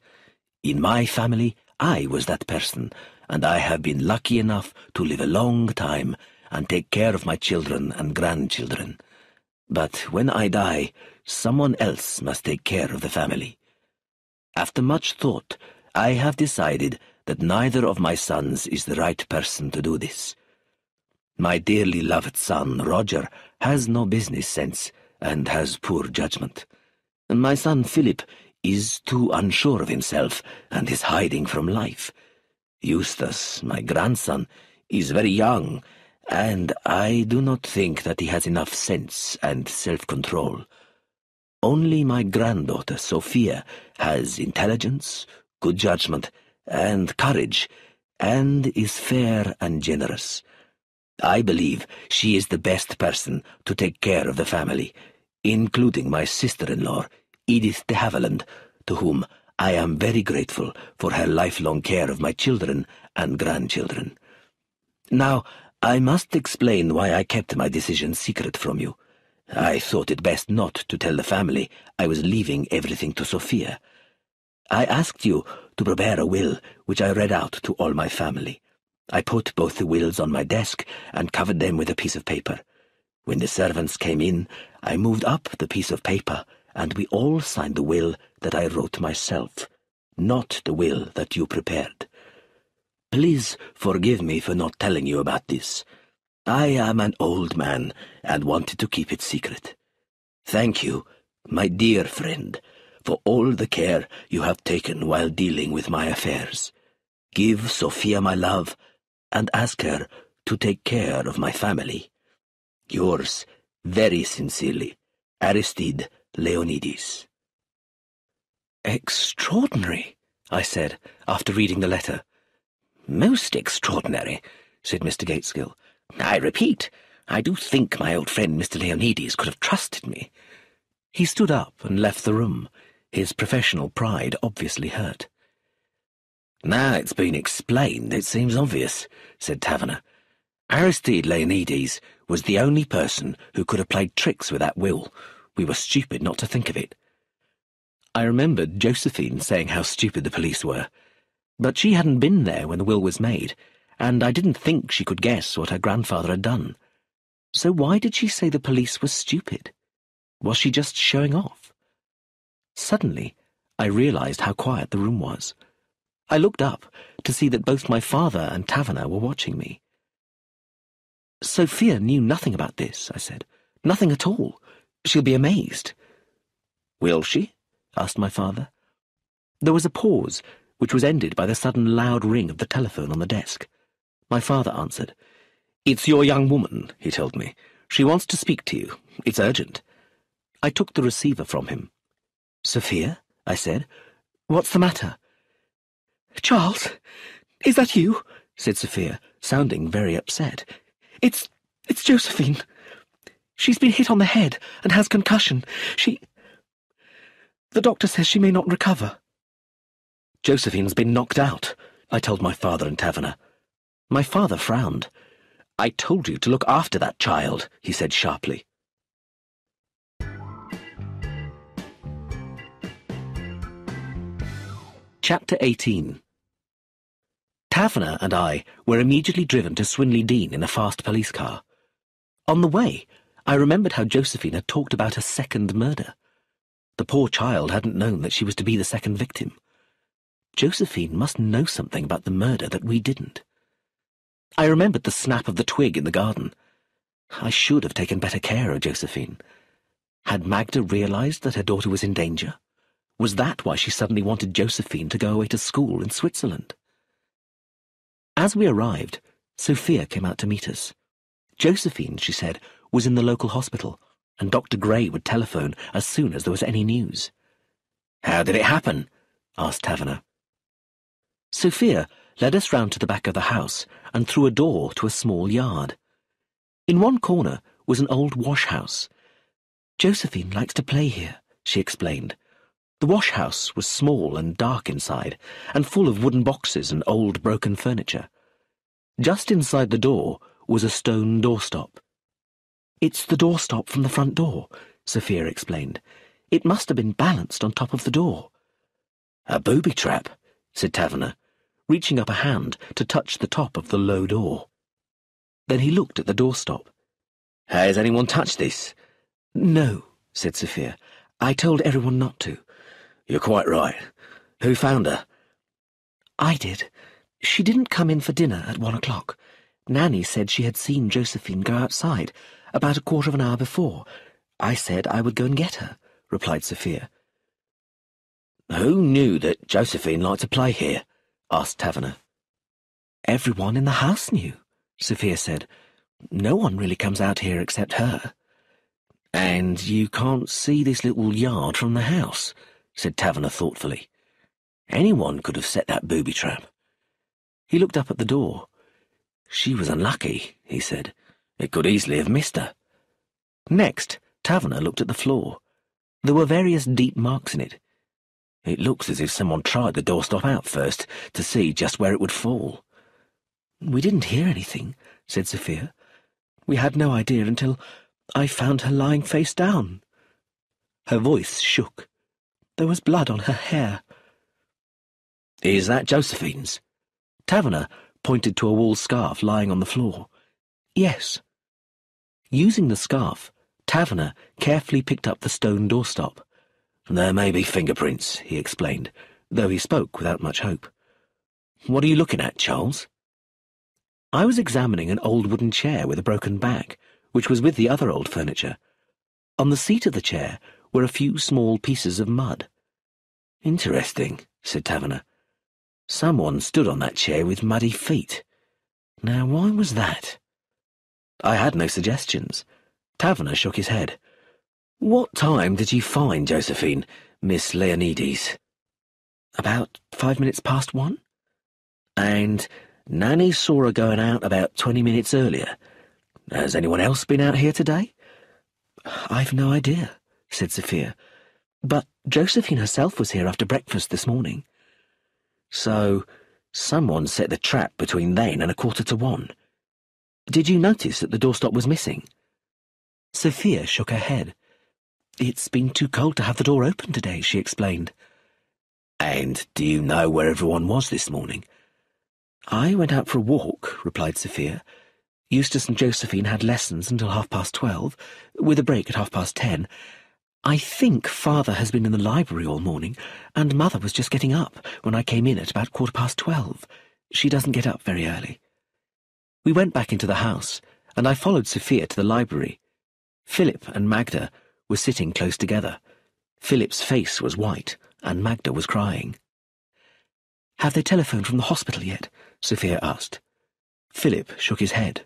D: In my family, I was that person, and I have been lucky enough to live a long time and take care of my children and grandchildren. But when I die, someone else must take care of the family. After much thought, I have decided that neither of my sons is the right person to do this. My dearly loved son, Roger, has no business sense and has poor judgment. My son, Philip, is too unsure of himself and is hiding from life. Eustace, my grandson, is very young, and I do not think that he has enough sense and self-control. Only my granddaughter, Sophia, has intelligence, good judgment, and courage, and is fair and generous. I believe she is the best person to take care of the family, including my sister-in-law, Edith de Haviland, to whom I am very grateful for her lifelong care of my children and grandchildren. Now, I must explain why I kept my decision secret from you. I thought it best not to tell the family I was leaving everything to Sophia. I asked you to prepare a will, which I read out to all my family. I put both the wills on my desk and covered them with a piece of paper. When the servants came in, I moved up the piece of paper, and we all signed the will that I wrote myself, not the will that you prepared. Please forgive me for not telling you about this. I am an old man and wanted to keep it secret. Thank you, my dear friend, for all the care you have taken while dealing with my affairs. Give Sophia my love and ask her to take care of my family. Yours, very sincerely, Aristide Leonides.
A: Extraordinary, I said, after reading the letter.
D: Most extraordinary, said Mr. Gateskill. I repeat, I do think my old friend Mr. Leonides could have trusted me.
A: He stood up and left the room, his professional pride obviously hurt.
D: Now it's been explained, it seems obvious, said Taverner. Aristide Leonides was the only person who could have played tricks with that will. We were stupid not to think of it.
A: I remembered Josephine saying how stupid the police were, but she hadn't been there when the will was made, and I didn't think she could guess what her grandfather had done. So why did she say the police were stupid? Was she just showing off? Suddenly, I realized how quiet the room was. I looked up to see that both my father and Taverner were watching me. Sophia knew nothing about this, I said. Nothing at all. She'll be amazed.
D: Will she? Asked my father.
A: There was a pause, which was ended by the sudden loud ring of the telephone on the desk. My father answered. "It's your young woman," he told me. "She wants to speak to you. It's urgent." I took the receiver from him. "Sophia?" I said. "What's the matter?" "Charles, is that you?" said Sophia, sounding very upset. It's Josephine. She's been hit on the head and has concussion. The doctor says she may not recover." "Josephine's been knocked out," I told my father and Taverner. My father frowned. "I told you to look after that child," he said sharply. Chapter 18. Taverner and I were immediately driven to Swinley Dean in a fast police car. On the way, I remembered how Josephine had talked about a second murder. The poor child hadn't known that she was to be the second victim. Josephine must know something about the murder that we didn't. I remembered the snap of the twig in the garden. I should have taken better care of Josephine. Had Magda realized that her daughter was in danger? Was that why she suddenly wanted Josephine to go away to school in Switzerland? As we arrived, Sophia came out to meet us. Josephine, she said, was in the local hospital, and Dr. Gray would telephone as soon as there was any news.
D: "How did it happen?" asked Taverner.
A: Sophia led us round to the back of the house and through a door to a small yard. In one corner was an old wash-house. "Josephine likes to play here," she explained. The wash-house was small and dark inside, and full of wooden boxes and old broken furniture. Just inside the door was a stone doorstop. "It's the doorstop from the front door," Sophia explained. "It must have been balanced on top of the door."
D: "A booby trap," said Taverner,
A: reaching up a hand to touch the top of the low door. Then he looked at the doorstop.
D: "Has anyone touched this?"
A: "No," said Sophia. "I told everyone not to."
D: "You're quite right. Who found her?"
A: "I did. She didn't come in for dinner at 1 o'clock. Nanny said she had seen Josephine go outside about a quarter of an hour before. I said I would go and get her," replied Sophia.
D: "Who knew that Josephine liked to play here?" asked Taverner.
A: "Everyone in the house knew," Sophia said. "No one really comes out here except her."
D: "And you can't see this little yard from the house?" said Taverner thoughtfully. "Anyone could have set that booby trap."
A: He looked up at the door.
D: "She was unlucky," he said. "It could easily have missed her."
A: Next, Taverner looked at the floor. There were various deep marks in it.
D: It looks as if someone tried the doorstop out first to see just where it would fall.
C: We didn't hear anything, said Sophia. We had no idea until I found her lying face down. Her voice shook. There was blood on her hair.
D: Is that Josephine's? Taverner pointed to a wool scarf lying on the floor.
C: Yes.
D: Using the scarf, Taverner carefully picked up the stone doorstop. There may be fingerprints, he explained, though he spoke without much hope. What are you looking at, Charles? I was examining an old wooden chair with a broken back, which was with the other old furniture. On the seat of the chair were a few small pieces of mud. Interesting, said Taverner. Someone stood on that chair with muddy feet. Now, why was that? I had no suggestions. Taverner shook his head. What time did you find Josephine, Miss Leonides?
C: About 5 minutes past 1.
D: And Nanny saw her going out about 20 minutes earlier. Has anyone else been out here today?
C: I've no idea, said Sophia. But Josephine herself was here after breakfast this morning.
D: So, someone set the trap between then and 1:45. Did you notice that the doorstop was missing?
C: Sophia shook her head. It's been too cold to have the door open today, she explained.
D: And do you know where everyone was this morning?
C: I went out for a walk, replied Sophia. Eustace and Josephine had lessons until 12:30, with a break at 10:30. I think Father has been in the library all morning, and Mother was just getting up when I came in at about 12:15. She doesn't get up very early. We went back into the house, and I followed Sophia to the library. Philip and Magda were sitting close together. Philip's face was white, and Magda was crying. Have they telephoned from the hospital yet? Sophia asked. Philip shook his head.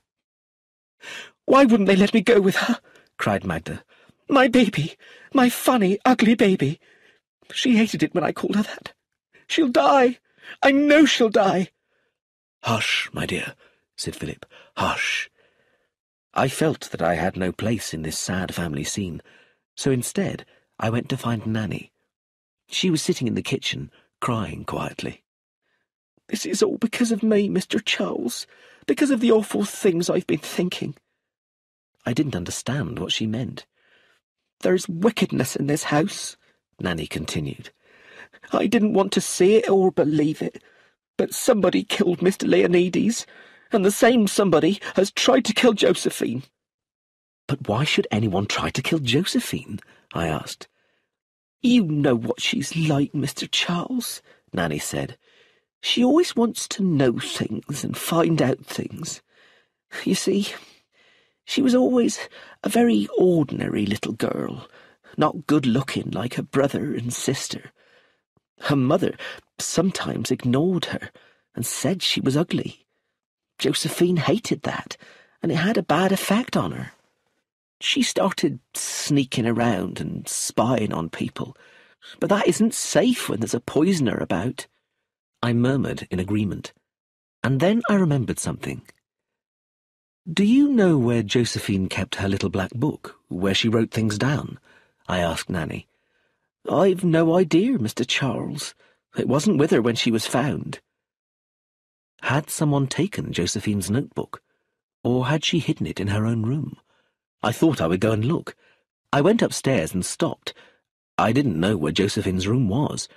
C: Why wouldn't they let me go with her? Cried Magda. My baby, my funny, ugly baby. She hated it when I called her that. She'll die. I know she'll die.
D: Hush, my dear, said Philip. Hush. I felt that I had no place in this sad family scene, so instead I went to find Nanny. She was sitting in the kitchen, crying quietly.
C: This is all because of me, Mr. Charles, because of the awful things I've been thinking. I didn't understand what she meant. There's wickedness in this house, Nanny continued. I didn't want to see it or believe it, but somebody killed Mr. Leonides, and the same somebody has tried to kill Josephine.
D: But why should anyone try to kill Josephine? I asked.
C: You know what she's like, Mr. Charles, Nanny said. She always wants to know things and find out things. You see, she was always a very ordinary little girl, not good-looking like her brother and sister. Her mother sometimes ignored her and said she was ugly. Josephine hated that, and it had a bad effect on her. She started sneaking around and spying on people, but that isn't safe when there's a poisoner about.
D: I murmured in agreement, and then I remembered something. Do you know where Josephine kept her little black book, where she wrote things down? I asked Nanny.
C: I've no idea, Mr. Charles. It wasn't with her when she was found.
D: Had someone taken Josephine's notebook, or had she hidden it in her own room? I thought I would go and look. I went upstairs and stopped. I didn't know where Josephine's room was,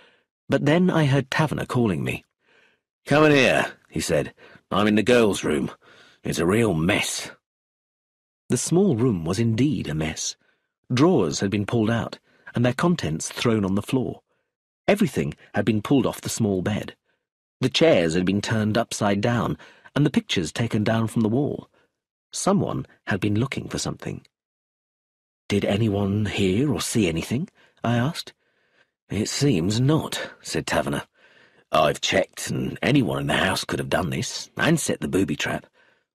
D: but then I heard Taverner calling me. Come in here, he said. I'm in the girls' room. It's a real mess. The small room was indeed a mess. Drawers had been pulled out, and their contents thrown on the floor. Everything had been pulled off the small bed. The chairs had been turned upside down, and the pictures taken down from the wall. Someone had been looking for something. Did anyone hear or see anything? I asked. It seems not, said Taverner. I've checked, and anyone in the house could have done this, and set the booby trap.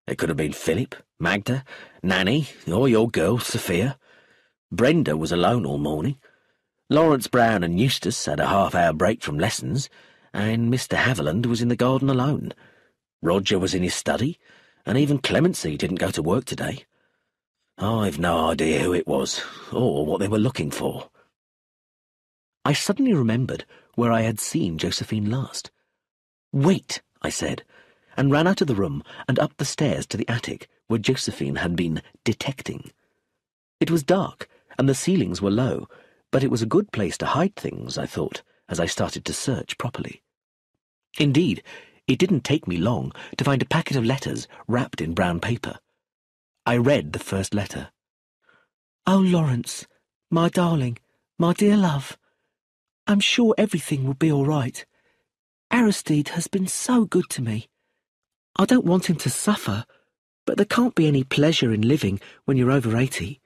D: It could have been Philip, Magda, Nanny, or your girl, Sophia. Brenda was alone all morning. Lawrence Brown and Eustace had a half-hour break from lessons, and Mr. Haviland was in the garden alone. Roger was in his study, and even Clemency didn't go to work today. I've no idea who it was, or what they were looking for. I suddenly remembered where I had seen Josephine last. "Wait," I said, and ran out of the room and up the stairs to the attic where Josephine had been detecting. It was dark, and the ceilings were low, but it was a good place to hide things, I thought, as I started to search properly. Indeed, it didn't take me long to find a packet of letters wrapped in brown paper. I read the first letter. "Oh, Lawrence, my darling, my dear love, I'm sure everything will be all right. Aristide has been so good to me. I don't want him to suffer, but there can't be any pleasure in living when you're over 80.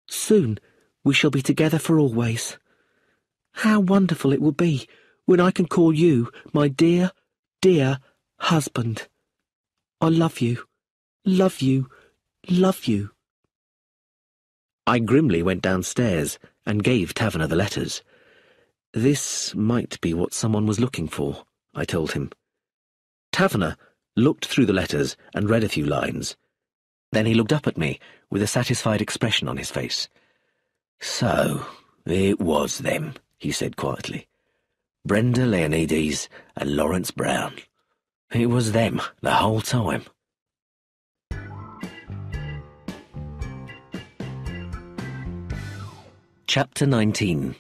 D: Soon we shall be together for always. How wonderful it will be when I can call you my dear, dear husband. I love you, love you, love you." I grimly went downstairs and gave Taverner the letters. This might be what someone was looking for, I told him. Taverner looked through the letters and read a few lines. Then he looked up at me with a satisfied expression on his face. "So, it was them," he said quietly. "Brenda Leonides and Lawrence Brown. It was them the whole time." Chapter 19.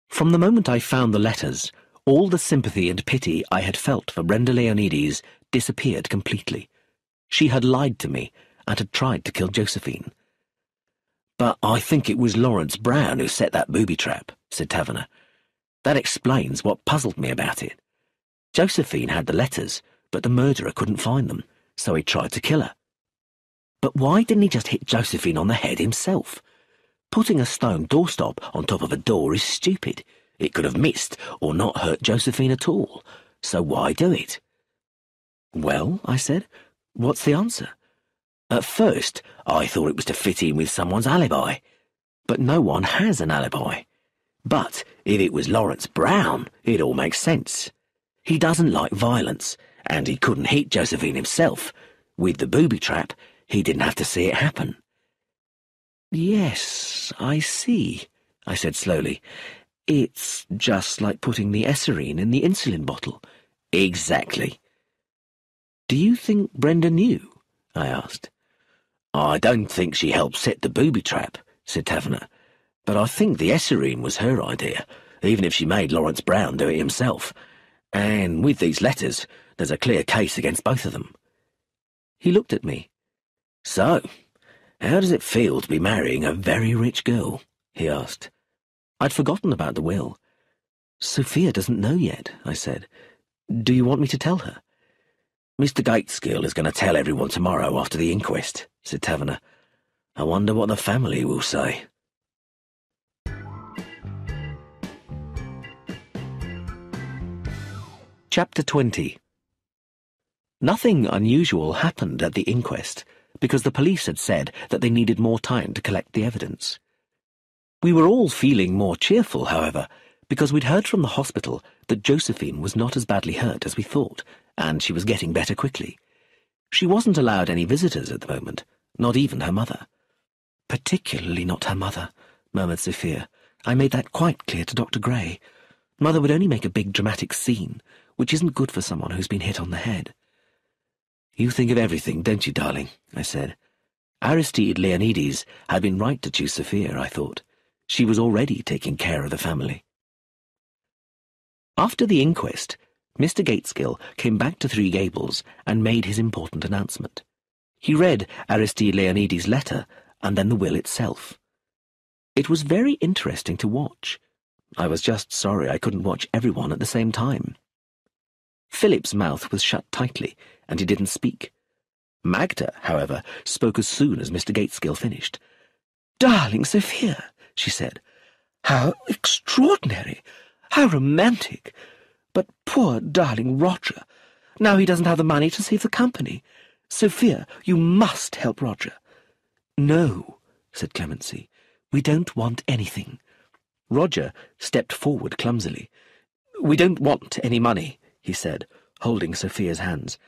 D: From the moment I found the letters, all the sympathy and pity I had felt for Brenda Leonides disappeared completely. She had lied to me and had tried to kill Josephine. "But I think it was Lawrence Brown who set that booby trap," said Taverner. "That explains what puzzled me about it. Josephine had the letters, but the murderer couldn't find them, so he tried to kill her. But why didn't he just hit Josephine on the head himself? Putting a stone doorstop on top of a door is stupid. It could have missed or not hurt Josephine at all, so why do it?" "Well," I said, "what's the answer?" "At first, I thought it was to fit in with someone's alibi. But no one has an alibi. But if it was Lawrence Brown, it all makes sense. He doesn't like violence, and he couldn't hit Josephine himself. With the booby trap, he didn't have to see it happen." "Yes, I see," I said slowly. "It's just like putting the Esserine in the insulin bottle." "Exactly." "Do you think Brenda knew?" I asked. "I don't think she helped set the booby trap," said Taverner. "But I think the Esserine was her idea, even if she made Lawrence Brown do it himself. And with these letters, there's a clear case against both of them." He looked at me. "So, how does it feel to be marrying a very rich girl?" he asked. I'd forgotten about the will. "Sophia doesn't know yet," I said. "Do you want me to tell her?" "Mr. Gateskill is going to tell everyone tomorrow after the inquest," said Taverner. "I wonder what the family will say." Chapter 20. Nothing unusual happened at the inquest, because the police had said that they needed more time to collect the evidence. We were all feeling more cheerful, however, because we'd heard from the hospital that Josephine was not as badly hurt as we thought, and she was getting better quickly. She wasn't allowed any visitors at the moment, not even her mother. "Particularly not her mother," murmured Sophia. "I made that quite clear to Dr. Gray. Mother would only make a big dramatic scene, which isn't good for someone who's been hit on the head." "You think of everything, don't you, darling?" I said. Aristide Leonides had been right to choose Sophia, I thought. She was already taking care of the family. After the inquest, Mr. Gateskill came back to Three Gables and made his important announcement. He read Aristide Leonides' letter and then the will itself. It was very interesting to watch. I was just sorry I couldn't watch everyone at the same time. Philip's mouth was shut tightly, and he didn't speak. Magda, however, spoke as soon as Mr. Gateskill finished. "Darling Sophia," she said, "how extraordinary! How romantic! But poor darling Roger. Now he doesn't have the money to save the company. Sophia, you must help Roger." "No," said Clemency. "We don't want anything." Roger stepped forward clumsily. "We don't want any money," he said, holding Sophia's hands.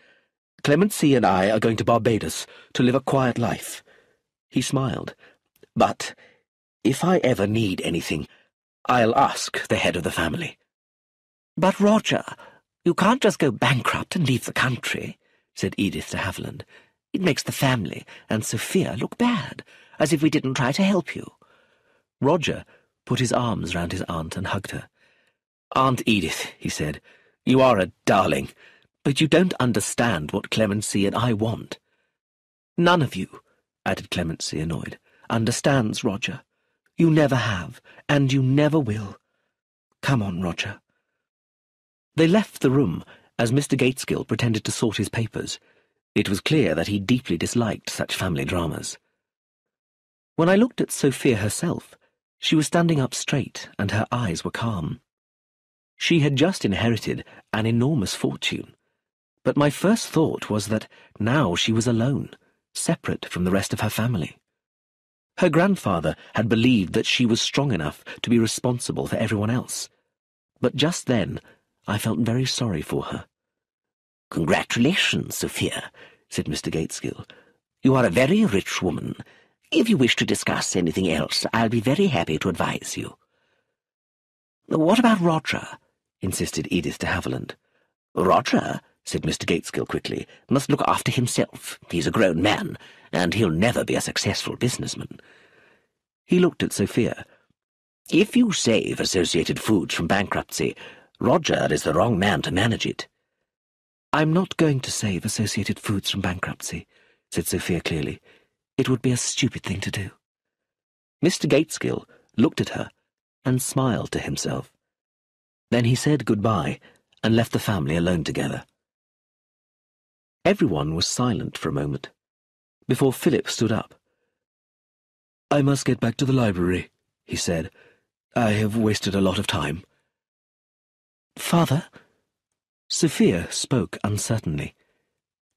D: "Clemency and I are going to Barbados to live a quiet life." He smiled. "But if I ever need anything,
A: I'll ask the head of the family." "But, Roger, you can't just go bankrupt and leave the country," said Edith de Havilland. "It makes the family and Sophia look bad, as if we didn't try to help you." Roger put his arms round his aunt and hugged her. "Aunt Edith," he said, "you are a darling, but you don't understand what Clemency and I want." "None of you," added Clemency, annoyed, "understands Roger. You never have, and you never will. Come on, Roger." They left the room as Mr. Gateskill pretended to sort his papers. It was clear that he deeply disliked such family dramas. When I looked at Sophia herself, she was standing up straight and her eyes were calm. She had just inherited an enormous fortune, but my first thought was that now she was alone, separate from the rest of her family. Her grandfather had believed that she was strong enough to be responsible for everyone else, but just then I felt very sorry for her.
D: "Congratulations, Sophia," said Mr. Gateskill. "You are a very rich woman. If you wish to discuss anything else, I'll be very happy to advise you."
A: "What about Roger?" insisted Edith de Havilland.
D: "Roger," said Mr. Gateskill quickly, "must look after himself. He's a grown man, and he'll never be a successful businessman."
A: He looked at Sophia.
D: "If you save Associated Foods from bankruptcy, Roger is the wrong man to manage it."
A: "I'm not going to save Associated Foods from bankruptcy," said Sophia clearly. "It would be a stupid thing to do." Mr. Gateskill looked at her and smiled to himself. Then he said goodbye and left the family alone together. Everyone was silent for a moment, before Philip stood up. "I must get back to the library," he said. "I have wasted a lot of time." "Father?" Sophia spoke uncertainly.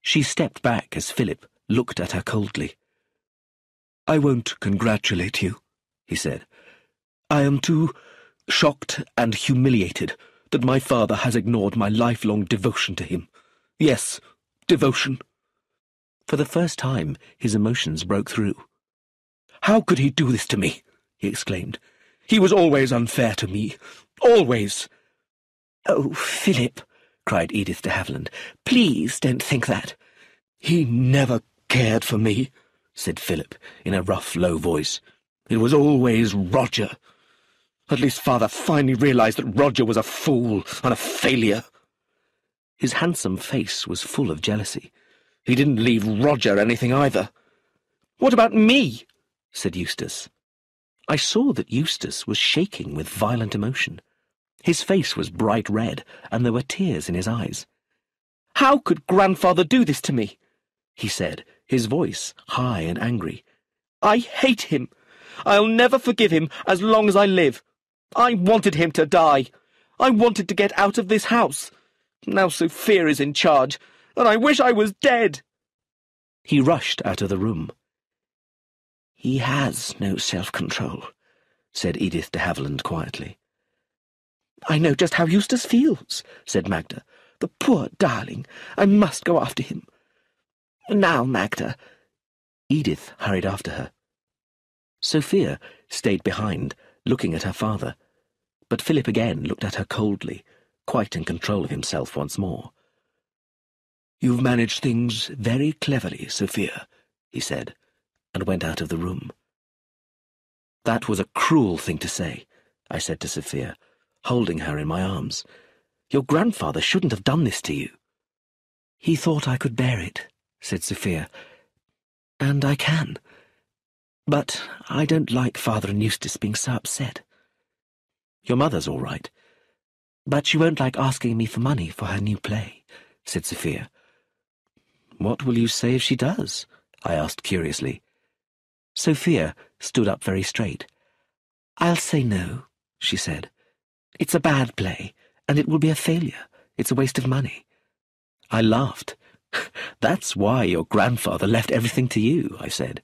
A: She stepped back as Philip looked at her coldly. "I won't congratulate you," he said. "I am too shocked and humiliated that my father has ignored my lifelong devotion to him. Yes, devotion." For the first time, his emotions broke through. "How could he do this to me?" he exclaimed. "He was always unfair to me. Always." "Oh, Philip," cried Edith de Havilland, "please don't think that." "He never cared for me," said Philip in a rough, low voice. "It was always Roger. At least Father finally realized that Roger was a fool and a failure." His handsome face was full of jealousy. "He didn't leave Roger anything either." "What about me?" said Eustace. I saw that Eustace was shaking with violent emotion. His face was bright red, and there were tears in his eyes. "How could Grandfather do this to me?" he said, his voice high and angry. "I hate him. I'll never forgive him as long as I live. I wanted him to die. I wanted to get out of this house. Now Sophia is in charge, and I wish I was dead." He rushed out of the room. "He has no self-control," said Edith de Havilland quietly. "I know just how Eustace feels," said Magda. "The poor darling. I must go after him." "Now, Magda." Edith hurried after her. Sophia stayed behind, looking at her father, but Philip again looked at her coldly, quite in control of himself once more. "You've managed things very cleverly, Sophia," he said, and went out of the room. "That was a cruel thing to say," I said to Sophia, holding her in my arms. "Your grandfather shouldn't have done this to you." "He thought I could bear it," said Sophia, "and I can. But I don't like Father and Eustace being so upset. Your mother's all right, but she won't like asking me for money for her new play," said Sophia. "What will you say if she does?" I asked curiously. Sophia stood up very straight. "I'll say no," she said. "It's a bad play, and it will be a failure. It's a waste of money." I laughed. "That's why your grandfather left everything to you," I said.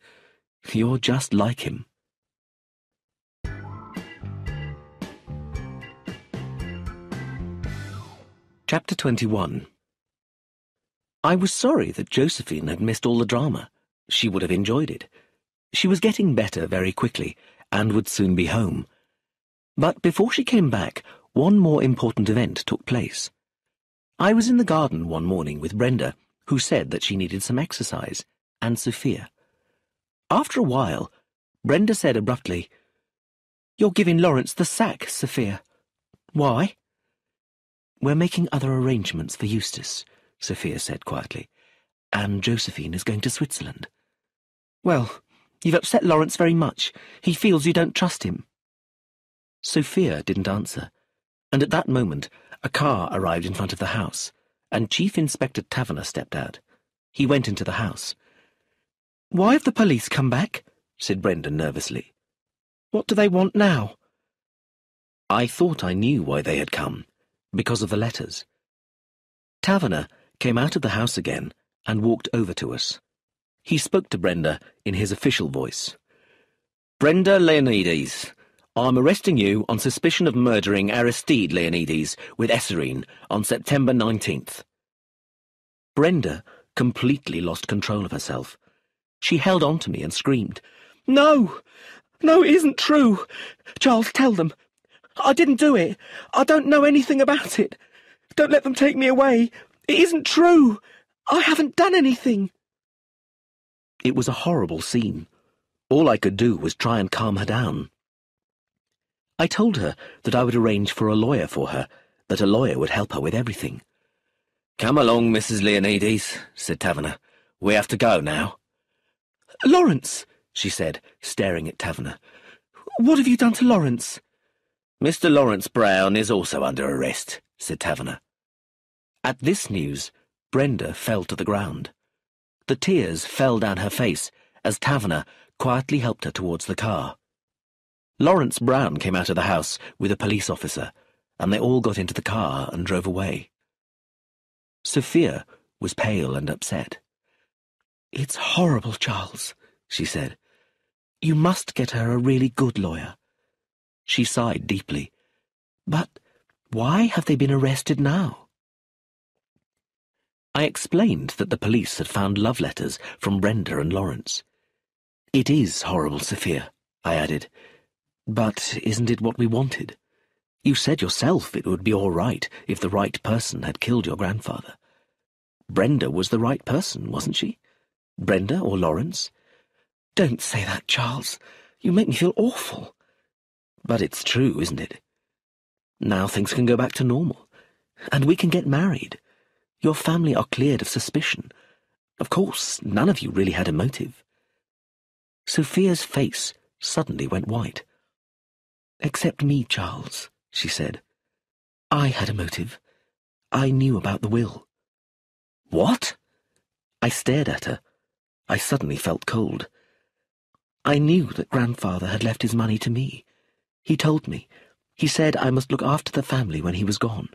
A: "You're just like him." Chapter 21. I was sorry that Josephine had missed all the drama. She would have enjoyed it. She was getting better very quickly, and would soon be home.
D: But before she came back, one more important event took place. I was in the garden one morning with Brenda, who said that she needed some exercise, and Sophia. After a while, Brenda said abruptly, "You're giving Lawrence the sack, Sophia. Why?" "We're making other arrangements for Eustace," Sophia said quietly, "and Josephine is going to Switzerland." "Well, you've upset Lawrence very much. He feels you don't trust him." Sophia didn't answer, and at that moment a car arrived in front of the house, and Chief Inspector Taverner stepped out. He went into the house. "Why have the police come back?" said Brenda nervously. "What do they want now?" I thought I knew why they had come, because of the letters. Taverner came out of the house again and walked over to us. He spoke to Brenda in his official voice. "Brenda Leonides, I'm arresting you on suspicion of murdering Aristide Leonides with Esserine on September 19th. Brenda completely lost control of herself. She held on to me and screamed, "No! No, it isn't true! Charles, tell them! I didn't do it! I don't know anything about it! Don't let them take me away! It isn't true! I haven't done anything!" It was a horrible scene. All I could do was try and calm her down. I told her that I would arrange for a lawyer for her, that a lawyer would help her with everything. "Come along, Mrs. Leonides," said Taverner. "We have to go now." "Lawrence," she said, staring at Taverner. "What have you done to Lawrence?" "Mr. Lawrence Brown is also under arrest," said Taverner. At this news, Brenda fell to the ground. The tears fell down her face as Taverner quietly helped her towards the car. Lawrence Brown came out of the house with a police officer, and they all got into the car and drove away. Sophia was pale and upset. "It's horrible, Charles," she said. "You must get her a really good lawyer." She sighed deeply. "But why have they been arrested now?" I explained that the police had found love letters from Brenda and Lawrence. "It is horrible, Sophia," I added. "But isn't it what we wanted? You said yourself it would be all right if the right person had killed your grandfather. Brenda was the right person, wasn't she? Brenda or Lawrence?" "Don't say that, Charles. You make me feel awful." "But it's true, isn't it? Now things can go back to normal, and we can get married. Your family are cleared of suspicion. Of course, none of you really had a motive." Sophia's face suddenly went white. "Except me, Charles," she said. "I had a motive. I knew about the will." "What?" I stared at her. I suddenly felt cold. "I knew that Grandfather had left his money to me. He told me. He said I must look after the family when he was gone."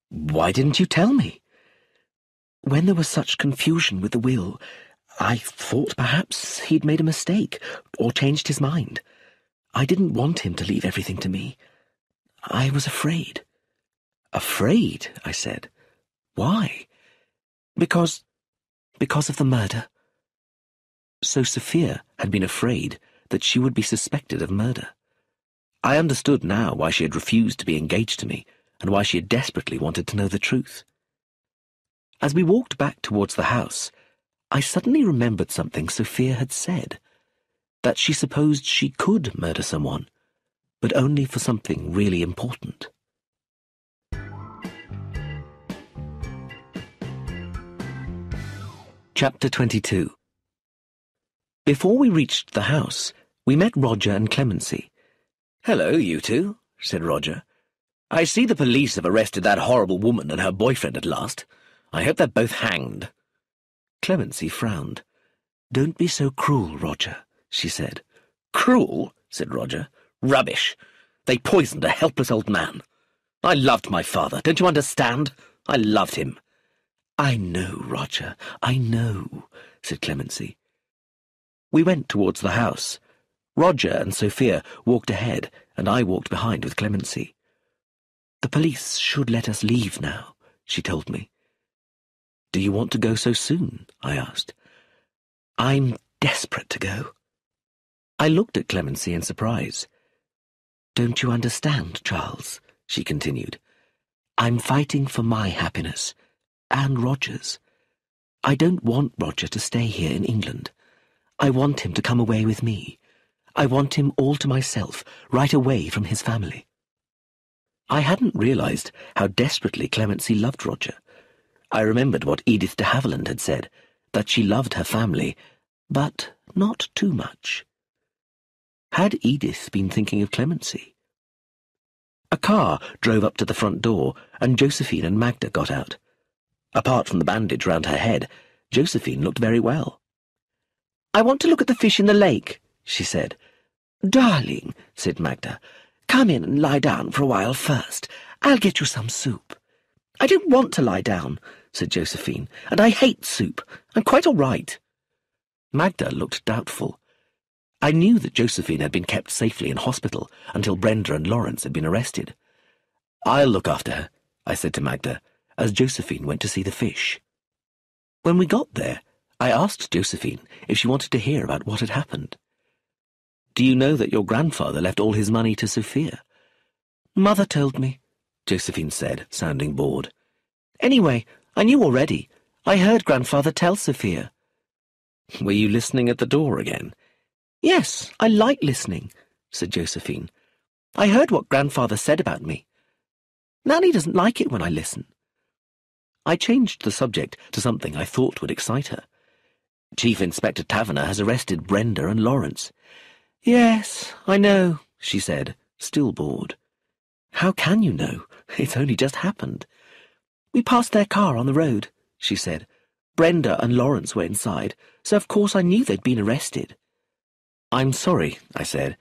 D: "Why didn't you tell me?" "When there was such confusion with the will, I thought perhaps he'd made a mistake or changed his mind. I didn't want him to leave everything to me. I was afraid." "Afraid?" I said. "Why?" Because of the murder." So Sophia had been afraid that she would be suspected of murder. I understood now why she had refused to be engaged to me, and why she had desperately wanted to know the truth. As we walked back towards the house, I suddenly remembered something Sophia had said, that she supposed she could murder someone, but only for something really important. Chapter 22. Before we reached the house, we met Roger and Clemency. "Hello, you two," said Roger. "I see the police have arrested that horrible woman and her boyfriend at last. I hope they're both hanged." Clemency frowned. "Don't be so cruel, Roger," she said. "Cruel?" said Roger. "Rubbish. They poisoned a helpless old man. I loved my father, don't you understand? I loved him." "I know, Roger, I know," said Clemency. We went towards the house. Roger and Sophia walked ahead, and I walked behind with Clemency. "The police should let us leave now," she told me. "Do you want to go so soon?" I asked. "I'm desperate to go." I looked at Clemency in surprise.
A: Don't you understand, Charles? She continued. I'm fighting for my happiness, and Roger's. I don't want Roger to stay here in England. I want him to come away with me. I want him all to myself, right away from his family. I hadn't realized how desperately Clemency loved Roger. I remembered what Edith de Havilland had said, that she loved her family, but not too much. Had Edith been thinking of Clemency? A car drove up to the front door, and Josephine and Magda got out. Apart from the bandage round her head, Josephine looked very well. I want to look at the fish in the lake, she said. Darling, said Magda, come in and lie down for a while first. I'll get you some soup. I don't want to lie down, said Josephine, and I hate soup. I'm quite all right. Magda looked doubtful. I knew that Josephine had been kept safely in hospital until Brenda and Lawrence had been arrested. I'll look after her, I said to Magda, as Josephine went to see the fish. When we got there, I asked Josephine if she wanted to hear about what had happened. Do you know that your grandfather left all his money to Sophia? Mother told me, Josephine said, sounding bored. Anyway, I knew already. I heard Grandfather tell Sophia. Were you listening at the door again? Yes, I like listening, said Josephine. I heard what Grandfather said about me. Nanny doesn't like it when I listen. I changed the subject to something I thought would excite her. Chief Inspector Taverner has arrested Brenda and Lawrence. Yes, I know, she said, still bored. How can you know? It's only just happened. We passed their car on the road, she said. Brenda and Lawrence were inside, so of course I knew they'd been arrested. I'm sorry, I said,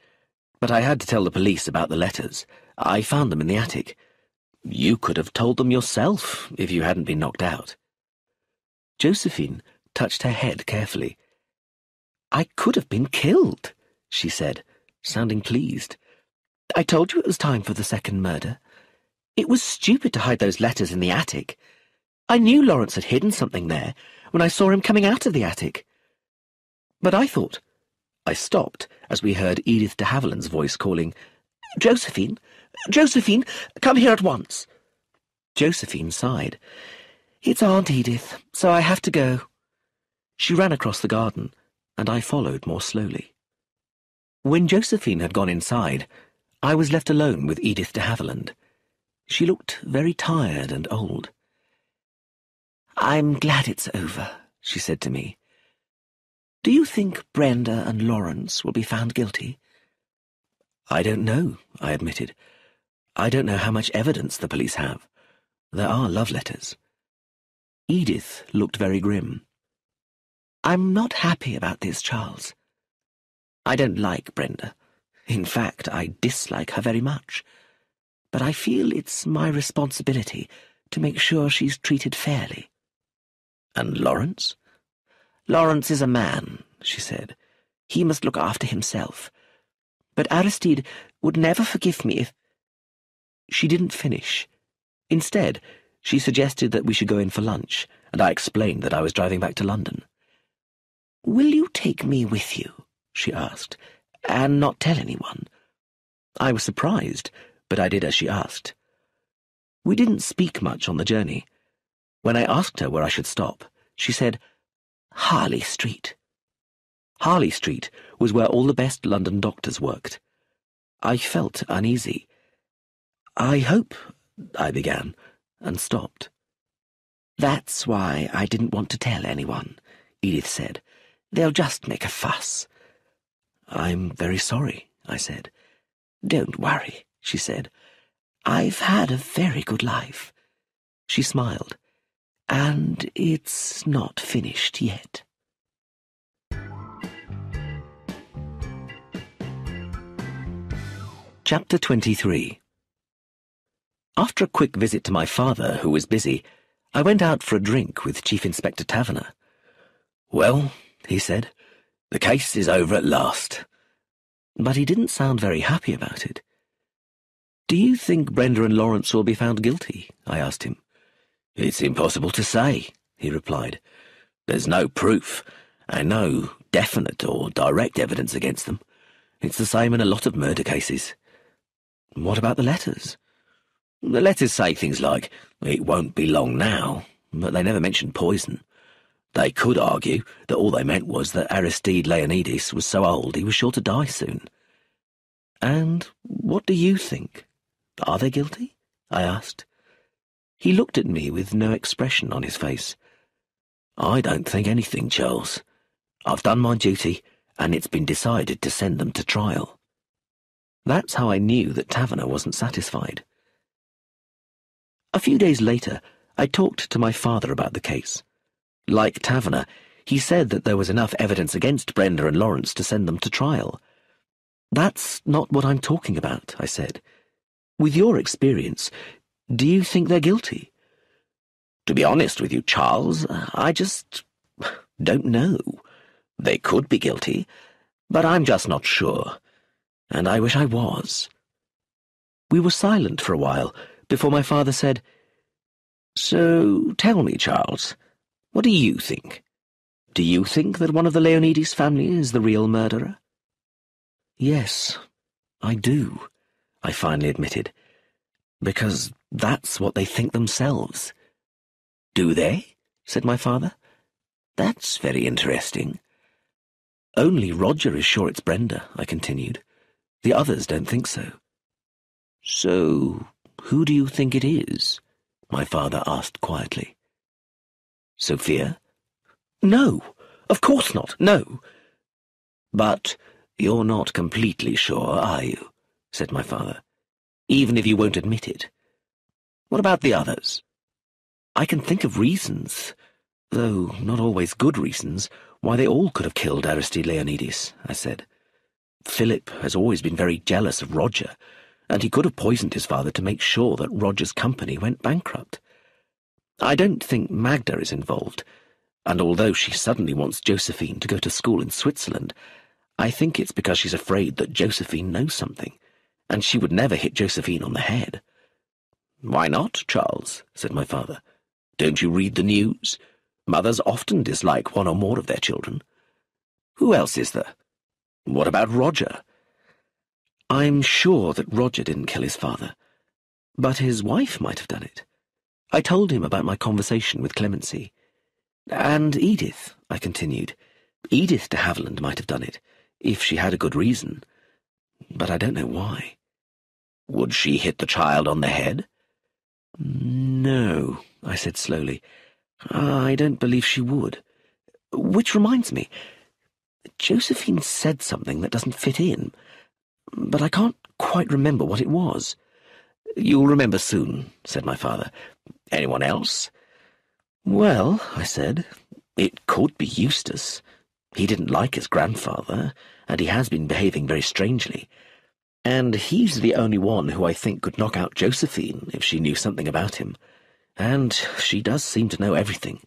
A: but I had to tell the police about the letters. I found them in the attic. You could have told them yourself if you hadn't been knocked out. Josephine touched her head carefully. I could have been killed, she said, sounding pleased. I told you it was time for the second murder. It was stupid to hide those letters in the attic. I knew Lawrence had hidden something there when I saw him coming out of the attic. But I thought... I stopped as we heard Edith de Havilland's voice calling, Josephine! Josephine! Come here at once! Josephine sighed. It's Aunt Edith, so I have to go. She ran across the garden, and I followed more slowly. When Josephine had gone inside, I was left alone with Edith de Havilland. She looked very tired and old. I'm glad it's over, she said to me. Do you think Brenda and Lawrence will be found guilty? I don't know, I admitted. I don't know how much evidence the police have. There are love letters. Edith looked very grim. I'm not happy about this, Charles. I don't like Brenda. In fact, I dislike her very much. But I feel it's my responsibility to make sure she's treated fairly. And Lawrence? Lawrence is a man, she said. He must look after himself. But Aristide would never forgive me if... She didn't finish. Instead, she suggested that we should go in for lunch, and I explained that I was driving back to London. Will you take me with you? She asked, and not tell anyone. I was surprised, but I did as she asked. We didn't speak much on the journey. When I asked her where I should stop, she said, Harley Street. Harley Street was where all the best London doctors worked. I felt uneasy. I hope, I began, and stopped. That's why I didn't want to tell anyone, Edith said. They'll just make a fuss. I'm very sorry, I said. Don't worry, she said. I've had a very good life. She smiled. And it's not finished yet. Chapter 23. After a quick visit to my father, who was busy, I went out for a drink with Chief Inspector Taverner. Well, he said, the case is over at last. But he didn't sound very happy about it. Do you think Brenda and Lawrence will be found guilty? I asked him. It's impossible to say, he replied. There's no proof, and no definite or direct evidence against them. It's the same in a lot of murder cases.
D: What about the letters? The letters say things like, "It won't be long now," but they never mention poison. They could argue that all they meant was that Aristide Leonidas was so old he was sure to die soon. And what do you think? Are they guilty? I asked. He looked at me with no expression on his face. I don't think anything, Charles. I've done my duty, and it's been decided to send them to trial. That's how I knew that Taverner wasn't satisfied. A few days later, I talked to my father about the case. Like Taverner, he said that there was enough evidence against Brenda and Lawrence to send them to trial. That's not what I'm talking about, I said. With your experience, do you think they're guilty? To be honest with you, Charles, I just don't know. They could be guilty, but I'm just not sure, and I wish I was. We were silent for a while before my father said, "So tell me, Charles, what do you think? Do you think that one of the Leonidas family is the real murderer?" "Yes, I do," I finally admitted, "because that's what they think themselves." "Do they?" said my father. "That's very interesting." "Only Roger is sure it's Brenda," I continued. "The others don't think so." "So, who do you think it is?" my father asked quietly. "Sophia?" "No, of course not, no." "But you're not completely sure, are you?" said my father. "Even if you won't admit it. What about the others?" "I can think of reasons, though not always good reasons, why they all could have killed Aristide Leonidas," I said. "Philip has always been very jealous of Roger, and he could have poisoned his father to make sure that Roger's company went bankrupt. I don't think Magda is involved, and although she suddenly wants Josephine to go to school in Switzerland, I think it's because she's afraid that Josephine knows something, and she would never hit Josephine on the head." "Why not, Charles?" said my father. "Don't you read the news? Mothers often dislike one or more of their children. Who else is there? What about Roger?" "I'm sure that Roger didn't kill his father, but his wife might have done it. I told him about my conversation with Clemency. And Edith," I continued. "Edith de Havilland might have done it, if she had a good reason, but I don't know why." "Would she hit the child on the head?" "No," I said slowly. "I don't believe she would. Which reminds me, Josephine said something that doesn't fit in, but I can't quite remember what it was." "You'll remember soon," said my father. "Anyone else?" "Well," I said, "it could be Eustace. He didn't like his grandfather, and he has been behaving very strangely. And he's the only one who I think could knock out Josephine if she knew something about him. And she does seem to know everything.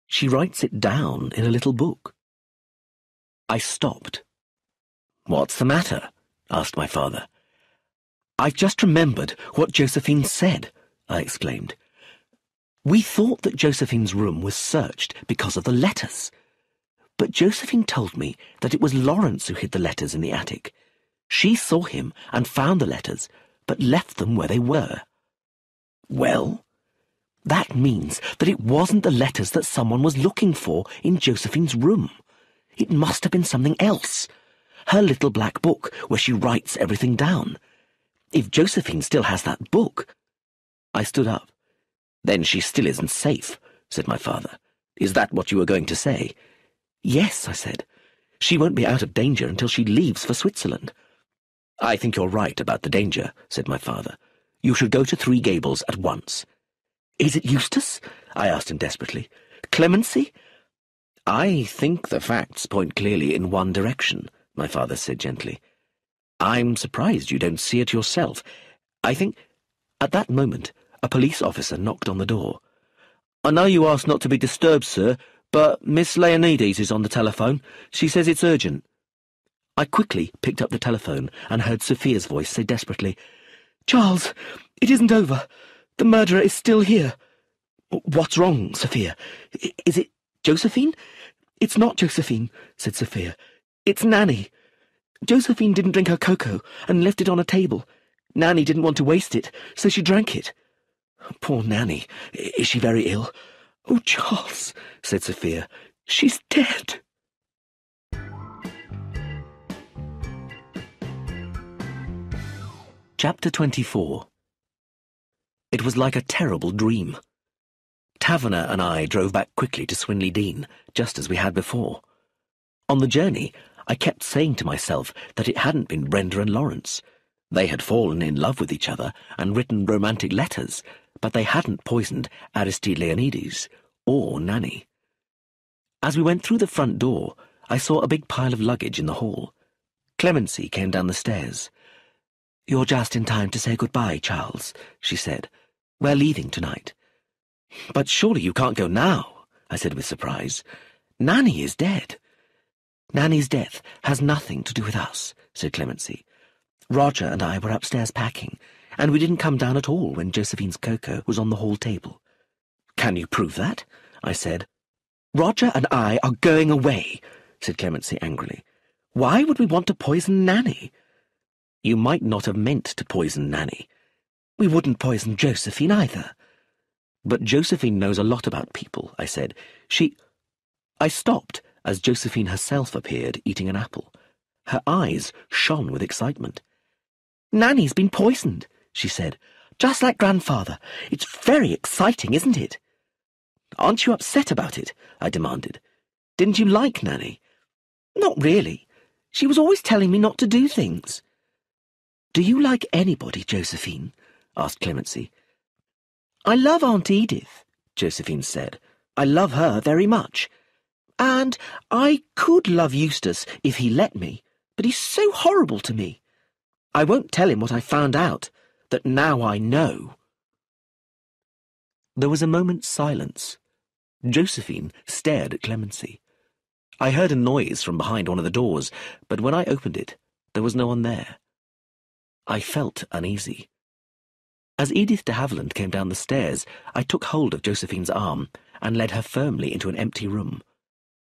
D: She writes it down in a little book." I stopped. "What's the matter?" asked my father. "I've just remembered what Josephine said," I exclaimed. "We thought that Josephine's room was searched because of the letters. But Josephine told me that it was Lawrence who hid the letters in the attic. She saw him and found the letters, but left them where they were." "Well?" "That means that it wasn't the letters that someone was looking for in Josephine's room. It must have been something else. Her little black book where she writes everything down. If Josephine still has that book—" I stood up. "Then she still isn't safe," said my father. "Is that what you were going to say?" "Yes," I said. "She won't be out of danger until she leaves for Switzerland." "I think you're right about the danger," said my father. "You should go to Three Gables at once." "Is it Eustace?" I asked him desperately. "Clemency?" "I think the facts point clearly in one direction," my father said gently. "I'm surprised you don't see it yourself. I think—" At that moment, a police officer knocked on the door. "I know you asked not to be disturbed, sir, but Miss Leonidas is on the telephone. She says it's urgent." I quickly picked up the telephone and heard Sophia's voice say desperately, "Charles, it isn't over. The murderer is still here." "What's wrong, Sophia? Is it Josephine?" "It's not Josephine," said Sophia. "It's Nanny. Josephine didn't drink her cocoa and left it on a table.
C: Nanny didn't want to waste it, so she drank it. Poor Nanny. Is she very ill? Oh, Charles, said Sophia, she's dead.
A: Chapter 24. It was like a terrible dream. Taverner and I drove back quickly to Swinley Dean, just as we had before. On the journey, I kept saying to myself that it hadn't been Brenda and Lawrence. They had fallen in love with each other and written romantic letters, but they hadn't poisoned Aristide Leonides or Nanny. As we went through the front door, I saw a big pile of luggage in the hall. Clemency came down the stairs. "You're just in time to say goodbye, Charles," she said. "We're leaving tonight." "But surely you can't go now," I said with surprise. "Nanny is dead." "Nanny's death has nothing to do with us," said Clemency. "Roger and I were upstairs packing, and we didn't come down at all when Josephine's cocoa was on the hall table." "Can you prove that?" I said. "Roger and I are going away," said Clemency angrily. "Why would we want to poison Nanny?" "You might not have meant to poison Nanny." "We wouldn't poison Josephine either." "But Josephine knows a lot about people," I said. I stopped as Josephine herself appeared eating an apple. Her eyes shone with excitement. "Nanny's been poisoned," she said. "Just like Grandfather. It's very exciting, isn't it?" "Aren't you upset about it?" I demanded. "Didn't you like Nanny?" "Not really. She was always telling me not to do things." "Do you like anybody, Josephine?" asked Clemency. "I love Aunt Edith," Josephine said. "I love her very much. And I could love Eustace if he let me, but he's so horrible to me. I won't tell him what I found out, that now I know." There was a moment's silence. Josephine stared at Clemency. I heard a noise from behind one of the doors, but when I opened it, there was no one there. I felt uneasy. As Edith de Havilland came down the stairs, I took hold of Josephine's arm and led her firmly into an empty room.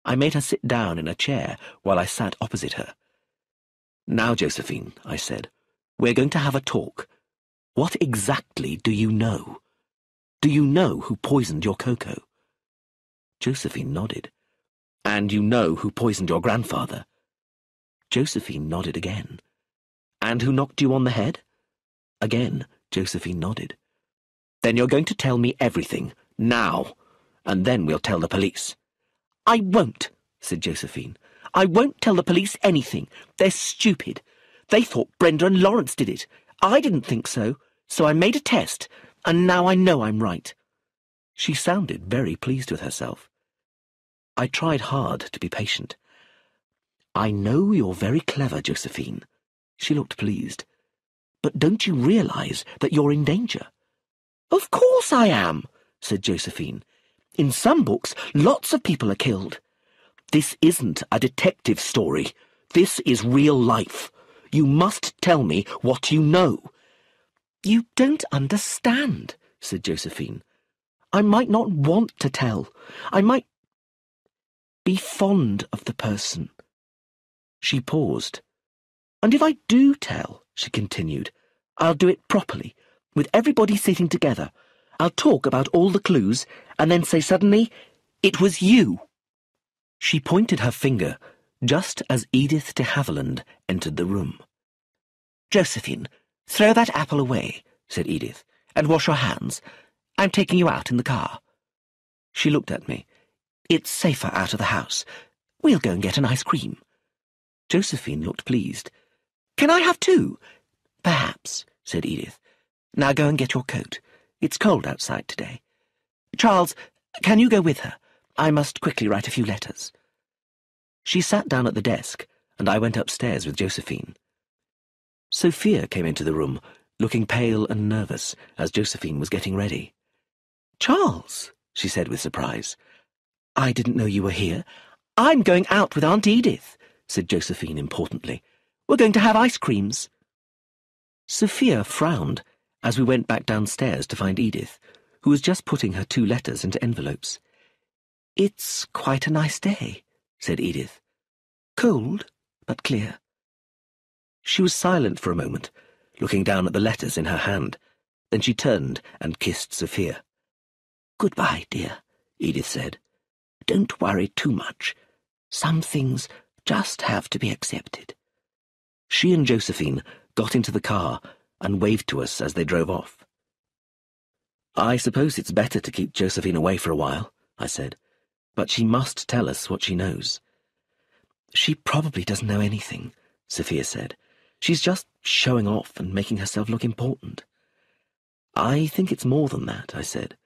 A: I made her sit down in a chair while I sat opposite her. "Now, Josephine," I said, "we're going to have a talk. What exactly do you know? Do you know who poisoned your cocoa?" Josephine nodded. "And you know who poisoned your grandfather?" Josephine nodded again. "And who knocked you on the head?" Again, Josephine nodded. "Then you're going to tell me everything, now, and then we'll tell the police." "I won't," said Josephine. "I won't tell the police anything. They're stupid. They thought Brenda and Lawrence did it. I didn't think so I made a test, and now I know I'm right." She sounded very pleased with herself. I tried hard to be patient. "I know you're very clever, Josephine." She looked pleased. "But don't you realize that you're in danger?" "Of course I am," said Josephine. "In some books, lots of people are killed. This isn't a detective story. This is real life. You must tell me what you know." "You don't understand," said Josephine. "I might not want to tell. I might be fond of the person." She paused. "And if I do tell," she continued, "I'll do it properly, with everybody sitting together. I'll talk about all the clues, and then say suddenly, 'It was you.'" She pointed her finger just as Edith de Havilland entered the room. "Josephine, throw that apple away," said Edith, "and wash your hands. I'm taking you out in the car." She looked at me. "It's safer out of the house. We'll go and get an ice cream." Josephine looked pleased. "Can I have two?" "Perhaps," said Edith. "Now go and get your coat. It's cold outside today. Charles, can you go with her? I must quickly write a few letters." She sat down at the desk, and I went upstairs with Josephine. Sophia came into the room, looking pale and nervous, as Josephine was getting ready. "Charles," she said with surprise, "I didn't know you were here." "I'm going out with Aunt Edith," said Josephine importantly. "We're going to have ice creams." Sophia frowned as we went back downstairs to find Edith, who was just putting her 2 letters into envelopes. "It's quite a nice day," said Edith. "Cold, but clear." She was silent for a moment,
D: looking down at the letters in her hand. Then she turned and kissed Sophia. "Goodbye, dear," Edith said. "Don't worry too much. Some things just have to be accepted." She and Josephine got into the car and waved to us as they drove off. "I suppose it's better to keep Josephine away for a while," I said, "but she must tell us what she knows." "She probably doesn't know anything," Sophia said. "She's just showing off and making herself look important." "I think it's more than that," I said.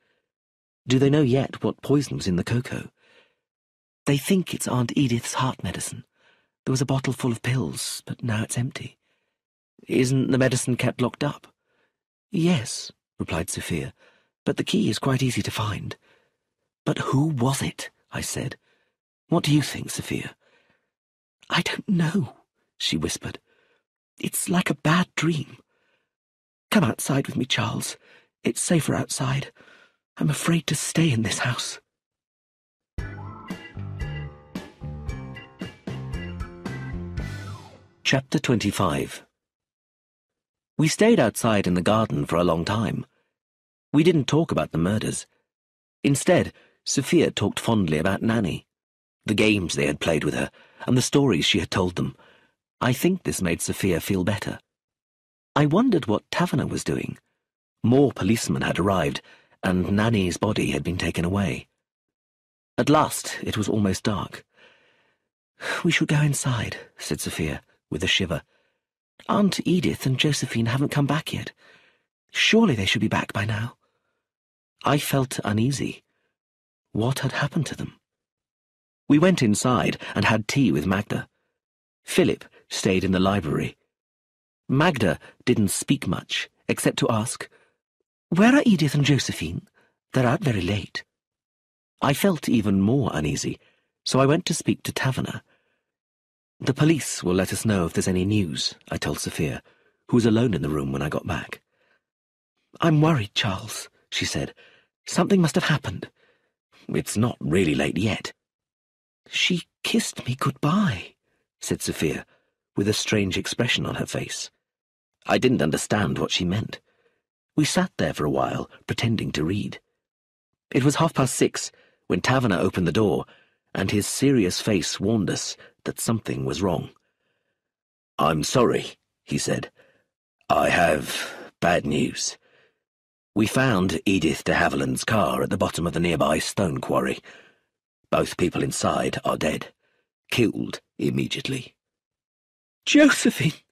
D: "Do they know yet what poison was in the cocoa?" "They think it's Aunt Edith's heart medicine. There was a bottle full of pills, but now it's empty." "Isn't the medicine kept locked up?" "Yes," replied Sophia, "but the key is quite easy to find." "But who was it?" I said. "What do you think, Sophia?" "I don't know," she whispered. "It's like a bad dream. Come outside with me, Charles. It's safer outside. I'm afraid to stay in this house." Chapter 25. We stayed outside in the garden for a long time. We didn't talk about the murders. Instead, Sophia talked fondly about Nanny, the games they had played with her, and the stories she had told them. I think this made Sophia feel better. I wondered what Taverner was doing. More policemen had arrived, and Nanny's body had been taken away. At last, it was almost dark. "We should go inside," said Sophia, with a shiver. "Aunt Edith and Josephine haven't come back yet. Surely they should be back by now." I felt uneasy. What had happened to them? We went inside and had tea with Magda. Philip stayed in the library. Magda didn't speak much, except to ask, "Where are Edith and Josephine? They're out very late." I felt even more uneasy, so I went to speak to Taverner. "The police will let us know if there's any news," I told Sophia, who was alone in the room when I got back. "I'm worried, Charles," she said. "Something must have happened." "It's not really late yet." "She kissed me goodbye," said Sophia, with a strange expression on her face. I didn't understand what she meant. We sat there for a while, pretending to read. It was 6:30 when Taverner opened the door, and his serious face warned us that something was wrong. "I'm sorry," he said. "I have bad news. We found Edith de Haviland's car at the bottom of the nearby stone quarry. Both people inside are dead, killed immediately."
C: "Josephine!"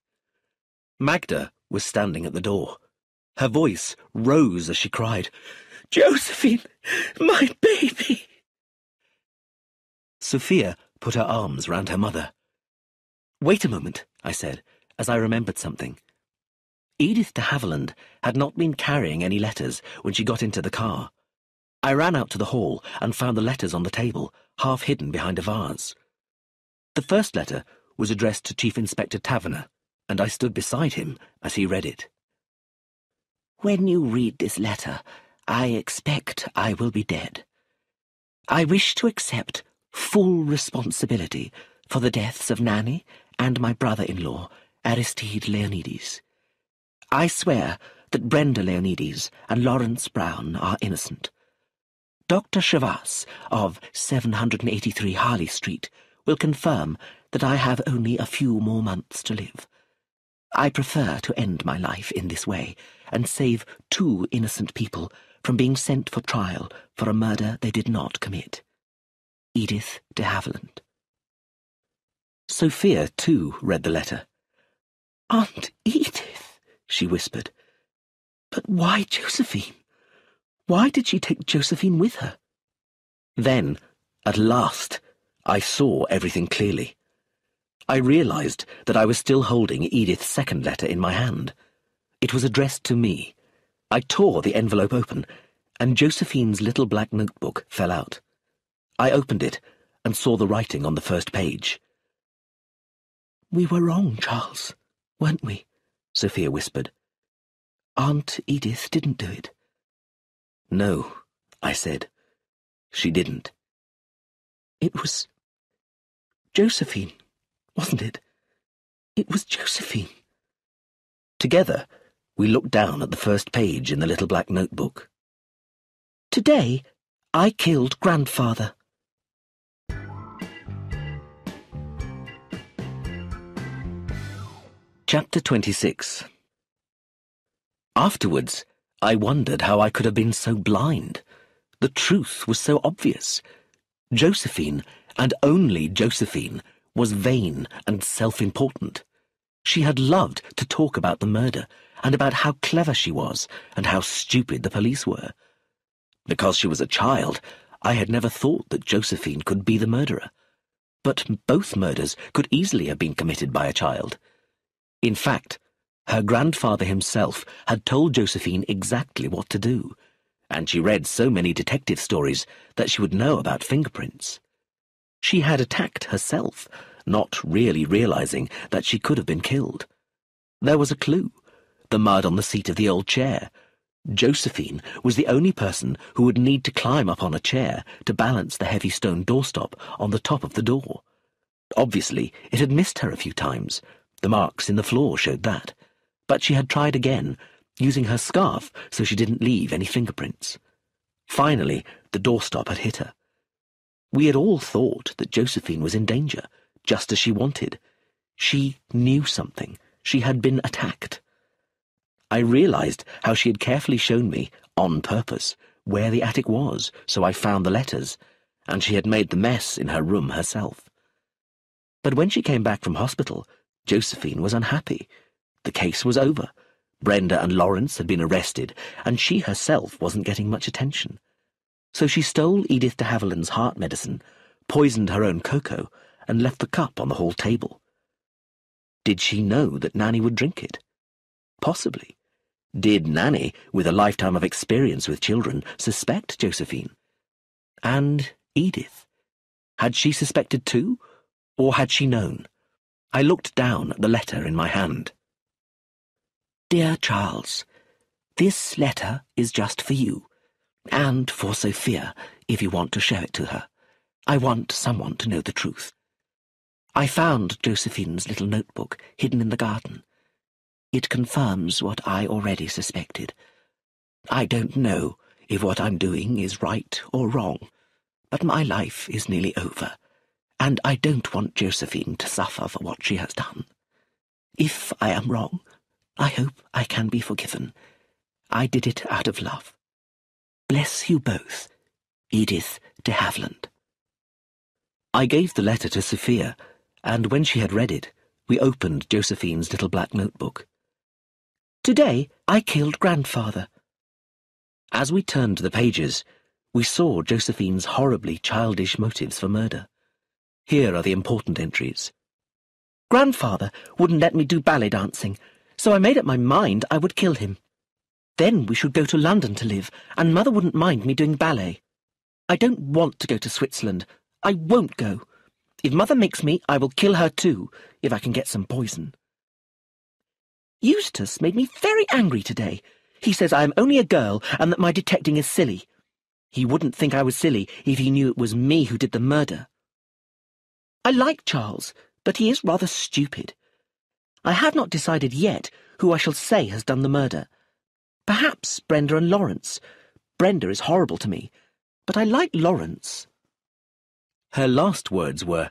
D: Magda was standing at the door. Her voice rose as she cried, "Josephine, my baby!" Sophia put her arms round her mother. "Wait a moment," I said, as I remembered something. Edith de Haviland had not been carrying any letters when she got into the car. I ran out to the hall and found the letters on the table, half hidden behind a vase. The first letter was addressed to Chief Inspector Taverner, and I stood beside him as he read it. "When you read this letter, I expect I will be dead. I wish to accept full responsibility for the deaths of Nanny and my brother-in-law, Aristide Leonides. I swear that Brenda Leonides and Lawrence Brown are innocent. Dr. Chavas of 783 Harley Street will confirm that I have only a few more months to live. I prefer to end my life in this way and save 2 innocent people from being sent for trial for a murder they did not commit. Edith de Haviland." Sophia, too, read the letter. "Aunt Edith," she whispered. "But why Josephine? Why did she take Josephine with her?" Then, at last, I saw everything clearly. I realized that I was still holding Edith's second letter in my hand. It was addressed to me. I tore the envelope open, and Josephine's little black notebook fell out. I opened it and saw the writing on the first page. "We were wrong, Charles, weren't we?" Sophia whispered. "Aunt Edith didn't do it." "No," I said. "She didn't." "It was Josephine, wasn't it? It was Josephine." Together, we looked down at the first page in the little black notebook.
C: Today, I killed Grandfather.
D: Chapter 26. Afterwards, I wondered how I could have been so blind. The truth was so obvious. Josephine, and only Josephine, was vain and self-important. She had loved to talk about the murder, and about how clever she was, and how stupid the police were. Because she was a child, I had never thought that Josephine could be the murderer. But both murders could easily have been committed by a child. In fact, her grandfather himself had told Josephine exactly what to do, and she read so many detective stories that she would know about fingerprints. She had attacked herself, not really realizing that she could have been killed. There was a clue: the mud on the seat of the old chair. Josephine was the only person who would need to climb up on a chair to balance the heavy stone doorstop on the top of the door. Obviously, it had missed her a few times. The marks in the floor showed that. But she had tried again, using her scarf so she didn't leave any fingerprints. Finally, the doorstop had hit her. We had all thought that Josephine was in danger, just as she wanted. She knew something. She had been attacked. I realized how she had carefully shown me, on purpose, where the attic was, so I found the letters, and she had made the mess in her room herself. But when she came back from hospital, Josephine was unhappy. The case was over. Brenda and Lawrence had been arrested, and she herself wasn't getting much attention. So she stole Edith de Haviland's heart medicine, poisoned her own cocoa, and left the cup on the hall table. Did she know that Nanny would drink it? Possibly. Did Nanny, with a lifetime of experience with children, suspect Josephine? And Edith? Had she suspected too, or had she known? I looked down at the letter in my hand.
C: Dear Charles, this letter is just for you, and for Sophia, if you want to show it to her. I want someone to know the truth. I found Josephine's little notebook hidden in the garden. It confirms what I already suspected. I don't know if what I'm doing is right or wrong, but my life is nearly over, and I don't want Josephine to suffer for what she has done. If I am wrong, I hope I can be forgiven. I did it out of love. Bless you both, Edith de Haviland.
D: I gave the letter to Sophia, and when she had read it, we opened Josephine's little black notebook.
C: Today I killed Grandfather.
D: As we turned to the pages, we saw Josephine's horribly childish motives for murder. Here are the important entries.
C: Grandfather wouldn't let me do ballet dancing, so I made up my mind I would kill him. Then we should go to London to live, and Mother wouldn't mind me doing ballet. I don't want to go to Switzerland. I won't go. If Mother makes me, I will kill her too, if I can get some poison. Eustace made me very angry today. He says I am only a girl and that my detecting is silly. He wouldn't think I was silly if he knew it was me who did the murder. I like Charles, but he is rather stupid. I have not decided yet who I shall say has done the murder. Perhaps Brenda and Lawrence. Brenda is horrible to me, but I like Lawrence.
D: Her last words were,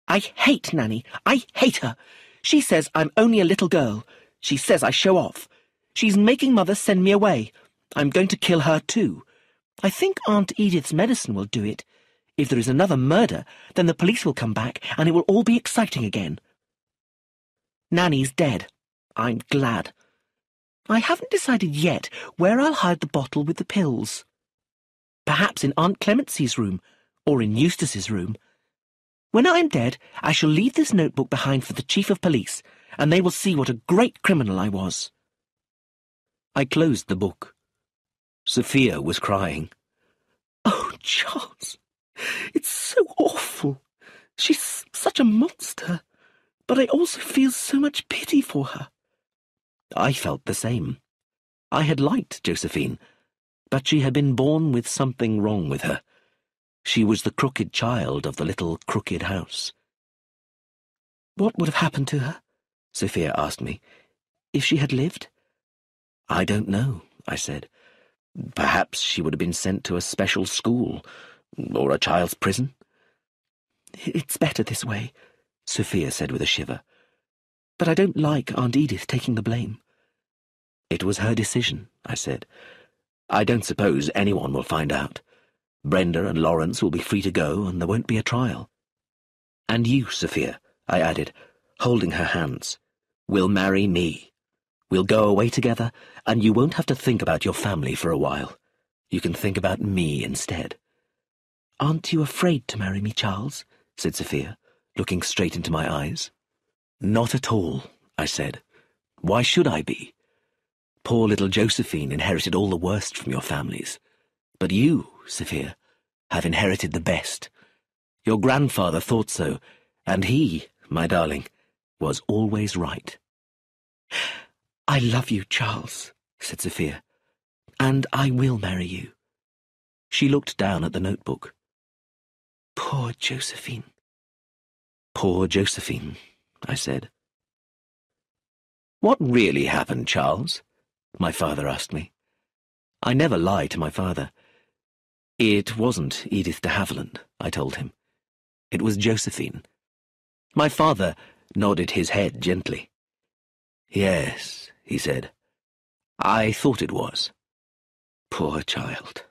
C: I hate Nanny. I hate her. She says I'm only a little girl. She says I show off. She's making Mother send me away. I'm going to kill her too. I think Aunt Edith's medicine will do it. If there is another murder, then the police will come back and it will all be exciting again. Nanny's dead. I'm glad. I haven't decided yet where I'll hide the bottle with the pills. Perhaps in Aunt Clemency's room, or in Eustace's room. When I am dead, I shall leave this notebook behind for the Chief of Police, and they will see what a great criminal I was.
D: I closed the book. Sophia was crying.
C: Oh, Charles, it's so awful. She's such a monster, but I also feel so much pity for her.
D: I felt the same. I had liked Josephine, but she had been born with something wrong with her. She was the crooked child of the little crooked house.
C: What would have happened to her?
D: Sophia asked me.
A: if she had lived?
C: I don't know, I said. Perhaps she would have been sent to a special school, or a child's prison.
A: It's better this way, Sophia said with a shiver. But I don't like Aunt Edith taking the blame.
C: It was her decision, I said. I don't suppose anyone will find out. Brenda and Lawrence will be free to go, and there won't be a trial. And you, Sophia, I added, holding her hands, will marry me. We'll go away together, and you won't have to think about your family for a while. You can think about me instead.
A: Aren't you afraid to marry me, Charles? Said Sophia, looking straight into my eyes.
C: Not at all, I said. Why should I be? Poor little Josephine inherited all the worst from your families. But you, Sophia, have inherited the best. Your grandfather thought so, and he, my darling, was always right.
A: I love you, Charles, said Sophia, and I will marry you.
C: She looked down at the notebook.
A: Poor Josephine.
C: Poor Josephine, I said. What really happened, Charles? My father asked me. I never lie to my father. It wasn't Edith de Havilland, I told him. It was Josephine. My father nodded his head gently. Yes, he said. I thought it was. Poor child.